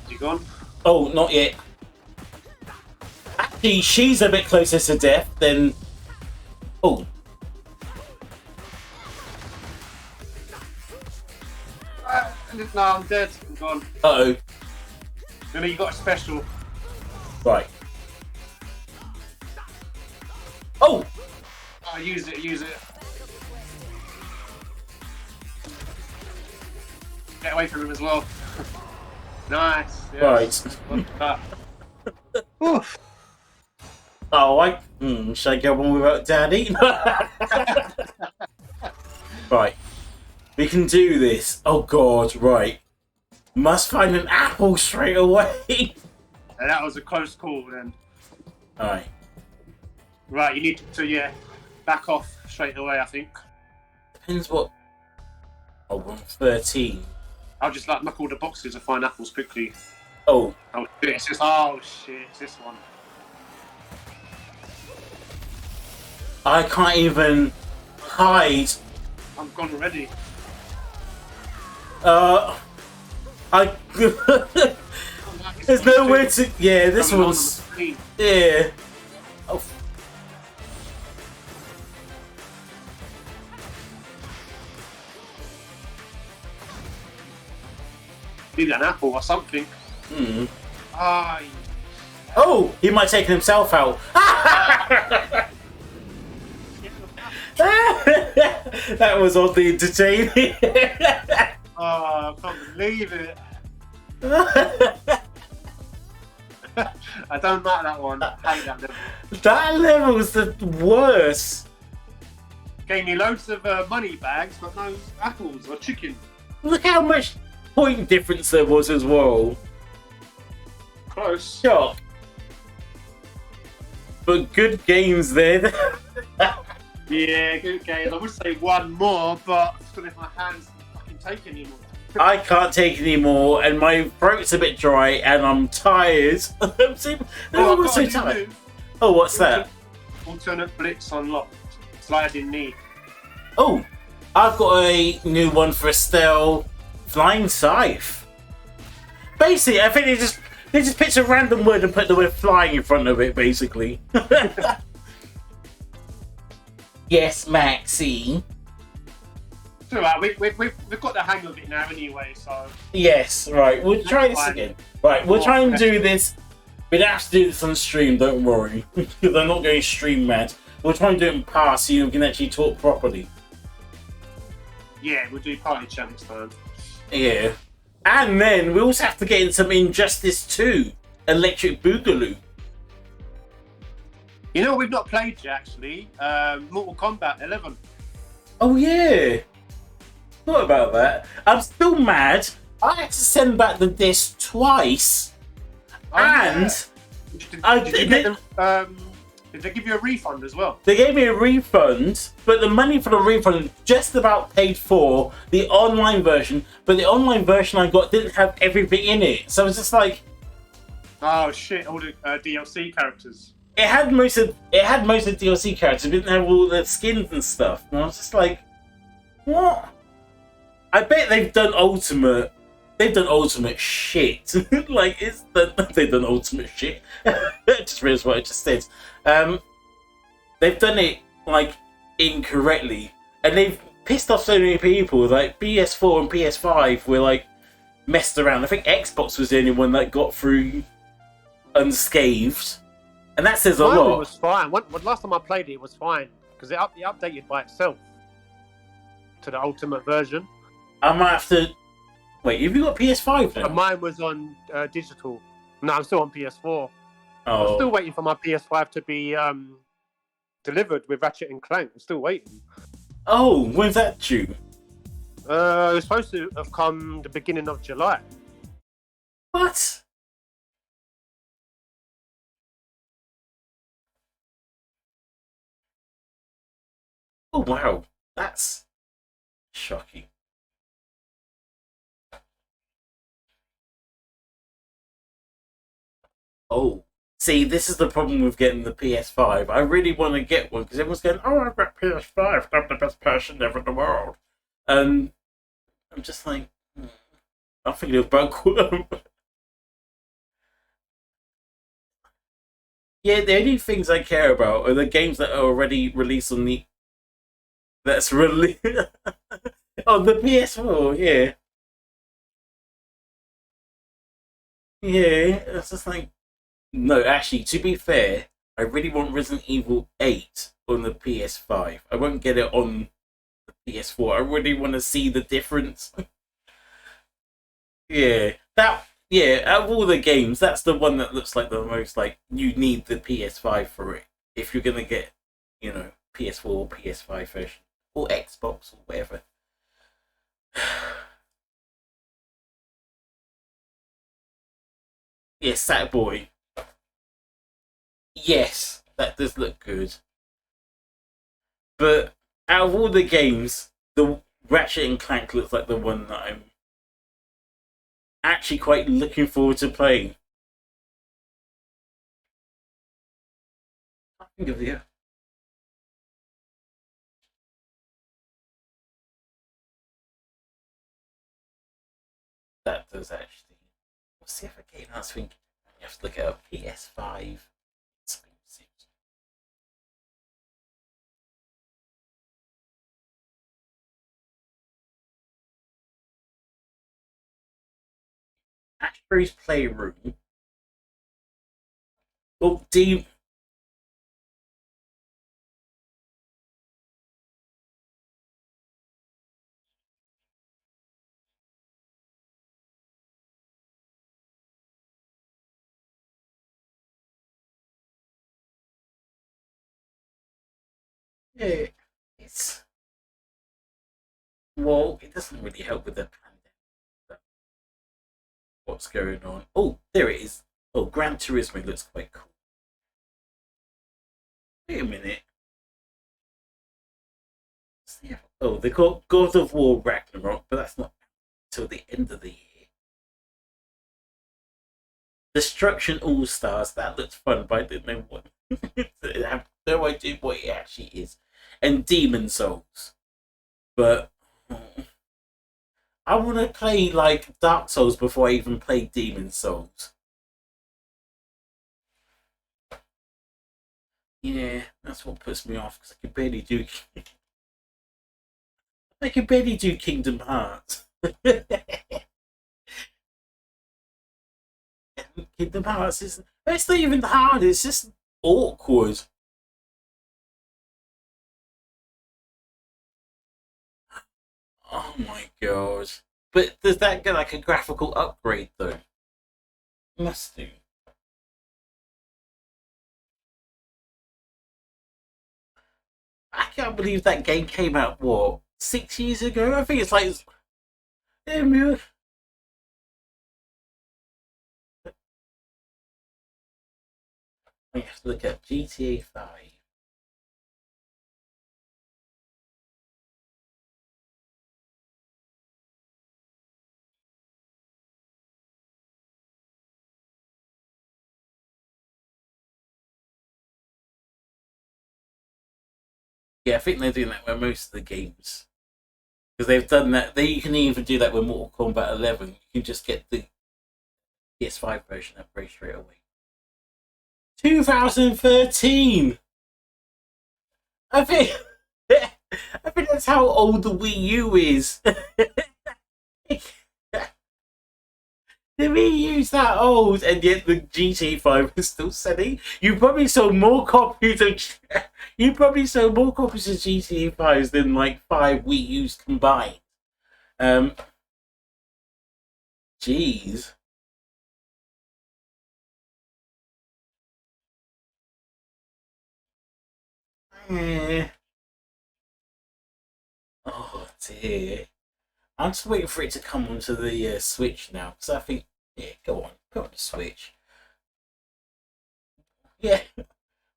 Is he gone? Oh, not yet. Actually, she's a bit closer to death than... Oh. No, I'm dead. I'm gone. Uh-oh. No, you got a special. Right. Oh! Oh, use it, use it. Get away from him as well. Nice. Yes. Right. Oof. Oh, should I go on without Daddy? Right. We can do this. Oh god, right. Must find an apple straight away. And that was a close call then. Alright. Right, you need to, yeah, back off straight away, I think. Depends what... Oh, we're on 13. I'll just like knock all the boxes and find apples quickly. Oh. Oh shit, it's just, oh shit, it's this one. I can't even hide. I'm gone already. I. There's nowhere to. Yeah, this one's. Yeah. Oh. Need an apple or something. Hmm. Ah. Oh, he might have taken himself out. That was oddly entertaining. Oh, I can't believe it. I don't like that one. I hate that level. That level's the worst. Gave me loads of money bags, but no apples or chicken. Look how much point difference there was as well. Close. Shock. But good games there. Yeah, good game. I would say one more, but I don't know if my hands fucking take anymore. I can't take any more, and my throat's a bit dry, and I'm tired. I'm so tired. Oh, what's that? Alternate blitz unlocked. Sliding knee. Oh, I've got a new one for Estelle. Flying Scythe. Basically, I think they just picked a random word and put the word flying in front of it, basically. Yes, Maxie. It's alright, we've got the hang of it now anyway, so... Yes, right, we'll try this again. Right, we'll try and do this. We don't have to do this on stream, don't worry. Because I'm not going stream mad. We'll try and do it in past so you can actually talk properly. Yeah, we'll do party chat next time. Yeah. And then we also have to get in some Injustice 2. Electric Boogaloo. You know what we've not played yet, actually? Mortal Kombat 11. Oh, yeah. Thought about that. I'm still mad. I had to send back the disc twice. Oh, and... Yeah. Did they give you a refund as well? They gave me a refund, but the money for the refund just about paid for the online version, but the online version I got didn't have everything in it. So I was just like... Oh, shit, all the DLC characters. It had most of the DLC characters, it didn't have all the skins and stuff. And I was just like, what? I bet they've done ultimate. They've done ultimate shit. Like they've done ultimate shit. Just realized what I just said. They've done it like incorrectly, and they've pissed off so many people. Like PS4 and PS5 were like messed around. I think Xbox was the only one that got through unscathed. And that says a lot. It was fine. Last time I played it, it was fine because it updated by itself to the ultimate version. I might have to. Wait, have you got PS5 now? Mine was on digital. No, I'm still on PS4. Oh. I'm still waiting for my PS5 to be delivered with Ratchet and Clank. I'm still waiting. Oh, when's that due? It was supposed to have come the beginning of July. What? Oh wow, that's shocking. Oh, see, this is the problem with getting the PS5. I really want to get one because everyone's going, "Oh, I've got PS5. I'm the best person ever in the world," and I'm just like, I'm thinking of Bookworm. Yeah, the only things I care about are the games that are already released on the. That's really on the PS4, yeah. Yeah, it's just like no. Actually, to be fair, I really want Resident Evil 8 on the PS5. I won't get it on the PS4. I really want to see the difference. Yeah, out of all the games, that's the one that looks like the most like you need the PS5 for it if you're gonna get, PS4 or PS5 version. Or Xbox or whatever. Yes, Sackboy. Yes, that does look good. But out of all the games, the Ratchet and Clank looks like the one that I'm actually quite looking forward to playing. I think of the that does actually. What's the other game I was thinking? You have to look at a PS5 exclusive. Astro's Playroom. Oh, Deep. Yeah, it's well, it doesn't really help with the pandemic. What's going on? Oh, there it is. Oh, Gran Turismo looks quite cool. Wait a minute. Oh, they call God of War Ragnarok, but that's not until the end of the year. Destruction All Stars, that looks fun, but I didn't know what. I have no idea what it actually is. And Demon Souls. But I want to play like Dark Souls before I even play Demon Souls. Yeah, that's what puts me off because I can barely do. I can barely do Kingdom Hearts. Kingdom Hearts is. It's not even hard. It's just awkward. Oh my god! But does that get like a graphical upgrade though? Must do. I can't believe that game came out, what, 6 years ago? I think it's like... Yeah, man. I have to look at GTA 5. Yeah, I think they're doing that with most of the games. Because they've done that. You can even do that with Mortal Kombat 11. You can just get the PS5 version upgrade straight away. 2013! I think... I think that's how old the Wii U is. The Wii U's that old, and yet the GTA 5 is still selling. You probably sold more copies of GTA 5s than like 5 Wii U's combined. Jeez. Eh. Oh dear. I'm just waiting for it to come onto the Switch now, because I think, yeah, go on the Switch. Yeah,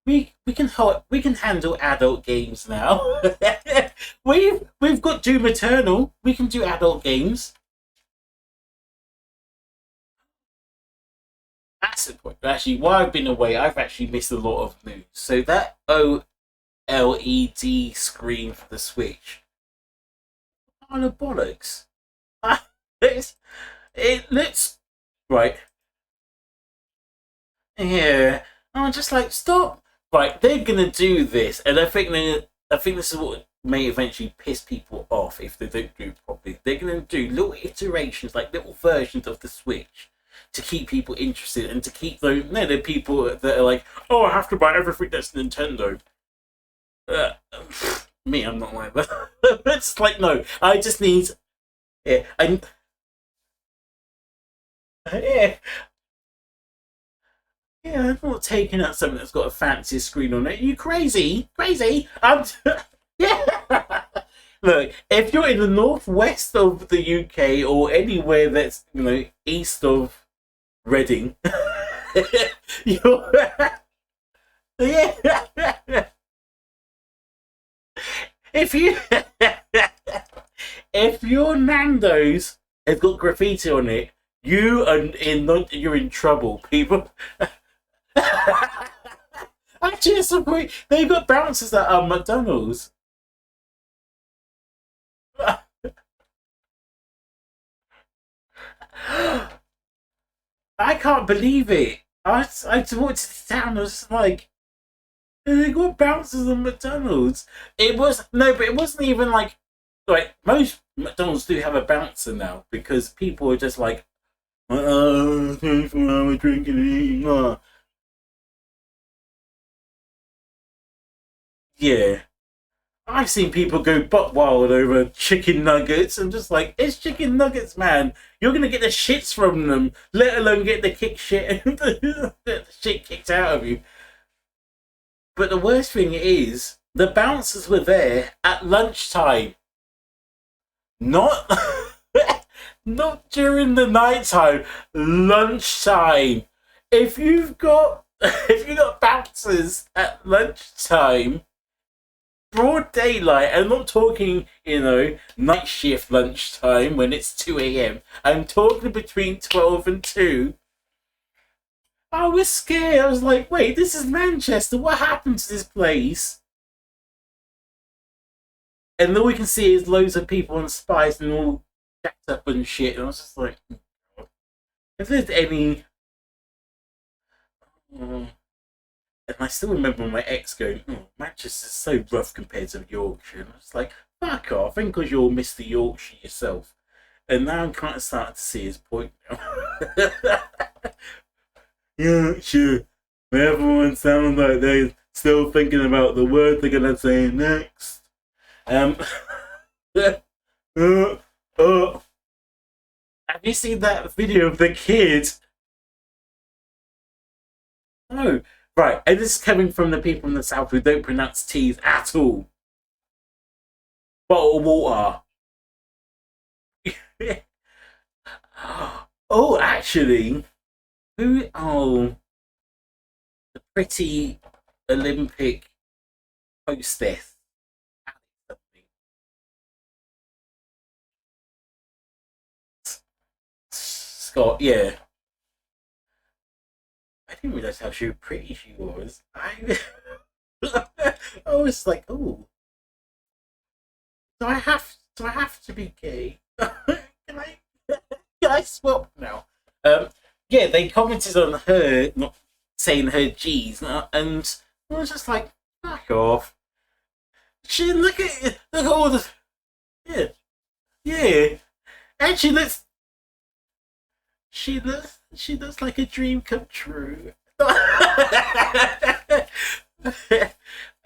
we can handle adult games now. we've got Doom Eternal. We can do adult games. That's the point. Actually, while I've been away, I've actually missed a lot of news. So that OLED screen for the Switch, kind of bollocks. It looks right. Yeah, I'm just like, stop. Right, they're gonna do this, and I think this is what may eventually piss people off if they don't do it properly. They're gonna do little iterations, like little versions of the Switch, to keep people interested and to keep the people that are like, oh, I have to buy everything that's Nintendo. Me, I'm not like that. It's like, no, I just need, yeah, yeah. Yeah, I'm not taking out something that's got a fancy screen on it. Are you crazy? Crazy? Yeah. Look, if you're in the northwest of the UK or anywhere that's, east of Reading, you're... Yeah. If your Nando's has got graffiti on it, you're in trouble, people. Actually, at some point, they got bouncers at McDonald's. I can't believe it. I walked to the town. I was just like, they got bouncers on McDonald's. It was no, but it wasn't even like most McDonald's do have a bouncer now because people are just like, 24-hour drinking and eating. Yeah. I've seen people go butt wild over chicken nuggets. I'm just like, it's chicken nuggets, man. You're gonna get the shits from them, let alone get the the shit kicked out of you. But the worst thing is, the bouncers were there at lunchtime, not not during the nighttime. Lunchtime. If you've got bouncers at lunchtime, broad daylight. I'm not talking, night shift lunchtime when it's 2 a.m. I'm talking between 12 and 2. I was scared. I was like, wait, this is Manchester. What happened to this place? And all we can see is loads of people on spice and all jacked up and shit. And I was just like, if there's any... And I still remember my ex going, Manchester's so rough compared to Yorkshire. And I was like, fuck off. I think because you're Mr. Yorkshire yourself. And now I'm kind of starting to see his point now. Yorkshire, where everyone sounds like they're still thinking about the word they're going to say next. Have you seen that video of the kid? No. Right, and this is coming from the people in the south who don't pronounce T's at all. Bottle of water. Oh, actually, the pretty Olympic hostess. Scott, yeah. I didn't realise how pretty she was. I was like, oh, do I have to be gay? Can I swap now? Yeah, they commented on her not saying her G's, and I was just like, fuck off. Look at all the yeah, and she looks like a dream come true.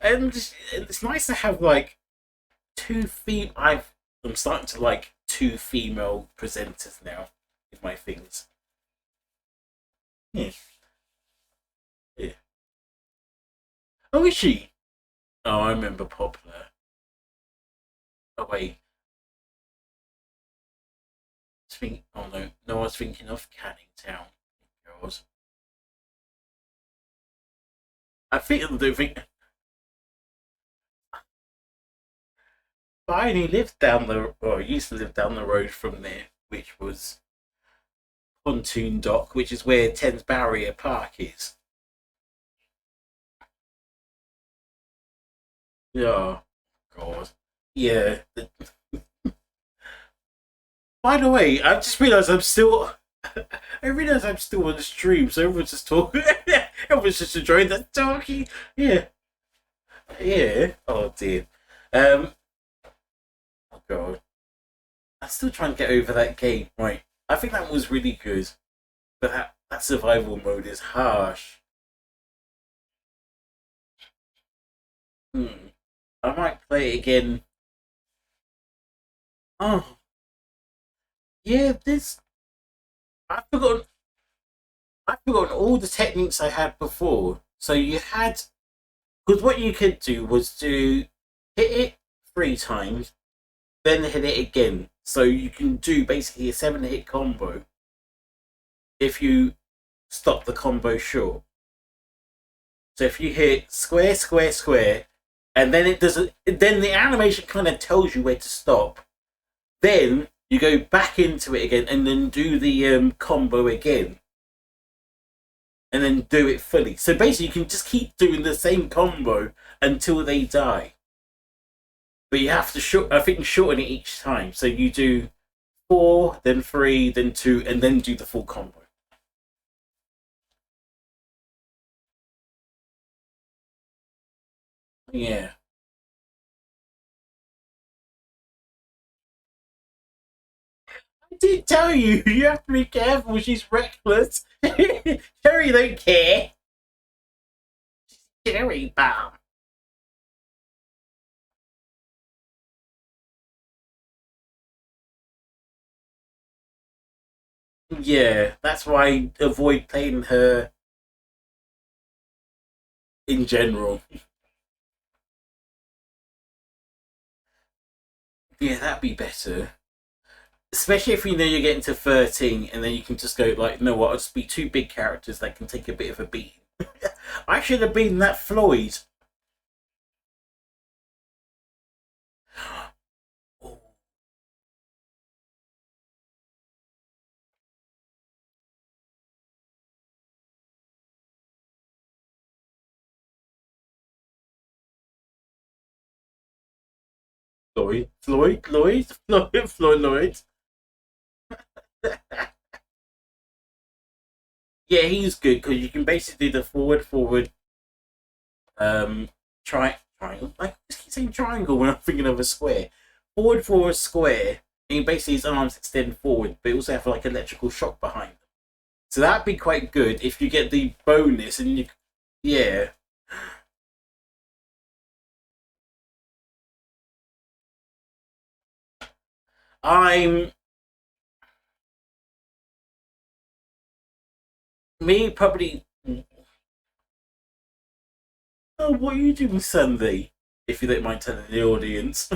And it's nice to have like I'm starting to like 2 female presenters now with my things. Yeah. Oh, is she? Oh, I remember Popular. Oh wait. Oh no, I was thinking of Canning Town. God. I only lived used to live down the road from there, which was Pontoon Dock, which is where Thames Barrier Park is. Yeah, God, yeah. By the way, I just realised I'm still. I realise I'm still on the stream, so everyone's just talking. Everyone's just enjoying the talking. Yeah. Oh dear. Oh god. I'm still trying to get over that game. Right. I think that was really good, but that survival mode is harsh. I might play it again. Oh. Yeah, I've forgotten all the techniques I had before. So you had, because what you could do was to hit it 3 times, then hit it again. So you can do basically a 7-hit combo if you stop the combo short. So if you hit square, square, square, and then then the animation kind of tells you where to stop. Then you go back into it again and then do the combo again. And then do it fully. So basically you can just keep doing the same combo until they die. But you have to shorten it each time. So you do 4, then 3, then 2, and then do the full combo. Yeah. I did tell you, you have to be careful. She's reckless. Cherry don't care. Cherry bomb. Yeah, that's why I avoid playing her in general. Yeah, that'd be better. Especially if you know you're getting to 13 and then you can just go like, no what, I'll just be two big characters that can take a bit of a beating. I should have been that Floyd. Oh, Lloyd. Yeah, he's good because you can basically do the forward, triangle. Like, I just keep saying triangle when I'm thinking of a square. Forward, square. And basically his arms extend forward, but also have like electrical shock behind them. So that'd be quite good if you get the bonus and you, yeah. I'm me probably. Oh, what are you doing Sunday? If you don't mind telling the audience.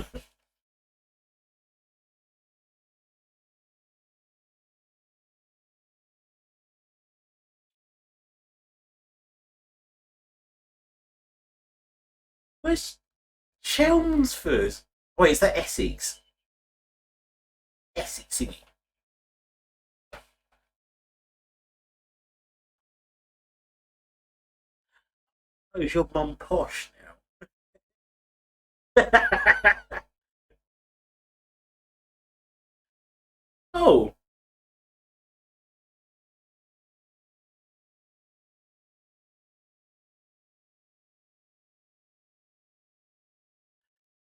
Where's Chelmsford? Wait, is that Essex? Essex, isn't it? Oh, is your mum posh now? Oh.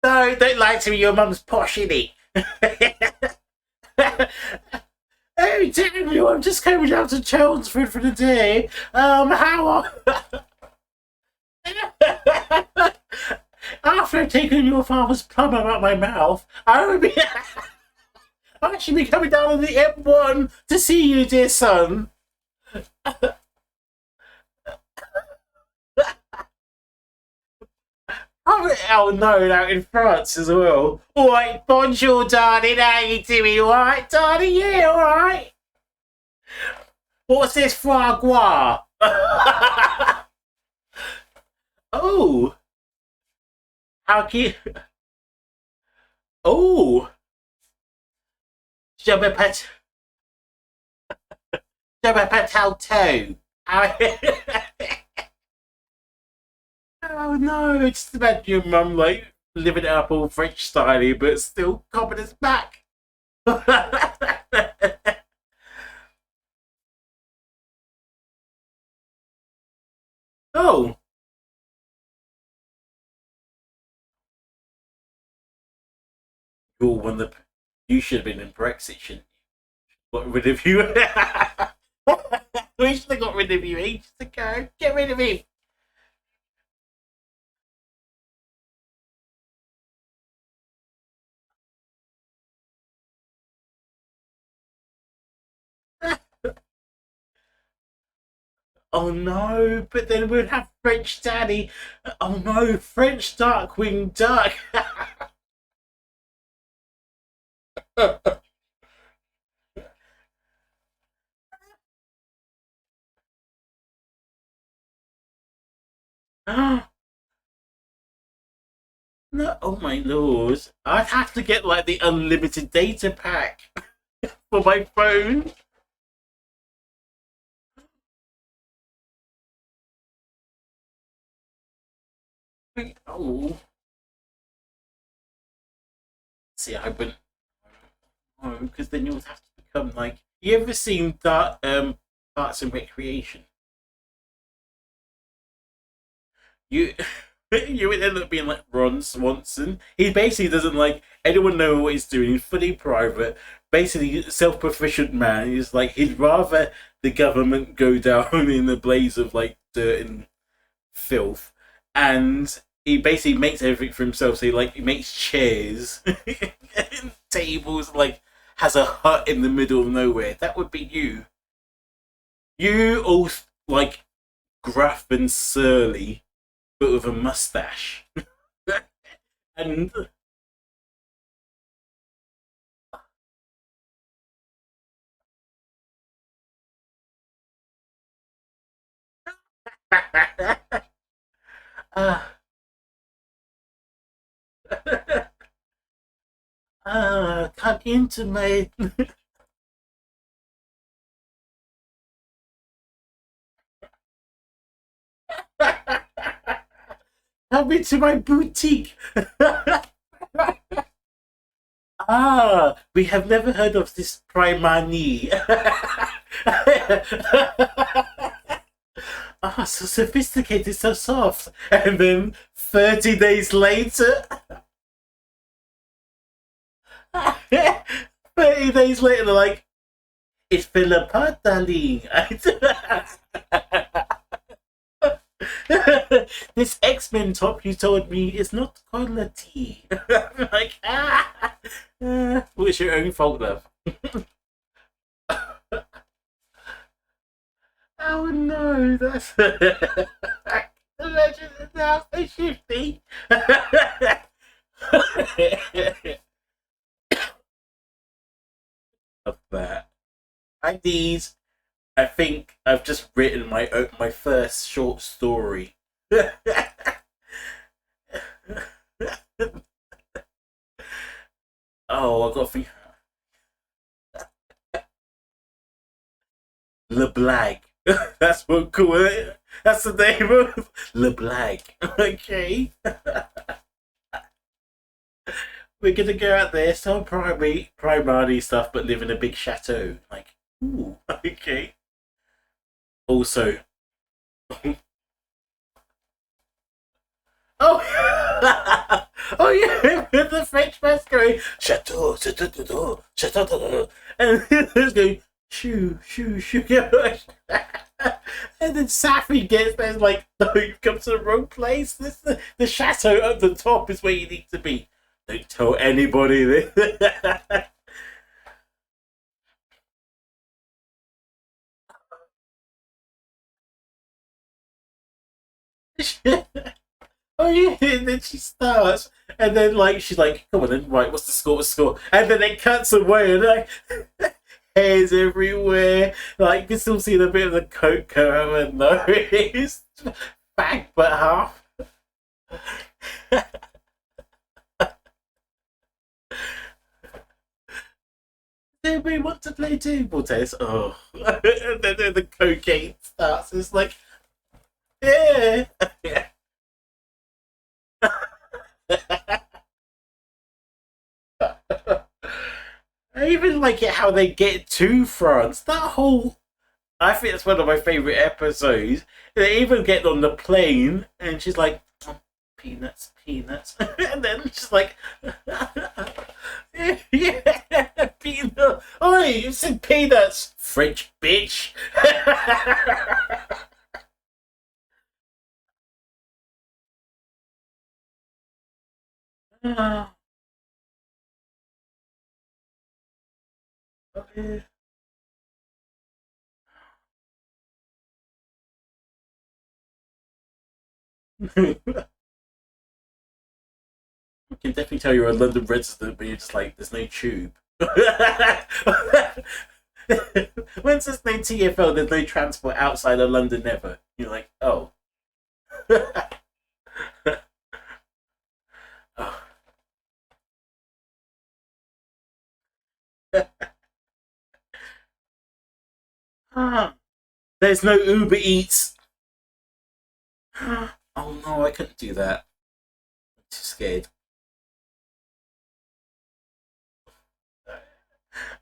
No, don't lie to me, your mum's posh, innit? Oh, damn you, I'm just coming down to Chelmsford for the day. How are... After I've taken your father's plum out my mouth, I will be... I'll actually be coming down on the M1 to see you, dear son. Oh no, out in France as well. Alright, bonjour, darling. How you doing? Alright, darling? Yeah, alright. What's this foie gras? Oh. How cute. Oh. Jabba Patalto. Oh no, it's just about your mum like living it up all French style but still copping us back. Oh. You're one of the you should have been in Brexit, shouldn't you? Got rid of you. We should have got rid of you ages ago. Get rid of him. Oh no, but then we'd have French Daddy. Oh no, French Darkwing Duck. No, oh my lord. I'd have to get like the unlimited data pack for my phone. Oh. See, I wouldn't. No, because then you would have to become like. You ever seen that Arts and Recreation? You You would end up being like Ron Swanson. He basically doesn't like anyone know what he's doing. He's fully private, basically self-proficient man. He's like he'd rather the government go down in a blaze of like dirt and filth, and he basically makes everything for himself. So he makes chairs, and tables, like has a hut in the middle of nowhere. That would be you. You all like gruff and surly, but with a mustache. And uh, come into my come into my boutique. We have never heard of this Primani. So sophisticated, so soft. And then 30 days later, 30 days later, they're like, it's Philippa, darling. This X-Men top you told me is not quality. I'm like, well, it's your own fault, love. Oh no, that's the legend is now so shifty. Of that. Like these, I think I've just written my first short story. Oh, I got to think. Le Blag. That's what we'll call it. That's the name of Le Blag. Okay. We're gonna go out there, sell primary stuff, but live in a big chateau. Like, ooh, okay. Also, oh, oh yeah, with the French press going chateau, chateau, chateau, and it's going shoo, shoo, shoo, and then Safi gets there, like, no, you've come to the wrong place. The chateau at the top is where you need to be. Don't tell anybody this. Oh yeah, and then she starts, and then like she's like, "Come on, then, right? What's the score? What's the score?" And then it cuts away, and like hairs everywhere. Like you can still see a bit of the cocoa and nose, back but half. Anybody want to play table tennis? Oh, and then the cocaine starts. It's like, yeah. I even like it how they get to France. That whole, I think that's one of my favorite episodes. They even get on the plane, and she's like, oh, peanuts, peanuts, and then she's like, yeah, peanut. Oh, you said peanuts, French bitch. Okay. I can definitely tell you're a London resident, but you're just like, there's no tube. When's this name TFL? There's no transport outside of London ever. You're like, oh. Oh. There's no Uber Eats. Oh no, I couldn't do that. I'm too scared.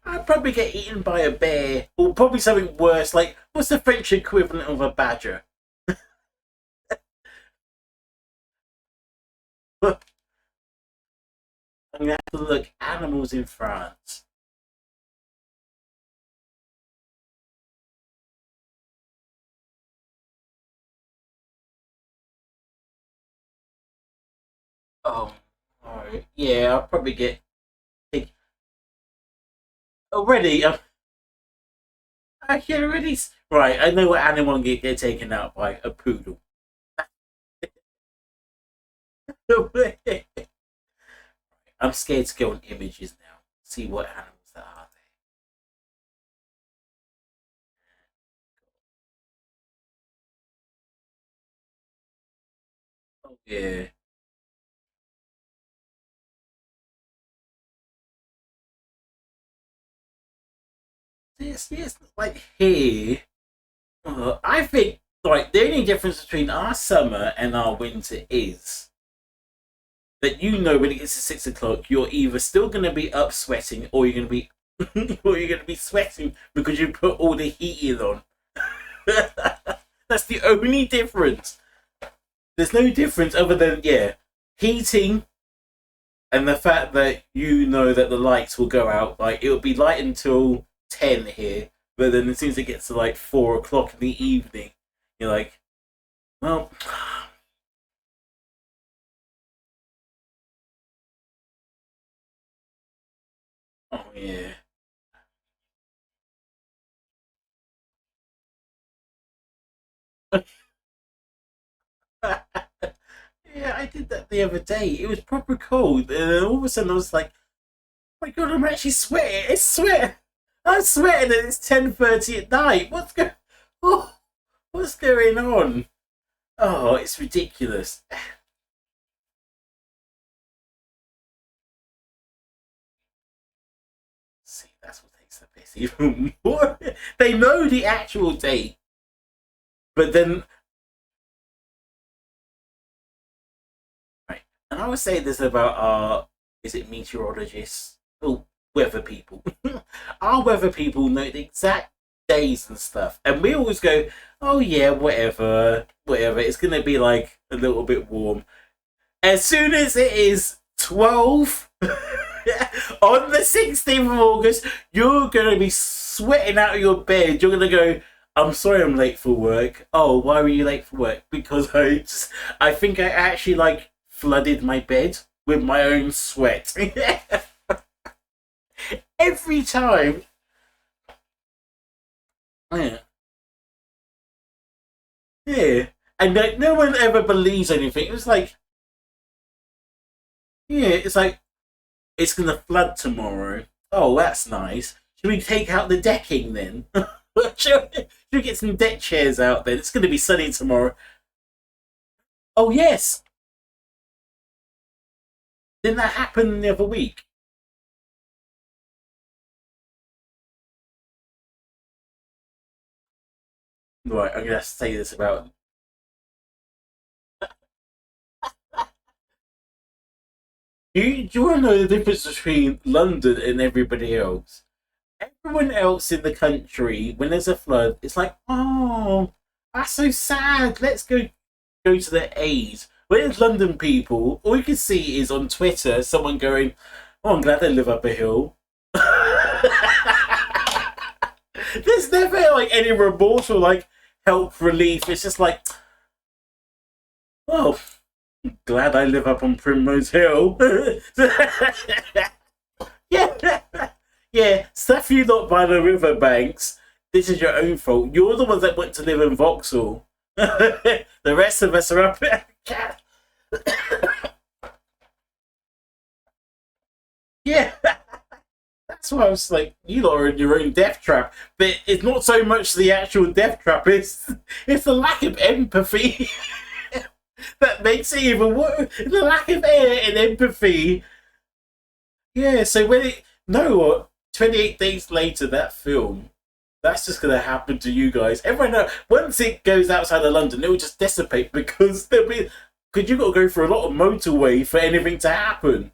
I'd probably get eaten by a bear, or probably something worse. Like, what's the French equivalent of a badger? I'm gonna have to look animals in France. Oh, alright. Yeah, I'll probably get already. I can already. Right, I know what animal I'm gonna get taken out by a poodle. I'm scared to go on images now. See what animals that are there. Oh yeah. Yes, like here. I think like the only difference between our summer and our winter is that when it gets to 6 o'clock, you're either still going to be up sweating, or you're going to be, or you're going to be sweating because you put all the heating on. That's the only difference. There's no difference other than heating, and the fact that you know that the lights will go out. Like it'll be light until 10 here, but then as soon as it gets to like 4 o'clock in the evening, you're like, well. Oh yeah. Yeah, I did that the other day. It was proper cold, and then all of a sudden I was like, "Oh my god, I'm actually sweating! It's sweat! I'm sweating, and it's 10:30 at night. Oh, what's going on? Oh, it's ridiculous." See, that's what takes the piss even more. They know the actual date, but then right. And I would say this about our is it meteorologists? Oh, weather people. Our weather people know the exact days and stuff, and we always go, "Oh yeah, whatever. It's gonna be like a little bit warm." As soon as it is 12 on the 16th of August, you're gonna be sweating out of your bed. You're gonna go, "I'm sorry, I'm late for work." "Oh, why were you late for work?" "Because I think I actually like flooded my bed with my own sweat." Every time. Yeah. Yeah. And like no one ever believes anything. It was like it's like it's gonna flood tomorrow. Oh, that's nice. Should we take out the decking then? should we get some deck chairs out then? It's gonna be sunny tomorrow. Oh yes. Didn't that happen the other week? Right, I'm gonna have to say this about. Do you want to know the difference between London and everybody else? Everyone else in the country, when there's a flood, it's like, "Oh, that's so sad. Let's go to the aid." Whereas London people, all you can see is on Twitter someone going, "Oh, I'm glad they live up a hill." There's never like any remorse or like help relief. It's just like, "Oh, glad I live up on Primrose Hill." Yeah, yeah. Stuff you not by the riverbanks. This is your own fault. You're the ones that went to live in Vauxhall. The rest of us are up. Yeah, that's why I was like, you lot are in your own death trap. But it's not so much the actual death trap; it's the lack of empathy that makes it even worse. The lack of air and empathy. Yeah, so when it 28 days later, that film, that's just gonna happen to you guys. Everyone know once it goes outside of London, it will just dissipate because you've got to go through a lot of motorway for anything to happen.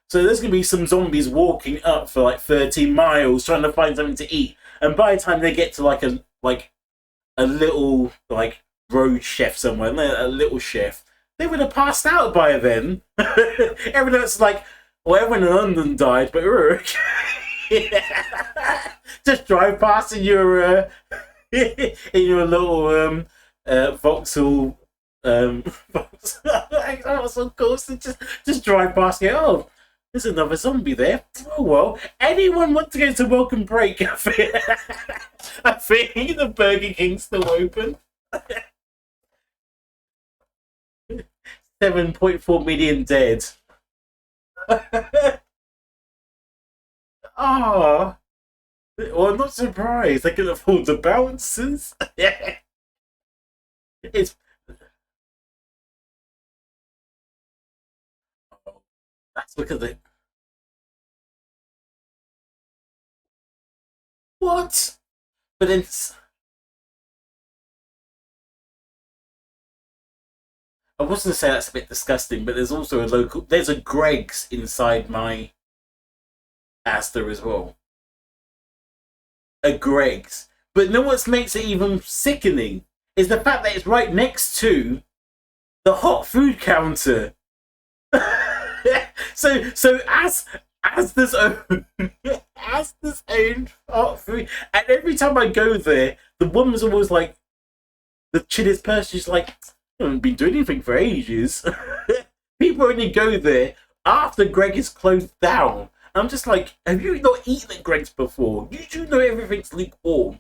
So there's gonna be some zombies walking up for like 13 miles trying to find something to eat, and by the time they get to like a little like road chef somewhere, a little chef, they would have passed out by then. Everyone else is like, well, everyone in London died, but just drive past in your in your little Vauxhall Vauxhall course, and just drive past. And go, oh, there's another zombie there. Oh well. Anyone want to go to welcome break? I think the Burger King's still open. 7.4 million dead. Oh, well, I'm not surprised. They can afford the bouncers. It's that's because they what? But then I was going to say that's a bit disgusting, but there's also there's a Greg's inside my Asda as well. A Greg's. But you know what makes it even sickening is the fact that it's right next to the hot food counter. so as there's own as there's own hot food, and every time I go there, the woman's always like the chillest person. She's like, I haven't been doing anything for ages. People only go there after Greg is closed down. I'm just like, have you not eaten at Greg's before? You do know everything's lukewarm.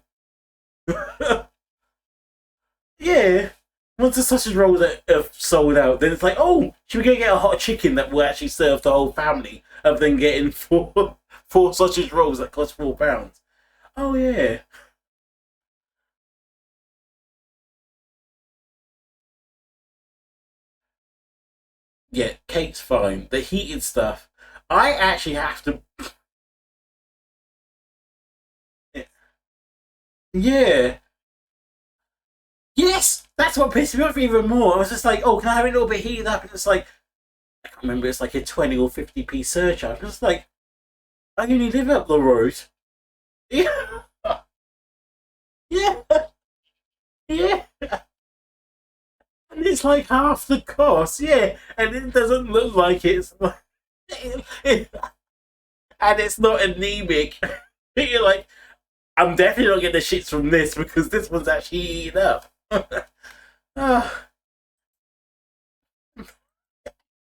Yeah. Once the sausage rolls are sold out, then it's like, oh, should we go get a hot chicken that will actually serve the whole family, other than getting four sausage rolls that cost £4? Oh yeah. Yeah, cake's fine. The heated stuff, I actually have to. Yeah. Yes, that's what pissed me off even more. I was just like, oh, can I have it a little bit heated up? And it's like, I can't remember. It's like a 20 or 50p surcharge. It's like, I only live up the road. Yeah. Yeah. Yeah. And it's like half the cost, yeah. And it doesn't look like it's like, and it's not anemic. You're like, I'm definitely not getting the shits from this because this one's actually eaten up. Ah,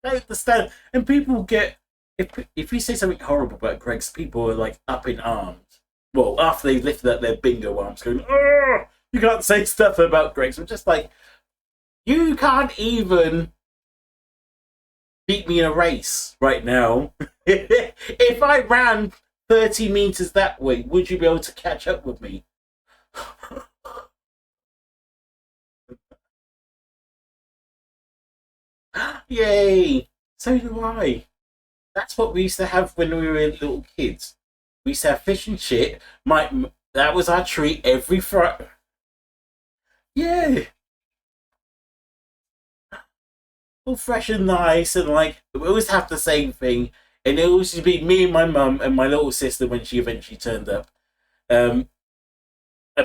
I understand. And people get, if you say something horrible about Greg's, people are like up in arms. Well, after they've lifted up their bingo arms, going, oh, you can't say stuff about Greg's. I'm just like, you can't even beat me in a race right now. If I ran 30 meters that way, would you be able to catch up with me? Yay! So do I. That's what we used to have when we were little kids. We used to have fish and chip. That was our treat every Friday. Yeah. All fresh and nice, and like we always have the same thing, and it always used to be me and my mum and my little sister when she eventually turned up. I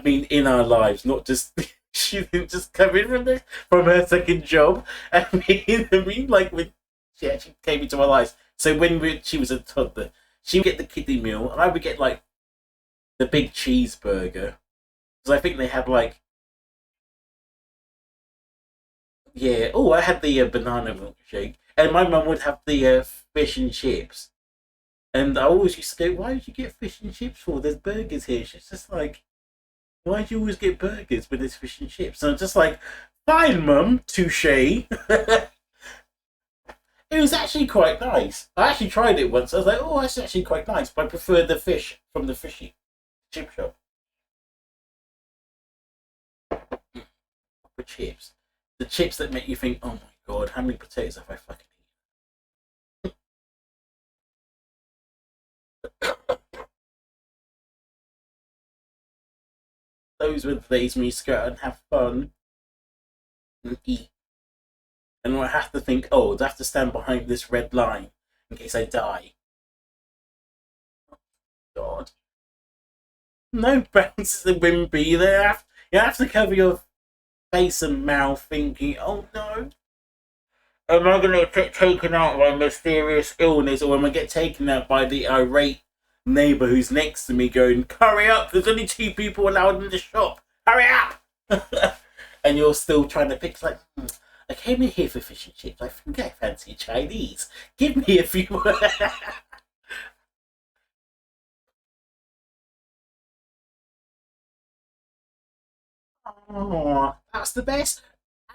mean, in our lives, not just she didn't just come in from her second job. I mean, like when she actually came into our lives. So when she was a toddler, she would get the kiddie meal, and I would get like the big cheeseburger because I think they had like. Yeah. Oh, I had the banana milkshake, and my mum would have the fish and chips. And I always used to go, "Why did you get fish and chips for? There's burgers here." She's just like, "Why do you always get burgers when there's fish and chips?" And I'm just like, "Fine, mum, touche." It was actually quite nice. I actually tried it once. I was like, "Oh, that's actually quite nice." But I prefer the fish from the fishy chip shop. The chips. The chips that make you think, oh my god, how many potatoes have I fucking eaten? Those were the days when you used to go out and have fun and eat. And I have to think, oh, do I have to stand behind this red line in case I die? Oh, god. No bounces and Wimby there. You have to cover your face and mouth thinking, oh no. am I going to get taken out by mysterious illness, or am I get taken out by the irate neighbour who's next to me going, hurry up, there's only 2 people allowed in the shop, hurry up! And you're still trying to pick, like, I came in here for fish and chips, I think I fancy Chinese. Give me a few. Oh, that's the best.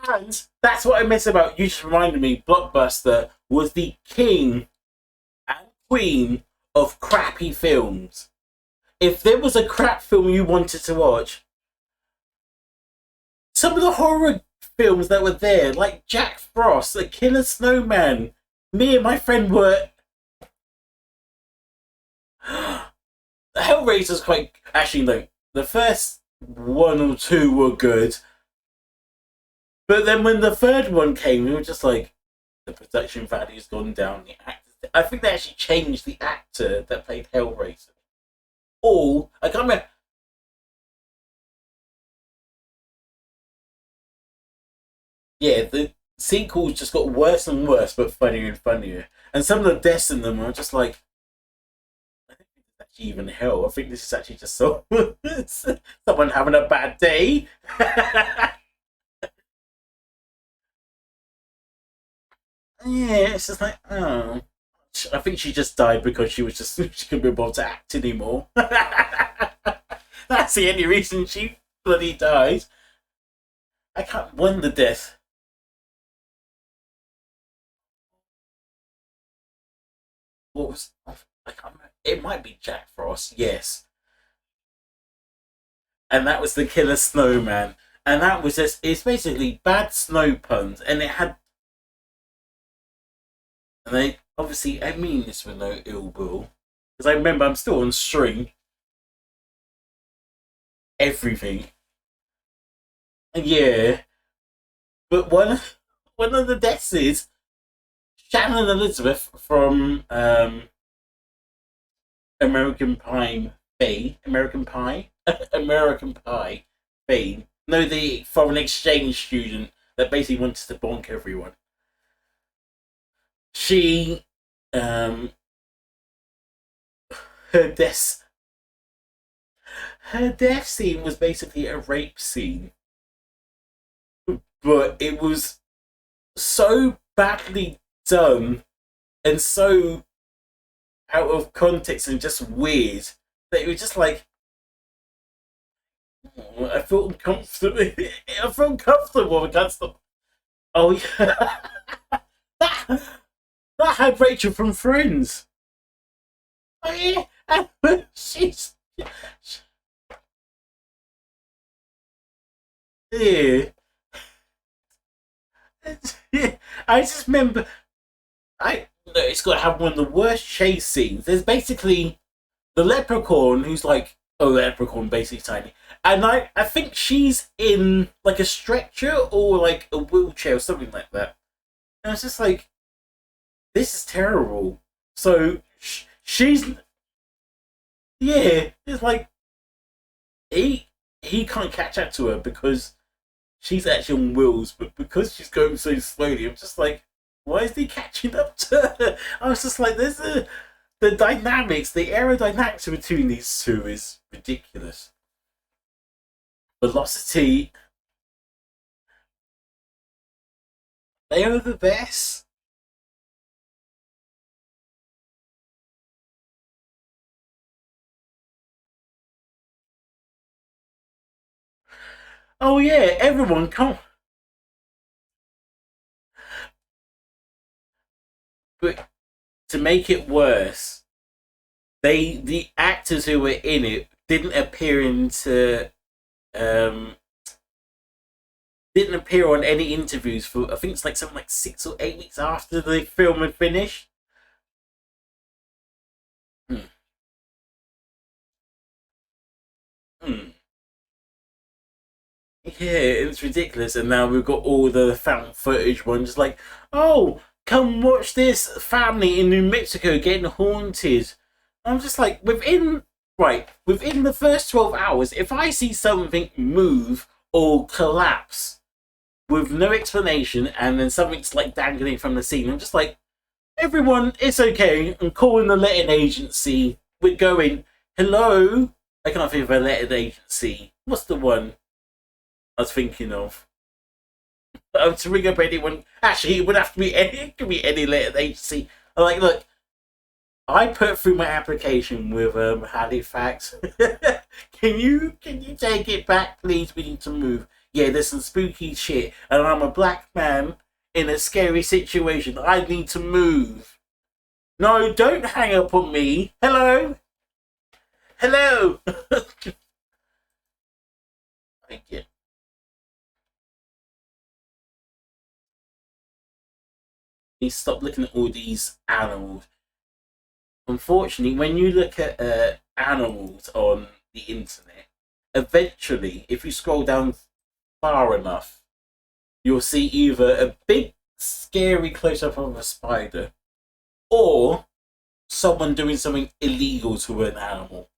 And that's what I miss about you. Just reminded me, Blockbuster was the king and queen of crappy films. If there was a crap film you wanted to watch, some of the horror films that were there, like Jack Frost, The Killer Snowman, me and my friend were... Hellraiser's quite... Actually, no. The first 1 or 2 were good. But then when the 3rd one came, we were just like, the production value's gone down. The actors, I think they actually changed the actor that played Hellraiser. I can't remember. Yeah, the sequels just got worse and worse, but funnier and funnier. And some of the deaths in them are just like, I don't think it's actually even hell. I think this is actually just someone having a bad day. Yeah, it's just like, oh. I think she just died because she couldn't be able to act anymore. That's the only reason she bloody died. I can't win the death. What was... I can't remember. It might be Jack Frost, yes. And that was The Killer Snowman. And that was just... It's basically bad snow puns. And it had... And they... Obviously, I mean this with no ill will. Because I remember I'm still on string. Everything. And yeah. But one of the deaths is Shannon Elizabeth from American Pie fame. American Pie fame. No, the foreign exchange student that basically wanted to bonk everyone. She her death scene was basically a rape scene. But it was so badly done and so out of context and just weird that it was just like, I felt uncomfortable. I felt uncomfortable against them. Oh yeah, that had Rachel from Friends. Oh yeah, and she's yeah. I just remember, it's got to have one of the worst chase scenes. There's basically the leprechaun who's like, leprechaun basically tiny, and I think she's in like a stretcher or like a wheelchair or something like that. And it's just like, this is terrible. So she's, yeah, it's like he can't catch up to her because she's actually on wheels, but because she's going so slowly, I'm just like, why is he catching up to her? I was just like, the dynamics, the aerodynamics between these two is ridiculous. Velocity, they are the best. Oh yeah, everyone come. But to make it worse, the actors who were in it didn't appear on any interviews for, I think it's like something like 6 or 8 weeks after the film had finished. Yeah, it's ridiculous. And now we've got all the found footage ones like, oh, come watch this family in New Mexico getting haunted. I'm just like, within the first 12 hours, if I see something move or collapse with no explanation, and then something's like dangling from the ceiling. I'm just like, everyone, it's okay. I'm calling the letting agency. We're going. Hello? I can't think of a letting agency. What's the one I was thinking of? To ring up anyone. Actually, it would have to be any. It could be any letting agency. I'm like, look, I put through my application with Halifax. Can you take it back, please? We need to move. Yeah, there's some spooky shit, and I'm a black man in a scary situation. I need to move. No, don't hang up on me. Hello? Hello? Thank you. Please stop looking at all these animals. Unfortunately, when you look at animals on the internet, eventually, if you scroll down far enough, you'll see either a big, scary close-up of a spider, or someone doing something illegal to an animal.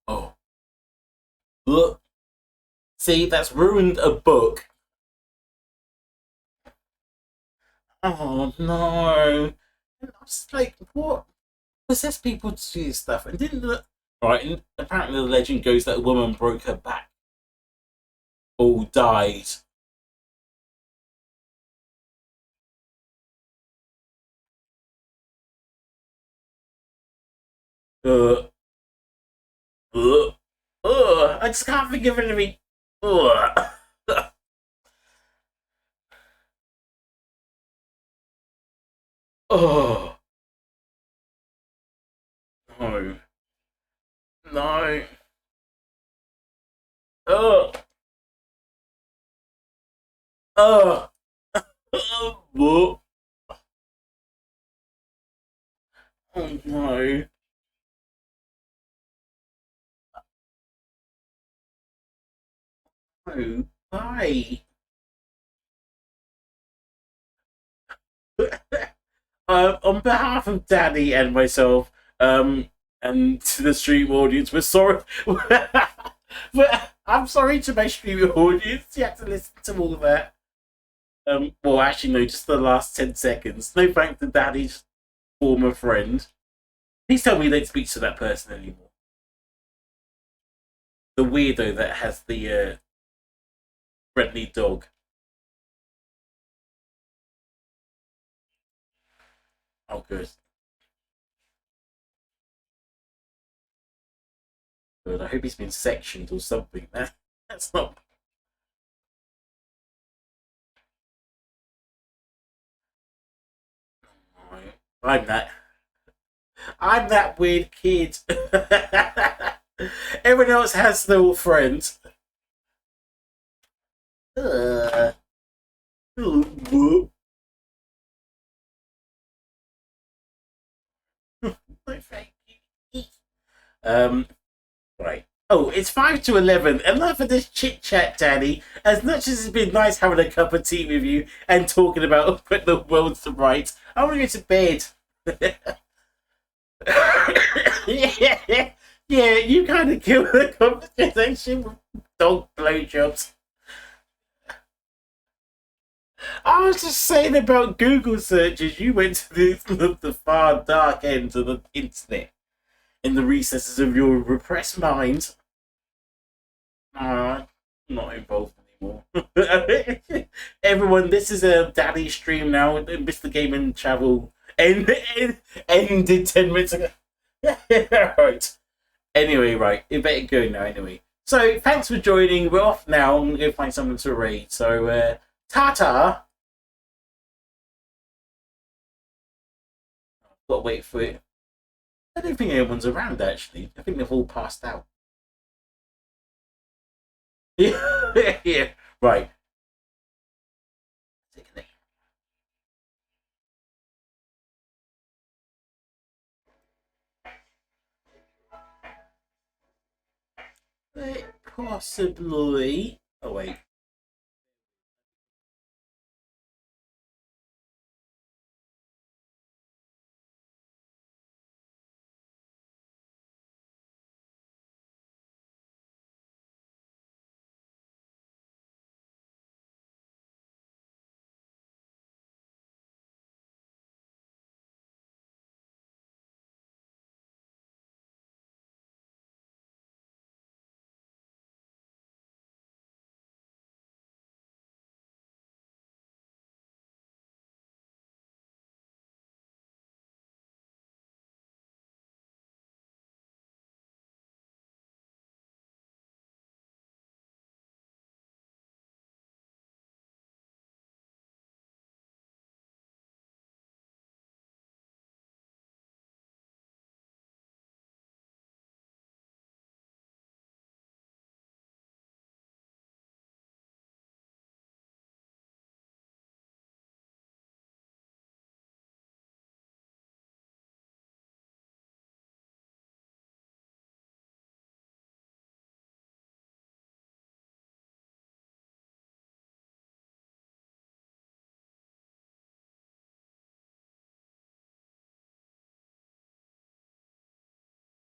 Oh. Look. See, that's ruined a book. Oh, no. And I was like, what possessed people to do this stuff? And didn't the... Right, and apparently the legend goes that a woman broke her back. Or died. I just can't think of anything. Oh. No. No. Oh. Oh. Oh. Oh no. No. Why? On behalf of Danny and myself, and to the stream audience, we're sorry. But I'm sorry to my stream audience. You have to listen to all of that. Well, actually, no, just the last 10 seconds. No thanks to Danny's former friend. Please tell me you don't speak to that person anymore. The weirdo that has the friendly dog. Oh, good. Good. I hope he's been sectioned or something. That's not. I'm that weird kid. Everyone else has little friends. No, thank you. Right. Oh, it's 5 to 11. Enough of this chit chat, Danny. As much as it's been nice having a cup of tea with you and talking about putting the world to rights, I want to go to bed. Yeah, you kind of killed the conversation with dog blowjobs. I was just saying about Google searches. You went to the far dark end of the internet in the recesses of your repressed mind. Not involved anymore. Everyone, this is a Daddy stream now. MrGame&X Travel ended 10 minutes ago. Right. Anyway, right. It better go now anyway. So, thanks for joining. We're off now. I'm going to go find something to raid. So, ta-ta. Got to wait for it. I don't think anyone's around, actually. I think they've all passed out. Yeah, right. Possibly. Oh, wait.